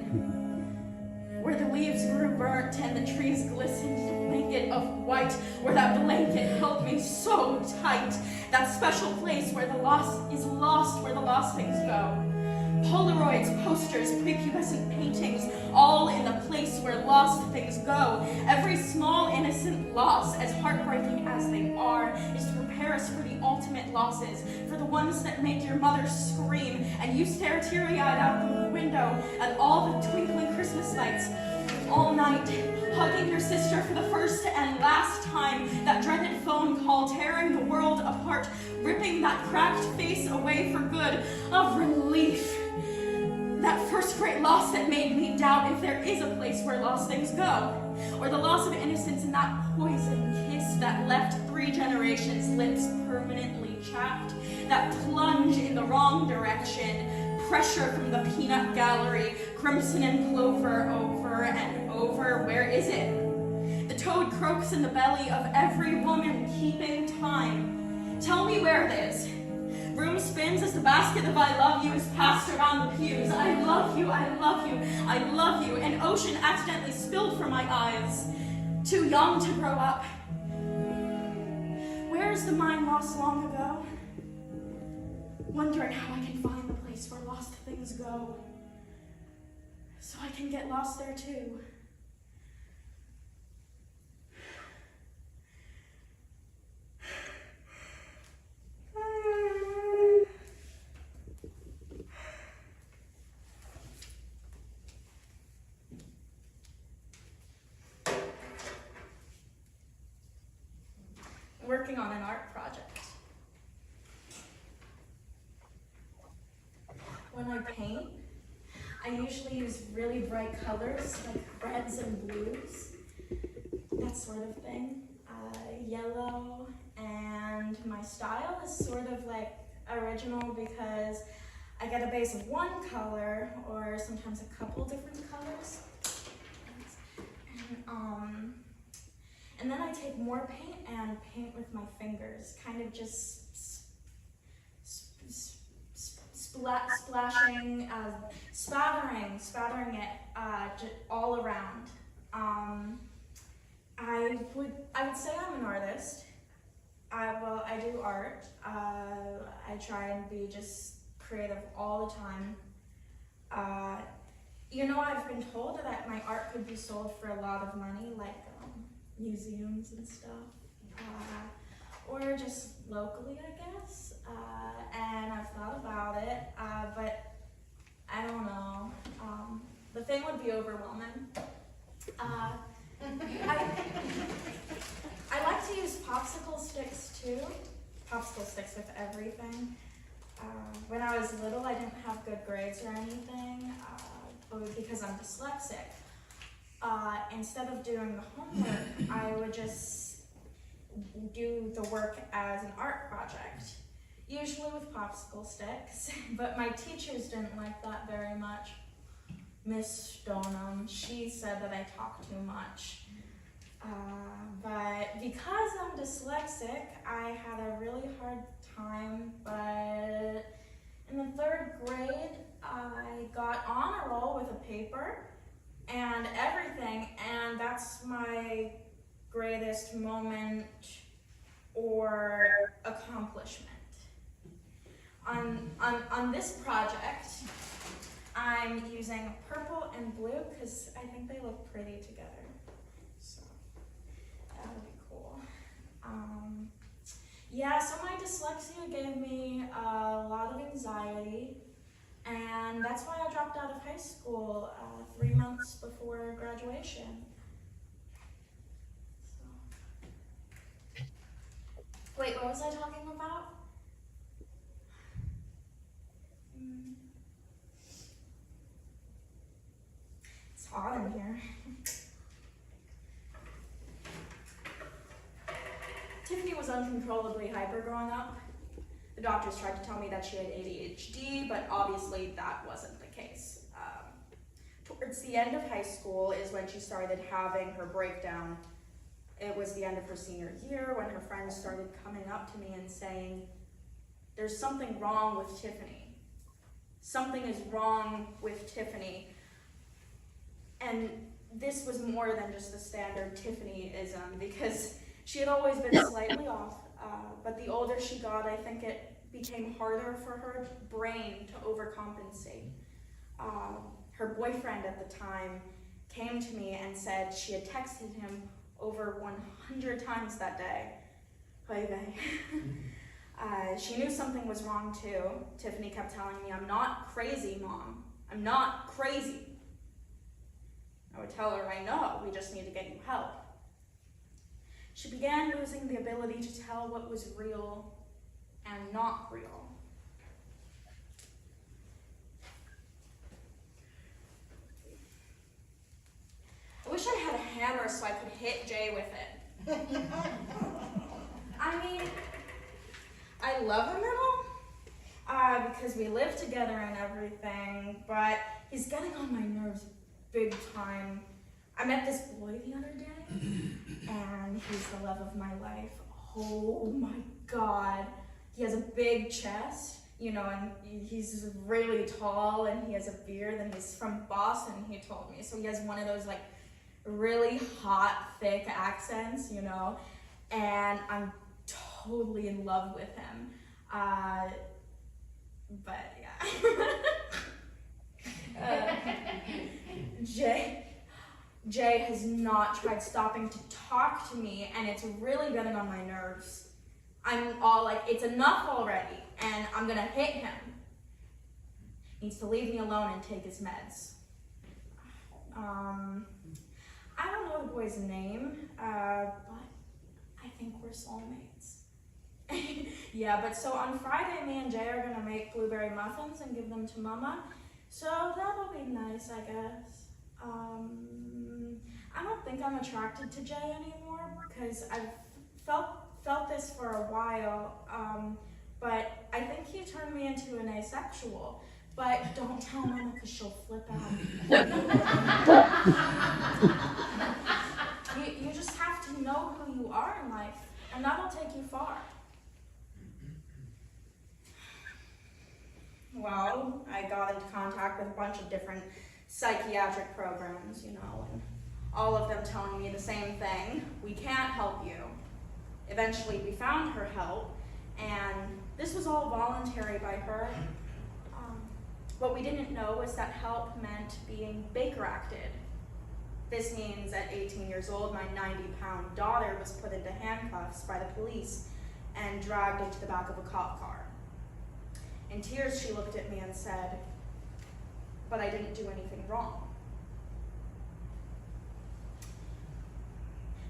Where the leaves grew burnt and the trees glistened in a blanket of white, where that blanket held me so tight, that special place where the lost is lost, where the lost things go. Polaroids, posters, prepubescent paintings, all in the place where lost things go. Every small innocent loss, as heartbreaking as they are, is to prepare us for the ultimate losses, for the ones that make your mother scream and you stare teary-eyed out the window at all the twinkling Christmas lights all night, hugging your sister for the first and last time, that dreaded phone call tearing the world apart, ripping that cracked face away for good, of relief. That first great loss that made me doubt if there is a place where lost things go, or the loss of innocence in that poison kiss that left 3 generations' lips permanently chapped, that plunge in the wrong direction, pressure from the peanut gallery, crimson and clover over and over. Where is it? The toad croaks in the belly of every woman keeping time. Tell me where it is. Room spins as the basket of I love you is passed around the pews. I love you, I love you, I love you. An ocean accidentally spilled from my eyes. Too young to grow up. Where's the mind lost long ago? Wondering how I can find the place where lost things go, so I can get lost there too. Working on an art project. When I paint, I usually use really bright colors like reds and blues, that sort of thing. Yellow, and my style is sort of like original because I get a base of one color or sometimes a couple different colors. And then I take more paint and paint with my fingers, kind of just splashing, spattering it all around. I would say I'm an artist. I do art. I try and be just creative all the time. You know, I've been told that my art could be sold for a lot of money, like museums and stuff, or just locally, I guess. And I've thought about it, but I don't know. The thing would be overwhelming. I like to use popsicle sticks too. Popsicle sticks with everything. When I was little, I didn't have good grades or anything, because I'm dyslexic. Instead of doing the homework, I would just do the work as an art project, usually with popsicle sticks, but my teachers didn't like that very much. Miss Stoneham, she said that I talk too much. But because I'm dyslexic, I had a really hard time, but in the 3rd grade, I got on a roll with a paper and everything, and that's my greatest moment or accomplishment. On this project, I'm using purple and blue because I think they look pretty together. So that would be cool. Yeah, so my dyslexia gave me a lot of anxiety, and that's why I dropped out of high school 3 months before graduation. So. Wait, what was I talking about? hot in here. Tiffany was uncontrollably hyper growing up. The doctors tried to tell me that she had ADHD, but obviously that wasn't the case. Towards the end of high school is when she started having her breakdown. It was the end of her senior year when her friends started coming up to me and saying, "There's something wrong with Tiffany. Something is wrong with Tiffany." And this was more than just the standard Tiffany-ism, because she had always been slightly off, but the older she got, I think it became harder for her brain to overcompensate. Her boyfriend at the time came to me and said she had texted him over 100 times that day. She knew something was wrong too. Tiffany kept telling me, "I'm not crazy, Mom. I'm not crazy." I would tell her, "I know, we just need to get you help." She began losing the ability to tell what was real and not real. I wish I had a hammer so I could hit Jay with it. I mean, I love him and all, because we live together and everything, but he's getting on my nerves big time. I met this boy the other day, and he's the love of my life. Oh my God. He has a big chest, you know, and he's really tall, and he has a beard, and he's from Boston, he told me. So he has one of those like really hot, thick accents, you know, and I'm totally in love with him. But yeah. Jay has not tried stopping to talk to me, and it's really getting on my nerves. I'm all like, it's enough already, and I'm gonna hit him. He needs to leave me alone and take his meds. I don't know the boy's name, but I think we're soulmates. Yeah, but so on Friday, me and Jay are gonna make blueberry muffins and give them to Mama. So that'll be nice, I guess. I don't think I'm attracted to Jay anymore, because I've felt this for a while, but I think he turned me into an asexual. But don't tell Mama, because she'll flip out. You just have to know who you are in life, and that'll take you far. Well, I got into contact with a bunch of different psychiatric programs, you know, and all of them telling me the same thing: we can't help you. Eventually we found her help, and this was all voluntary by her. What we didn't know was that help meant being Baker acted. This means at 18 years old, my 90-pound daughter was put into handcuffs by the police and dragged into the back of a cop car. In tears, she looked at me and said, "But I didn't do anything wrong."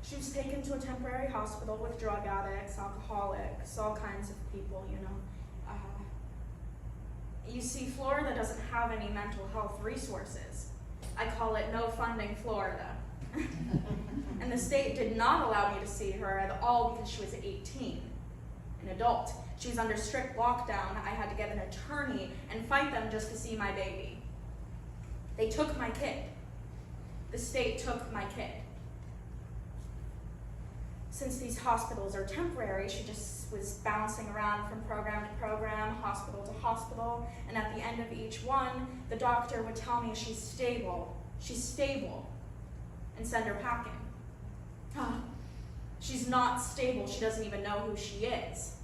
She was taken to a temporary hospital with drug addicts, alcoholics, all kinds of people, you know. You see, Florida doesn't have any mental health resources. I call it no funding Florida. And the state did not allow me to see her at all because she was 18, an adult. She was under strict lockdown. I had to get an attorney and fight them just to see my baby. They took my kid. The state took my kid. Since these hospitals are temporary, she just was bouncing around from program to program, hospital to hospital, and at the end of each one, the doctor would tell me she's stable, and send her packing. She's not stable, she doesn't even know who she is.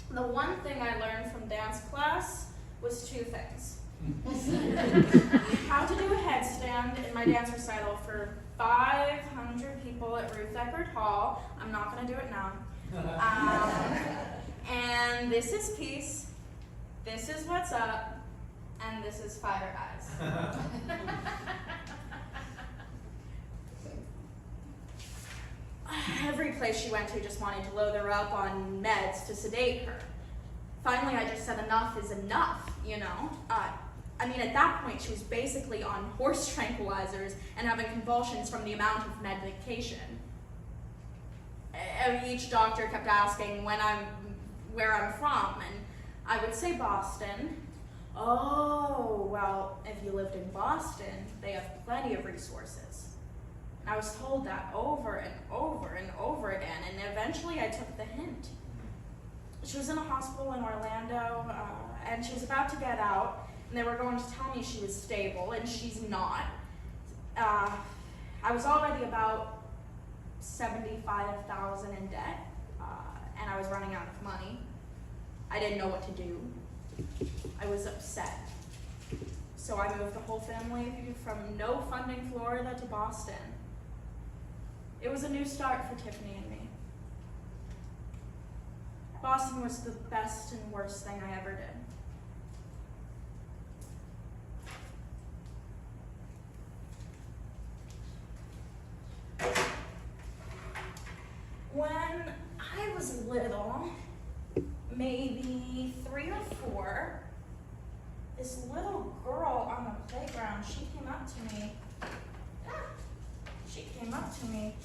The one thing I learned from dance class was two things. How to do a headstand in my dance recital for 500 people at Ruth Eckerd Hall. I'm not going to do it now. And this is peace, this is what's up, and this is fire eyes. Every place she went to just wanted to load her up on meds to sedate her. Finally, I just said enough is enough, you know? I mean, at that point, she was basically on horse tranquilizers and having convulsions from the amount of medication. Each doctor kept asking where I'm from, and I would say Boston. Oh, well, if you lived in Boston, they have plenty of resources. And I was told that over and over and over again, and eventually I took the hint. She was in a hospital in Orlando, and she was about to get out, and they were going to tell me she was stable, and she's not. I was already about $75,000 in debt, and I was running out of money. I didn't know what to do. I was upset. So I moved the whole family from no funding Florida to Boston. It was a new start for Tiffany and me. Boston was the best and worst thing I ever did. When I was little, maybe 3 or 4, this little girl on the playground, she came up to me. She came up to me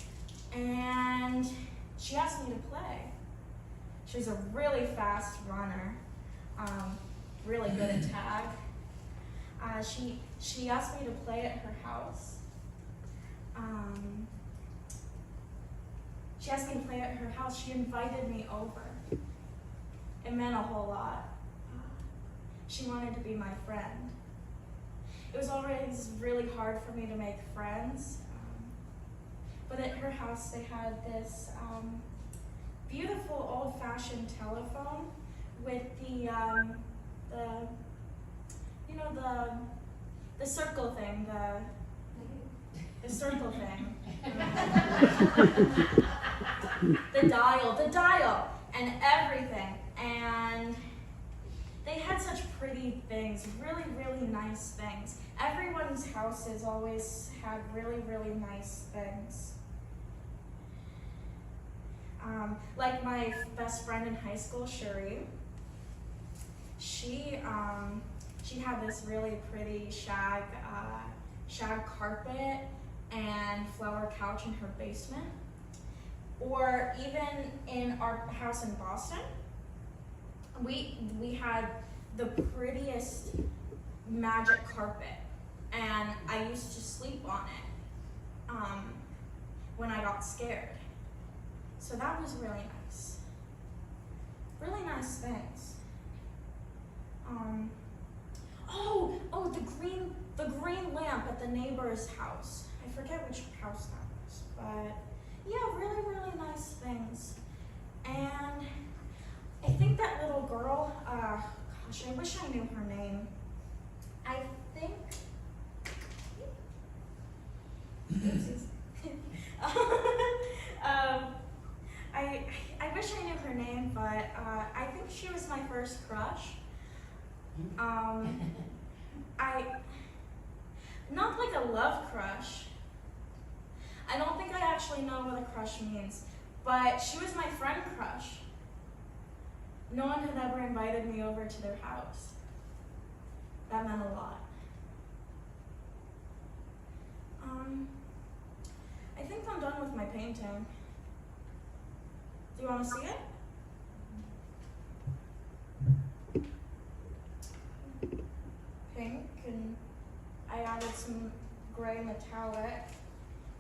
and she asked me to play. She's a really fast runner, really good at tag. She asked me to play at her house. She asked me to play at her house. She invited me over. It meant a whole lot. She wanted to be my friend. It was always really hard for me to make friends. But at her house, they had this beautiful old-fashioned telephone with the circle thing, the circle thing. the dial, and everything. And they had such pretty things, really, really nice things. Everyone's houses always had really, really nice things. Like my best friend in high school, Cherie, she had this really pretty shag carpet and flower couch in her basement. Or even in our house in Boston, we had the prettiest magic carpet, and I used to sleep on it when I got scared. So that was really nice. Really nice things. The green lamp at the neighbor's house. I forget which house that was, but yeah, really, really nice things. And I think that little girl, gosh, I wish I knew her name. I think, I wish I knew her name, but I think she was my first crush. Not like a love crush. I don't think I actually know what a crush means, but she was my friend crush. No one had ever invited me over to their house. That meant a lot. I think I'm done with my painting. Do you want to see it? Pink, and I added some gray metallic,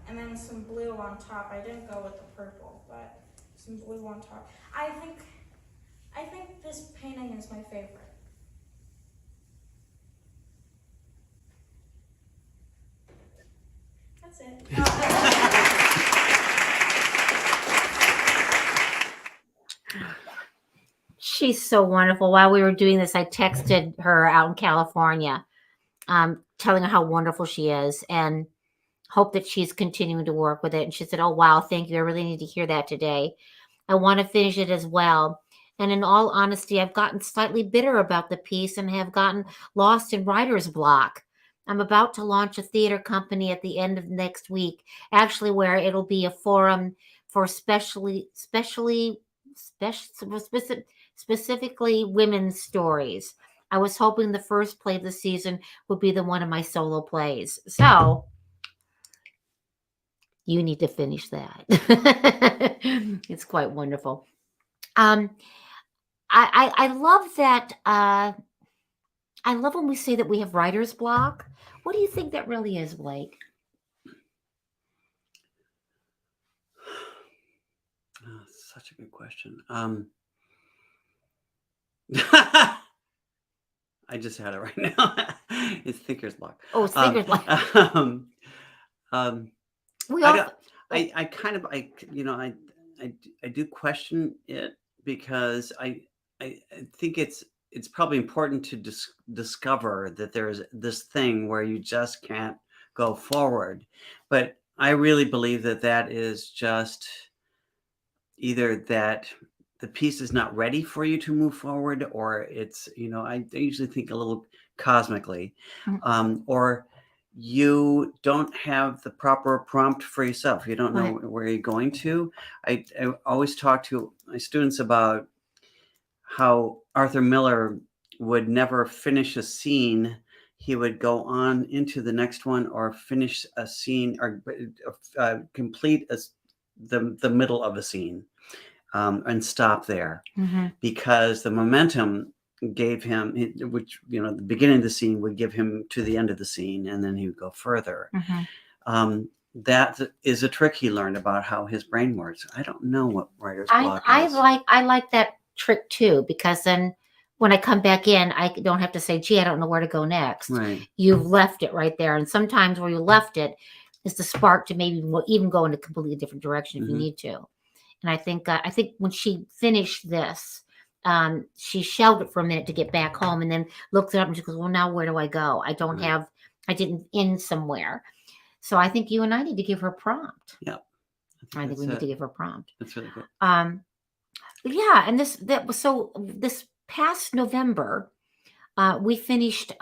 and then some blue on top. I didn't go with the purple, but some blue on top. I think this painting is my favorite. That's it. She's so wonderful. While we were doing this, I texted her out in California, telling her how wonderful she is and hope that she's continuing to work with it. And she said, "Oh, wow, thank you. I really need to hear that today. I want to finish it as well." And in all honesty, I've gotten slightly bitter about the piece and have gotten lost in writer's block. I'm about to launch a theater company at the end of next week, actually, where it'll be a forum for specifically women's stories. I was hoping the first play of the season would be the one of my solo plays. So you need to finish that. It's quite wonderful. I love that. I love when we say that we have writer's block. What do you think that really is, Blake? Oh, such a good question. I just had it right now. It's thinker's block. Oh, it's thinker's block. I kind of, you know, I do question it because I think it's probably important to discover that there's this thing where you just can't go forward. But I really believe that that is just either that the piece is not ready for you to move forward, or it's, you know, I usually think a little cosmically, or you don't have the proper prompt for yourself. You don't know where you're going to. I always talk to my students about how Arthur Miller would never finish a scene. He would go on into the next one, or finish a scene, or complete the middle of a scene, and stop there, because the momentum gave him, which, you know, the beginning of the scene would give him to the end of the scene, and then he would go further. That is a trick he learned about how his brain works. I don't know what writer's block is. I like that trick too, because then when I come back in, I don't have to say, gee, I don't know where to go next. Right. You've left it right there. And sometimes where you left it is the spark to maybe even go in a completely different direction if you need to. And I think when she finished this, she shelved it for a minute to get back home, and then looked it up and she goes, well, now where do I go? I didn't end somewhere. So I think you and I need to give her a prompt. Yeah. I think we need to give her a prompt. That's really good. Yeah. And this past November, we finished,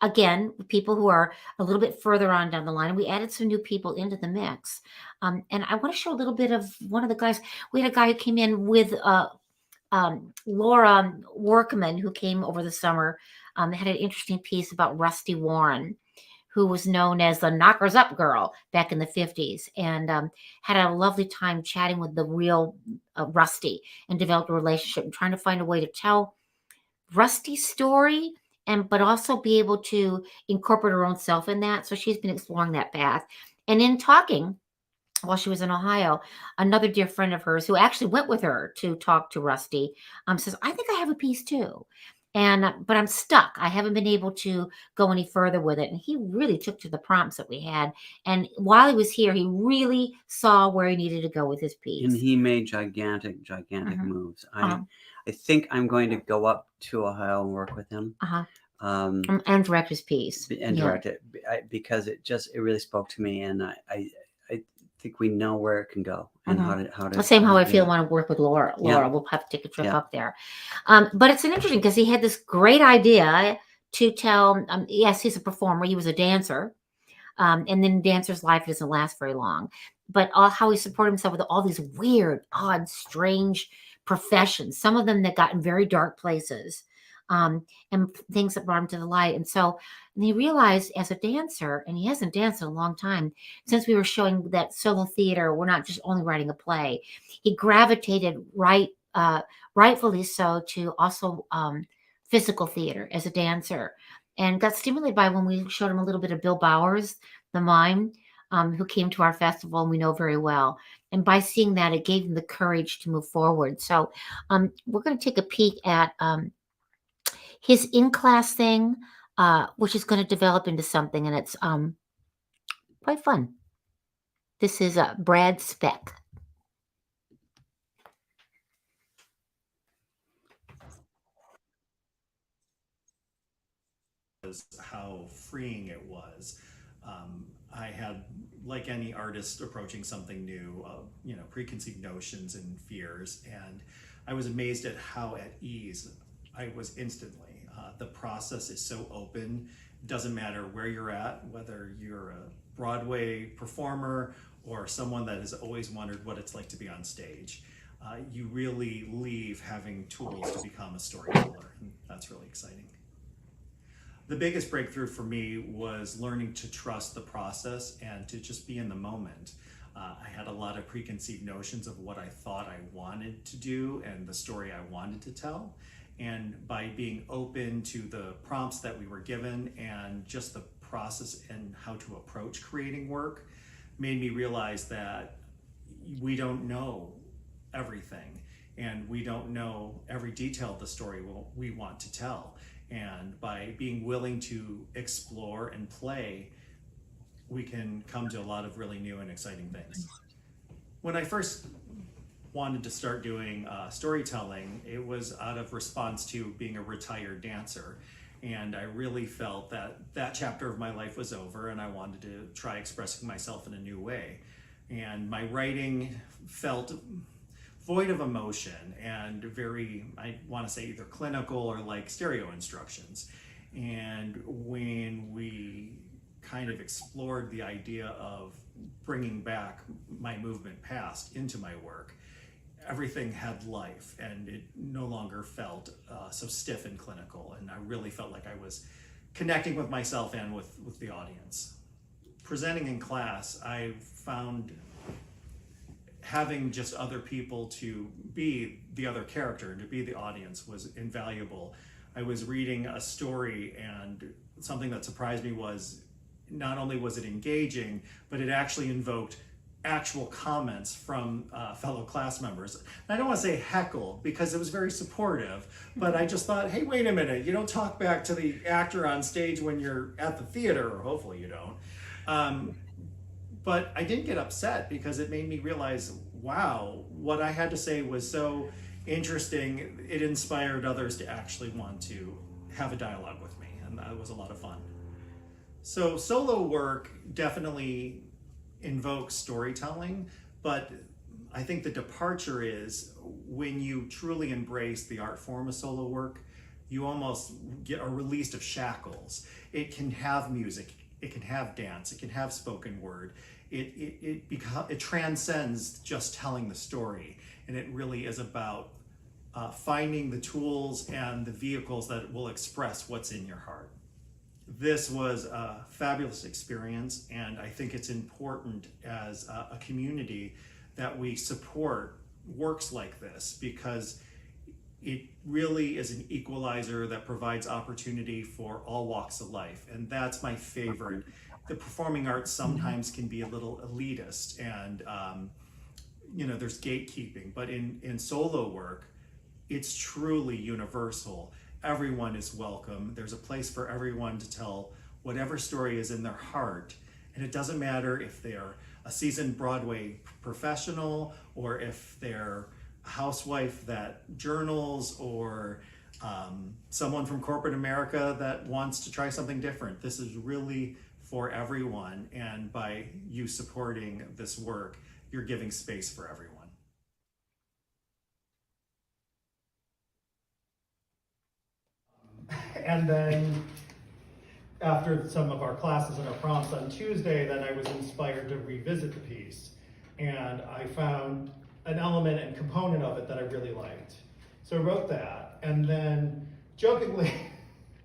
again, people who are a little bit further on down the line. We added some new people into the mix. And I want to show a little bit of one of the guys. We had a guy who came in with Laura Workman, who came over the summer, had an interesting piece about Rusty Warren, who was known as the Knockers Up Girl back in the 50s, and had a lovely time chatting with the real Rusty, and developed a relationship and trying to find a way to tell Rusty's story, but also be able to incorporate her own self in that. So she's been exploring that path. And in talking while she was in Ohio, another dear friend of hers who actually went with her to talk to Rusty says, I think I have a piece too. But I'm stuck. I haven't been able to go any further with it. And he really took to the prompts that we had. And while he was here, he really saw where he needed to go with his piece. And he made gigantic moves. I think I'm going to go up to Ohio and work with him. And direct his piece. And direct it, because it really spoke to me. And I think we know where it can go, and how to. The same how I feel when I work with Laura. We'll have to take a trip up there. But it's an interesting, because he had this great idea to tell. Yes, he's a performer. He was a dancer, and then dancer's life doesn't last very long. But how he supported himself with all these weird, odd, strange professions. Some of them that got in very dark places, and things that brought him to the light. And he realized, as a dancer, and he hasn't danced in a long time, since we were showing that solo theater, we're not just only writing a play. He gravitated rightfully so to also physical theater as a dancer, and got stimulated by when we showed him a little bit of Bill Bowers, the mime, who came to our festival and we know very well. And by seeing that, it gave him the courage to move forward. So we're going to take a peek at his in-class thing, which is going to develop into something, and it's quite fun. This is Brad Speck. How freeing it was. I had, like any artist approaching something new, preconceived notions and fears, and I was amazed at how at ease I was instantly. The process is so open It doesn't matter where you're at, whether you're a Broadway performer or someone that has always wondered what it's like to be on stage. You really leave having tools to become a storyteller, and that's really exciting. The biggest breakthrough for me was learning to trust the process and to just be in the moment. I had a lot of preconceived notions of what I thought I wanted to do and the story I wanted to tell. And by being open to the prompts that we were given and just the process and how to approach creating work made me realize that we don't know everything and we don't know every detail of the story we want to tell. And by being willing to explore and play, we can come to a lot of really new and exciting things. When I first wanted to start doing storytelling, it was out of response to being a retired dancer. And I really felt that that chapter of my life was over and I wanted to try expressing myself in a new way. And my writing felt void of emotion and very, I want to say either clinical or like stereo instructions. And when we kind of explored the idea of bringing back my movement past into my work, everything had life and it no longer felt so stiff and clinical. And I really felt like I was connecting with myself and with the audience. Presenting in class, I found having just other people to be the other character and to be the audience was invaluable. I was reading a story and something that surprised me was not only was it engaging, but it actually invoked actual comments from fellow class members. And I don't want to say heckle because it was very supportive, but I just thought, hey, wait a minute, you don't talk back to the actor on stage when you're at the theater, or hopefully you don't. But I didn't get upset because it made me realize, wow, what I had to say was so interesting. It inspired others to actually want to have a dialogue with me, and that was a lot of fun. So solo work definitely invokes storytelling, but I think the departure is when you truly embrace the art form of solo work, you almost get a release of shackles. It can have music, it can have dance, it can have spoken word. It transcends just telling the story, and it really is about finding the tools and the vehicles that will express what's in your heart. This was a fabulous experience, and I think it's important as a community that we support works like this because it really is an equalizer that provides opportunity for all walks of life, and that's my favorite. The performing arts sometimes can be a little elitist and there's gatekeeping, but in solo work, it's truly universal. Everyone is welcome. There's a place for everyone to tell whatever story is in their heart. And it doesn't matter if they're a seasoned Broadway professional or if they're a housewife that journals or someone from corporate America that wants to try something different. This is really for everyone. And by you supporting this work, you're giving space for everyone. And then after some of our classes and our prompts on Tuesday, then I was inspired to revisit the piece. And I found an element and component of it that I really liked. So I wrote that. And then jokingly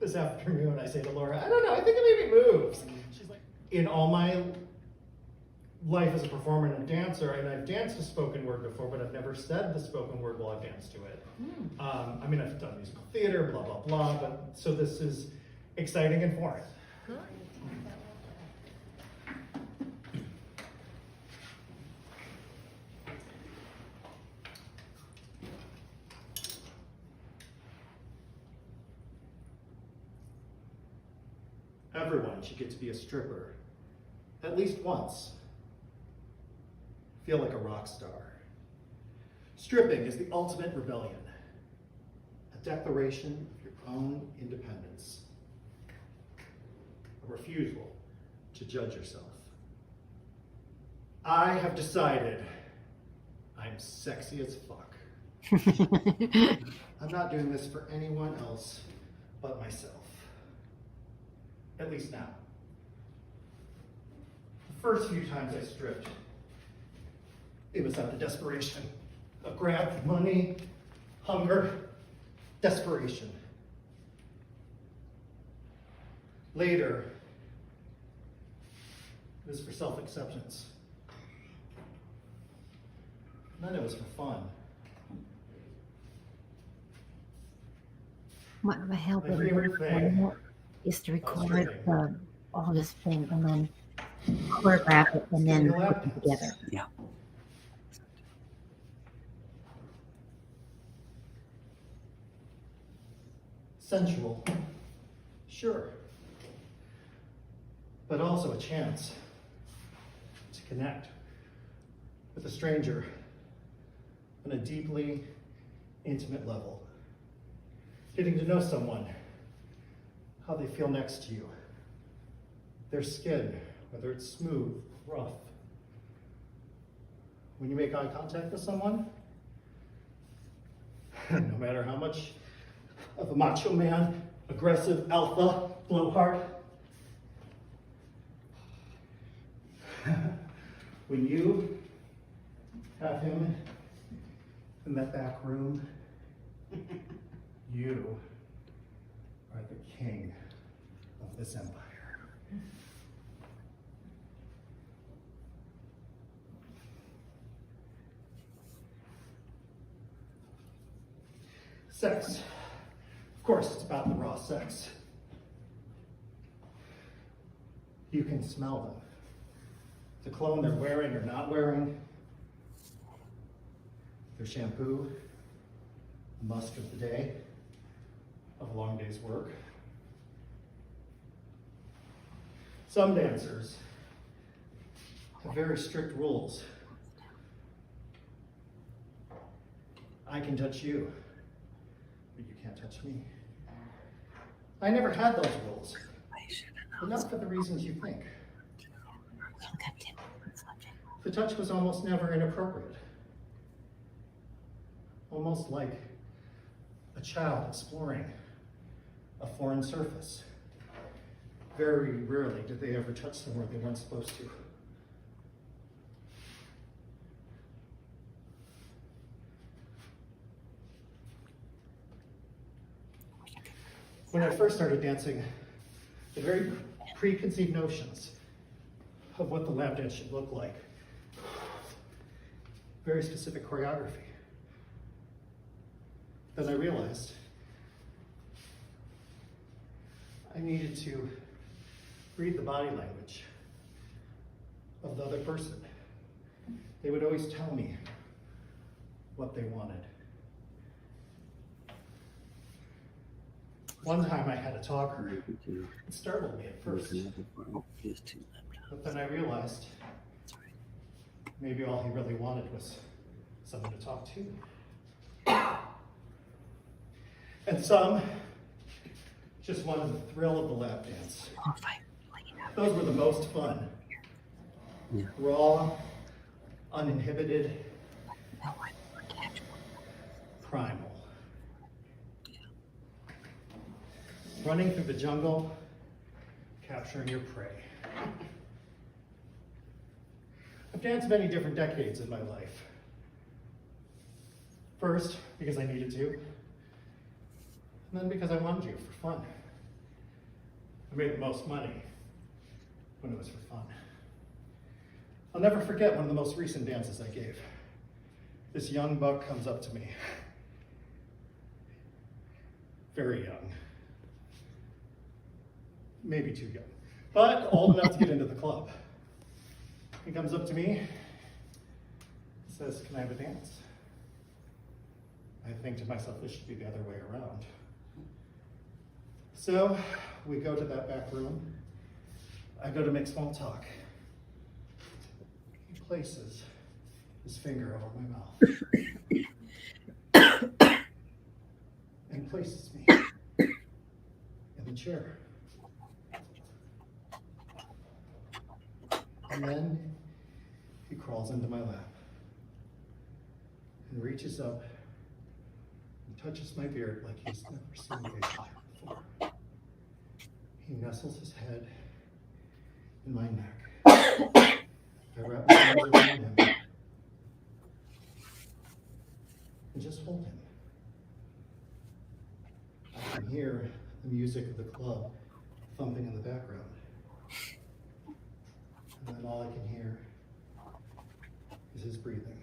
this afternoon, I say to Laura, I don't know, I think it maybe moves. She's like, in all my life as a performer and a dancer, and I've danced a spoken word before, but I've never said the spoken word while I've danced to it. I mean, I've done musical theater, blah, blah, blah, but so this is exciting and foreign. Everyone should get to be a stripper, at least once. Feel like a rock star. Stripping is the ultimate rebellion, a declaration of your own independence, a refusal to judge yourself. I have decided I'm sexy as fuck. I'm not doing this for anyone else but myself. at least now. The first few times I stripped, it was out of desperation. A grab for money, hunger, desperation. Later, it was for self-acceptance. Then it was for fun. What the hell My favorite thing is to record stripping. all this thing and then choreograph it and then Getting a put lap it together. Yeah. Sensual, sure, but also a chance to connect with a stranger on a deeply intimate level. Getting to know someone, how they feel next to you, their skin, whether it's smooth, rough. When you make eye contact with someone, no matter how much of a macho man, aggressive alpha, blowhard, when you have him in that back room, you are the king of this empire. Sex. Of course, it's about the raw sex. You can smell them. The cologne they're wearing or not wearing, their shampoo, the musk of the day, of a long day's work. Some dancers have very strict rules. I can touch you, but you can't touch me. I never had those rules, but not for the reasons you think. The touch was almost never inappropriate. Almost like a child exploring a foreign surface. Very rarely did they ever touch somewhere they weren't supposed to. When I first started dancing, the very preconceived notions of what the lap dance should look like. Very specific choreography. Then I realized I needed to read the body language of the other person. They would always tell me what they wanted. One time I had a talker. It startled me at first. But then I realized maybe all he really wanted was someone to talk to. And some just wanted the thrill of the lap dance. Those were the most fun. Yeah. Raw, uninhibited, primal. Running through the jungle, capturing your prey. I've danced many different decades in my life. First, because I needed to, and then because I wanted to for fun. I made the most money when it was for fun. I'll never forget one of the most recent dances I gave. This young buck comes up to me. Very young. Maybe too young, but old enough to get into the club. He comes up to me, says, "Can I have a dance?" I think to myself, this should be the other way around. So we go to that back room. I go to make small talk. He places his finger over my mouth and places me in the chair. And then he crawls into my lap and reaches up and touches my beard like he's never seen me before. He He nestles his head in my neck. I wrap my arms around him and just hold him. I can hear the music of the club thumping in the background. And then all I can hear is his breathing.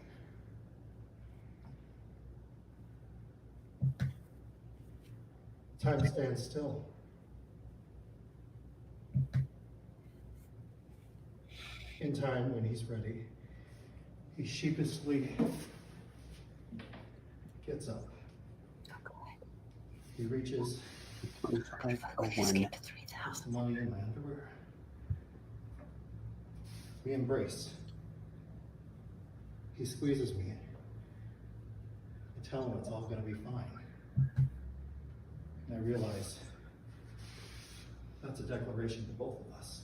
Time stands still. In time, when he's ready, he sheepishly gets up. He reaches for the money in my underwear. We embrace. He squeezes me. I tell him it's all going to be fine. And I realize that's a declaration to both of us.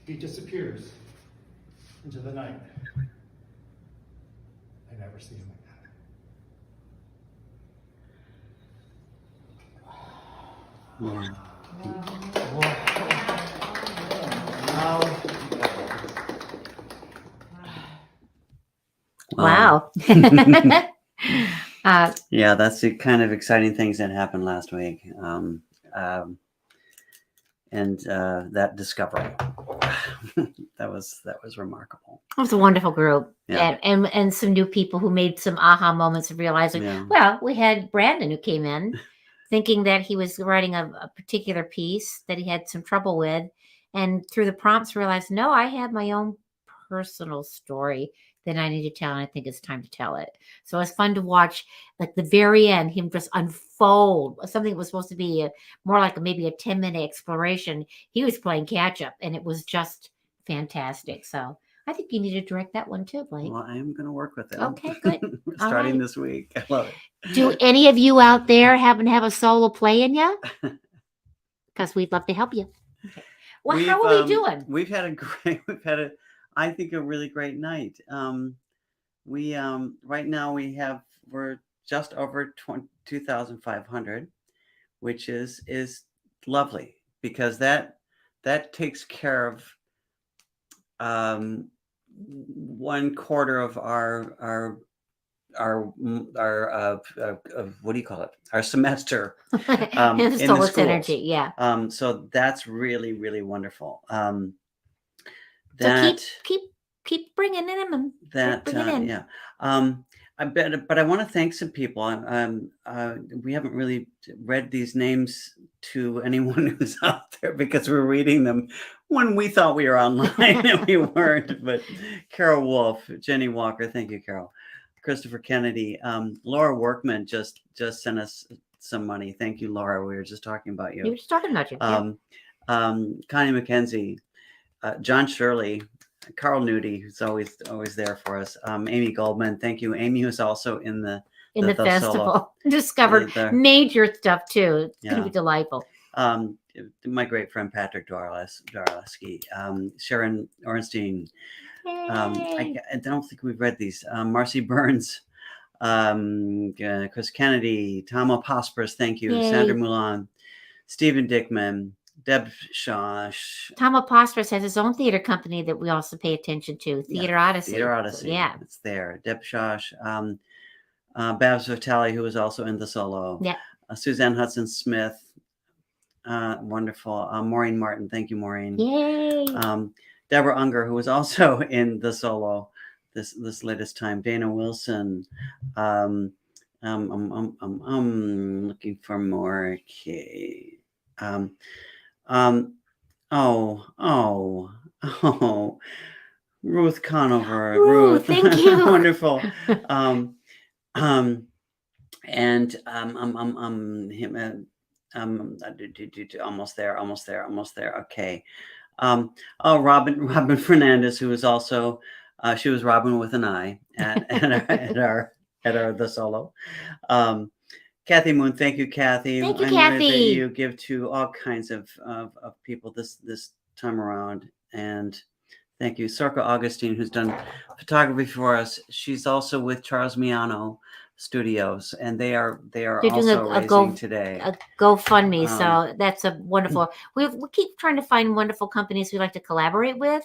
He disappears into the night. I never see him again. Wow. Yeah, that's the kind of exciting things that happened last week. And that discovery, that was remarkable. It was a wonderful group. Yeah. And some new people who made some aha moments of realizing, well, we had Brandon who came in thinking that he was writing a particular piece that he had some trouble with. And through the prompts realized, no, I have my own personal story that I need to tell. And I think it's time to tell it. So it's fun to watch, like the very end, him just unfold something that was supposed to be more like maybe a 10-minute exploration. He was playing catch up and it was just fantastic. So I think you need to direct that one too, Blake. Well, I am going to work with it. Okay, good. Starting this week. I love it. Do any of you out there happen to have a solo play in you? Because we'd love to help you. Okay. Well, how are we doing? We've had a I think a really great night. We right now we're just over 2,500, which is lovely because that takes care of 1/4 of our what do you call it? Our semester in the schools. Synergy, yeah. So that's really, really wonderful. So keep bringing in them. Yeah. But I want to thank some people. We haven't really read these names to anyone who's out there because we're reading them when we thought we were online and we weren't. But Carol Wolf, Jenny Walker, thank you, Carol. Christopher Kennedy, Laura Workman just sent us some money. Thank you, Laura. We were just talking about you. We were just talking about you. Connie McKenzie, John Shirley, Carl Nudie, who's always there for us. Amy Goldman, thank you. Amy was also in the festival. Solo. Discovered major stuff too. It's going to be delightful. My great friend Patrick Darleski, Sharon Ornstein. I don't think we've read these. Marcy Burns, Chris Kennedy, Tom Opospers, thank you. Yay. Sandra Mulan, Stephen Dickman, Deb Shaw. Tom Opospers has his own theater company that we also pay attention to, Theater Odyssey. Theater Odyssey. Yeah. It's there. Deb Shosh, Babs Vitale, who was also in the solo. Yeah. Suzanne Hudson Smith. Wonderful. Maureen Martin. Thank you, Maureen. Yay. Deborah Unger, who was also in the solo this latest time. Dana Wilson. I'm looking for more. Okay. Ruth Conover. Ruth, thank you. Wonderful. And almost there. Okay. Robin Fernandez, who was also she was Robin with an I at our the solo. Kathy Moon, thank you, Kathy. Thank you, I Kathy. know that you give to all kinds of people this time around, and thank you, Sorka Augustine, who's done photography for us. She's also with Charles Miano Studios, and they are They're doing also a raising today. a GoFundMe, Um, so that's a wonderful. We keep trying to find wonderful companies we like to collaborate with,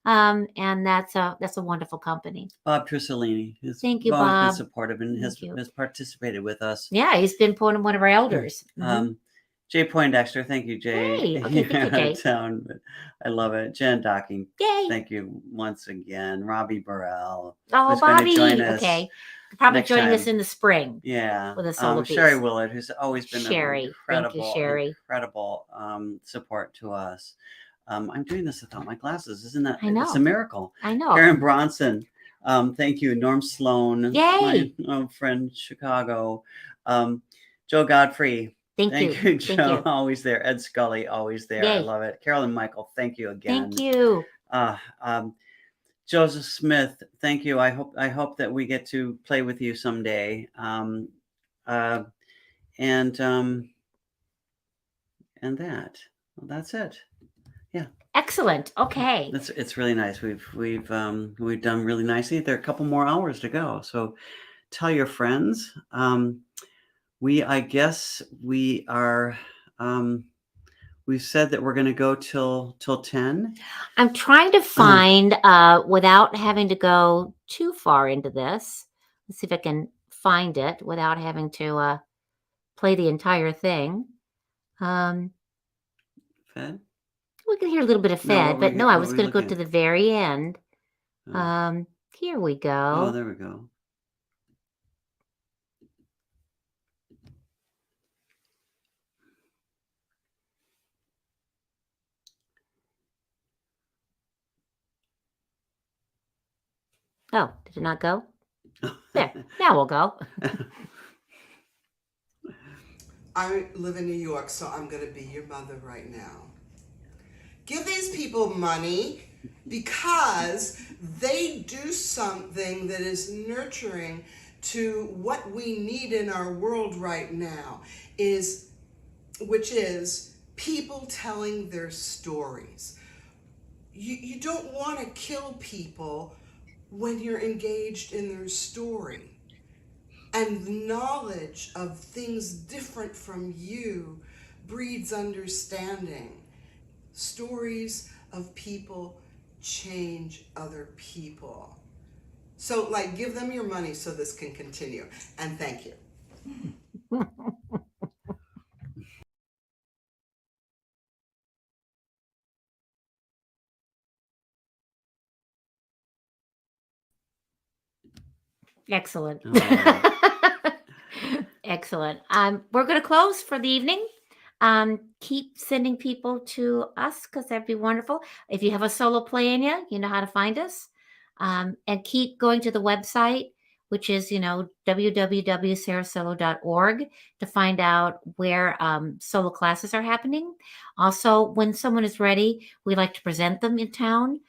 and that's a wonderful company. Bob Trusolini, who's Thank you, always been Bob. supportive and has you. participated with us. Yeah, he's been one of our elders. Jay Poindexter, thank you, Jay. Hey, okay, thank you, Out Jay. of town, but I love it. Jen Docking, Yay. thank you once again. Robbie Burrell, Oh, who's going to Bobby. join us Okay, probably next joining us time. in the spring. Yeah, with a solo piece. Sherry Willard, who's always been Sherry, an incredible, thank you, Sherry. incredible support to us. I'm doing this without my glasses. Isn't that? I know. It's a miracle. I know. Karen Bronson, thank you. Norm Sloan, Yay. my friend Chicago. Joe Godfrey. Thank you, Joe. Thank you. Always there. Ed Scully, always there. Yay. I love it. Carolyn Michael, thank you again. Thank you. Joseph Smith, thank you. I hope that we get to play with you someday. And that's it. Yeah. Excellent. Okay. It's really nice. We've done really nicely. There are a couple more hours to go. So tell your friends. I guess we are. We've said that we're going to go till 10. I'm trying to find without having to go too far into this. Let's see if I can find it without having to play the entire thing. Fed? We can hear a little bit of Fed, but no, I was going to go to the very end. Here we go. Oh, there we go. Oh, did it not go? There. Now we'll go. I live in New York, so I'm going to be your mother right now. Give these people money because they do something that is nurturing to what we need in our world right now, which is people telling their stories. You don't want to kill people when you're engaged in their story. And knowledge of things different from you breeds understanding. Stories of people change other people. So, give them your money so this can continue. And thank you. Excellent. Excellent. We're going to close for the evening. Keep sending people to us because that'd be wonderful. If you have a solo play in you, you know how to find us. And keep going to the website, which is, www.SaraSolo.org to find out where solo classes are happening. Also, when someone is ready, we like to present them in town.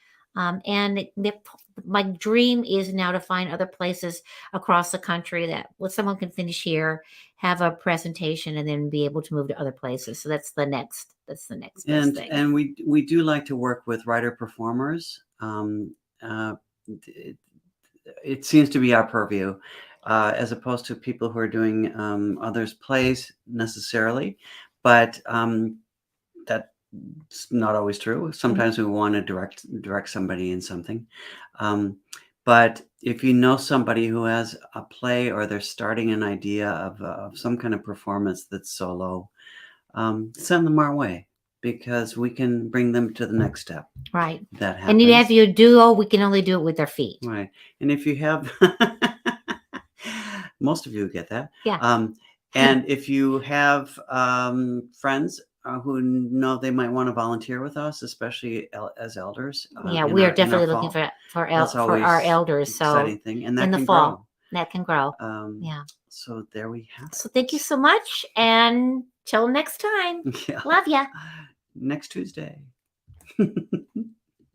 My dream is now to find other places across the country that someone can finish here, have a presentation, and then be able to move to other places. So that's the next best thing. And we do like to work with writer performers. It seems to be our purview, as opposed to people who are doing others' plays necessarily. But that's not always true. Sometimes we want to direct somebody in something. But if you know somebody who has a play or they're starting an idea of some kind of performance that's solo, send them our way because we can bring them to the next step. Right. That happens. And you have your duo, we can only do it with their feet. Right. And if you have, most of you get that. Yeah. And if you have friends who know they might want to volunteer with us, especially as elders. We are definitely looking for our elders. So exciting thing. And that in the can fall, grow. that can grow. Yeah. So there we have it. So thank you so much. And till next time. Yeah. Love ya. Next Tuesday.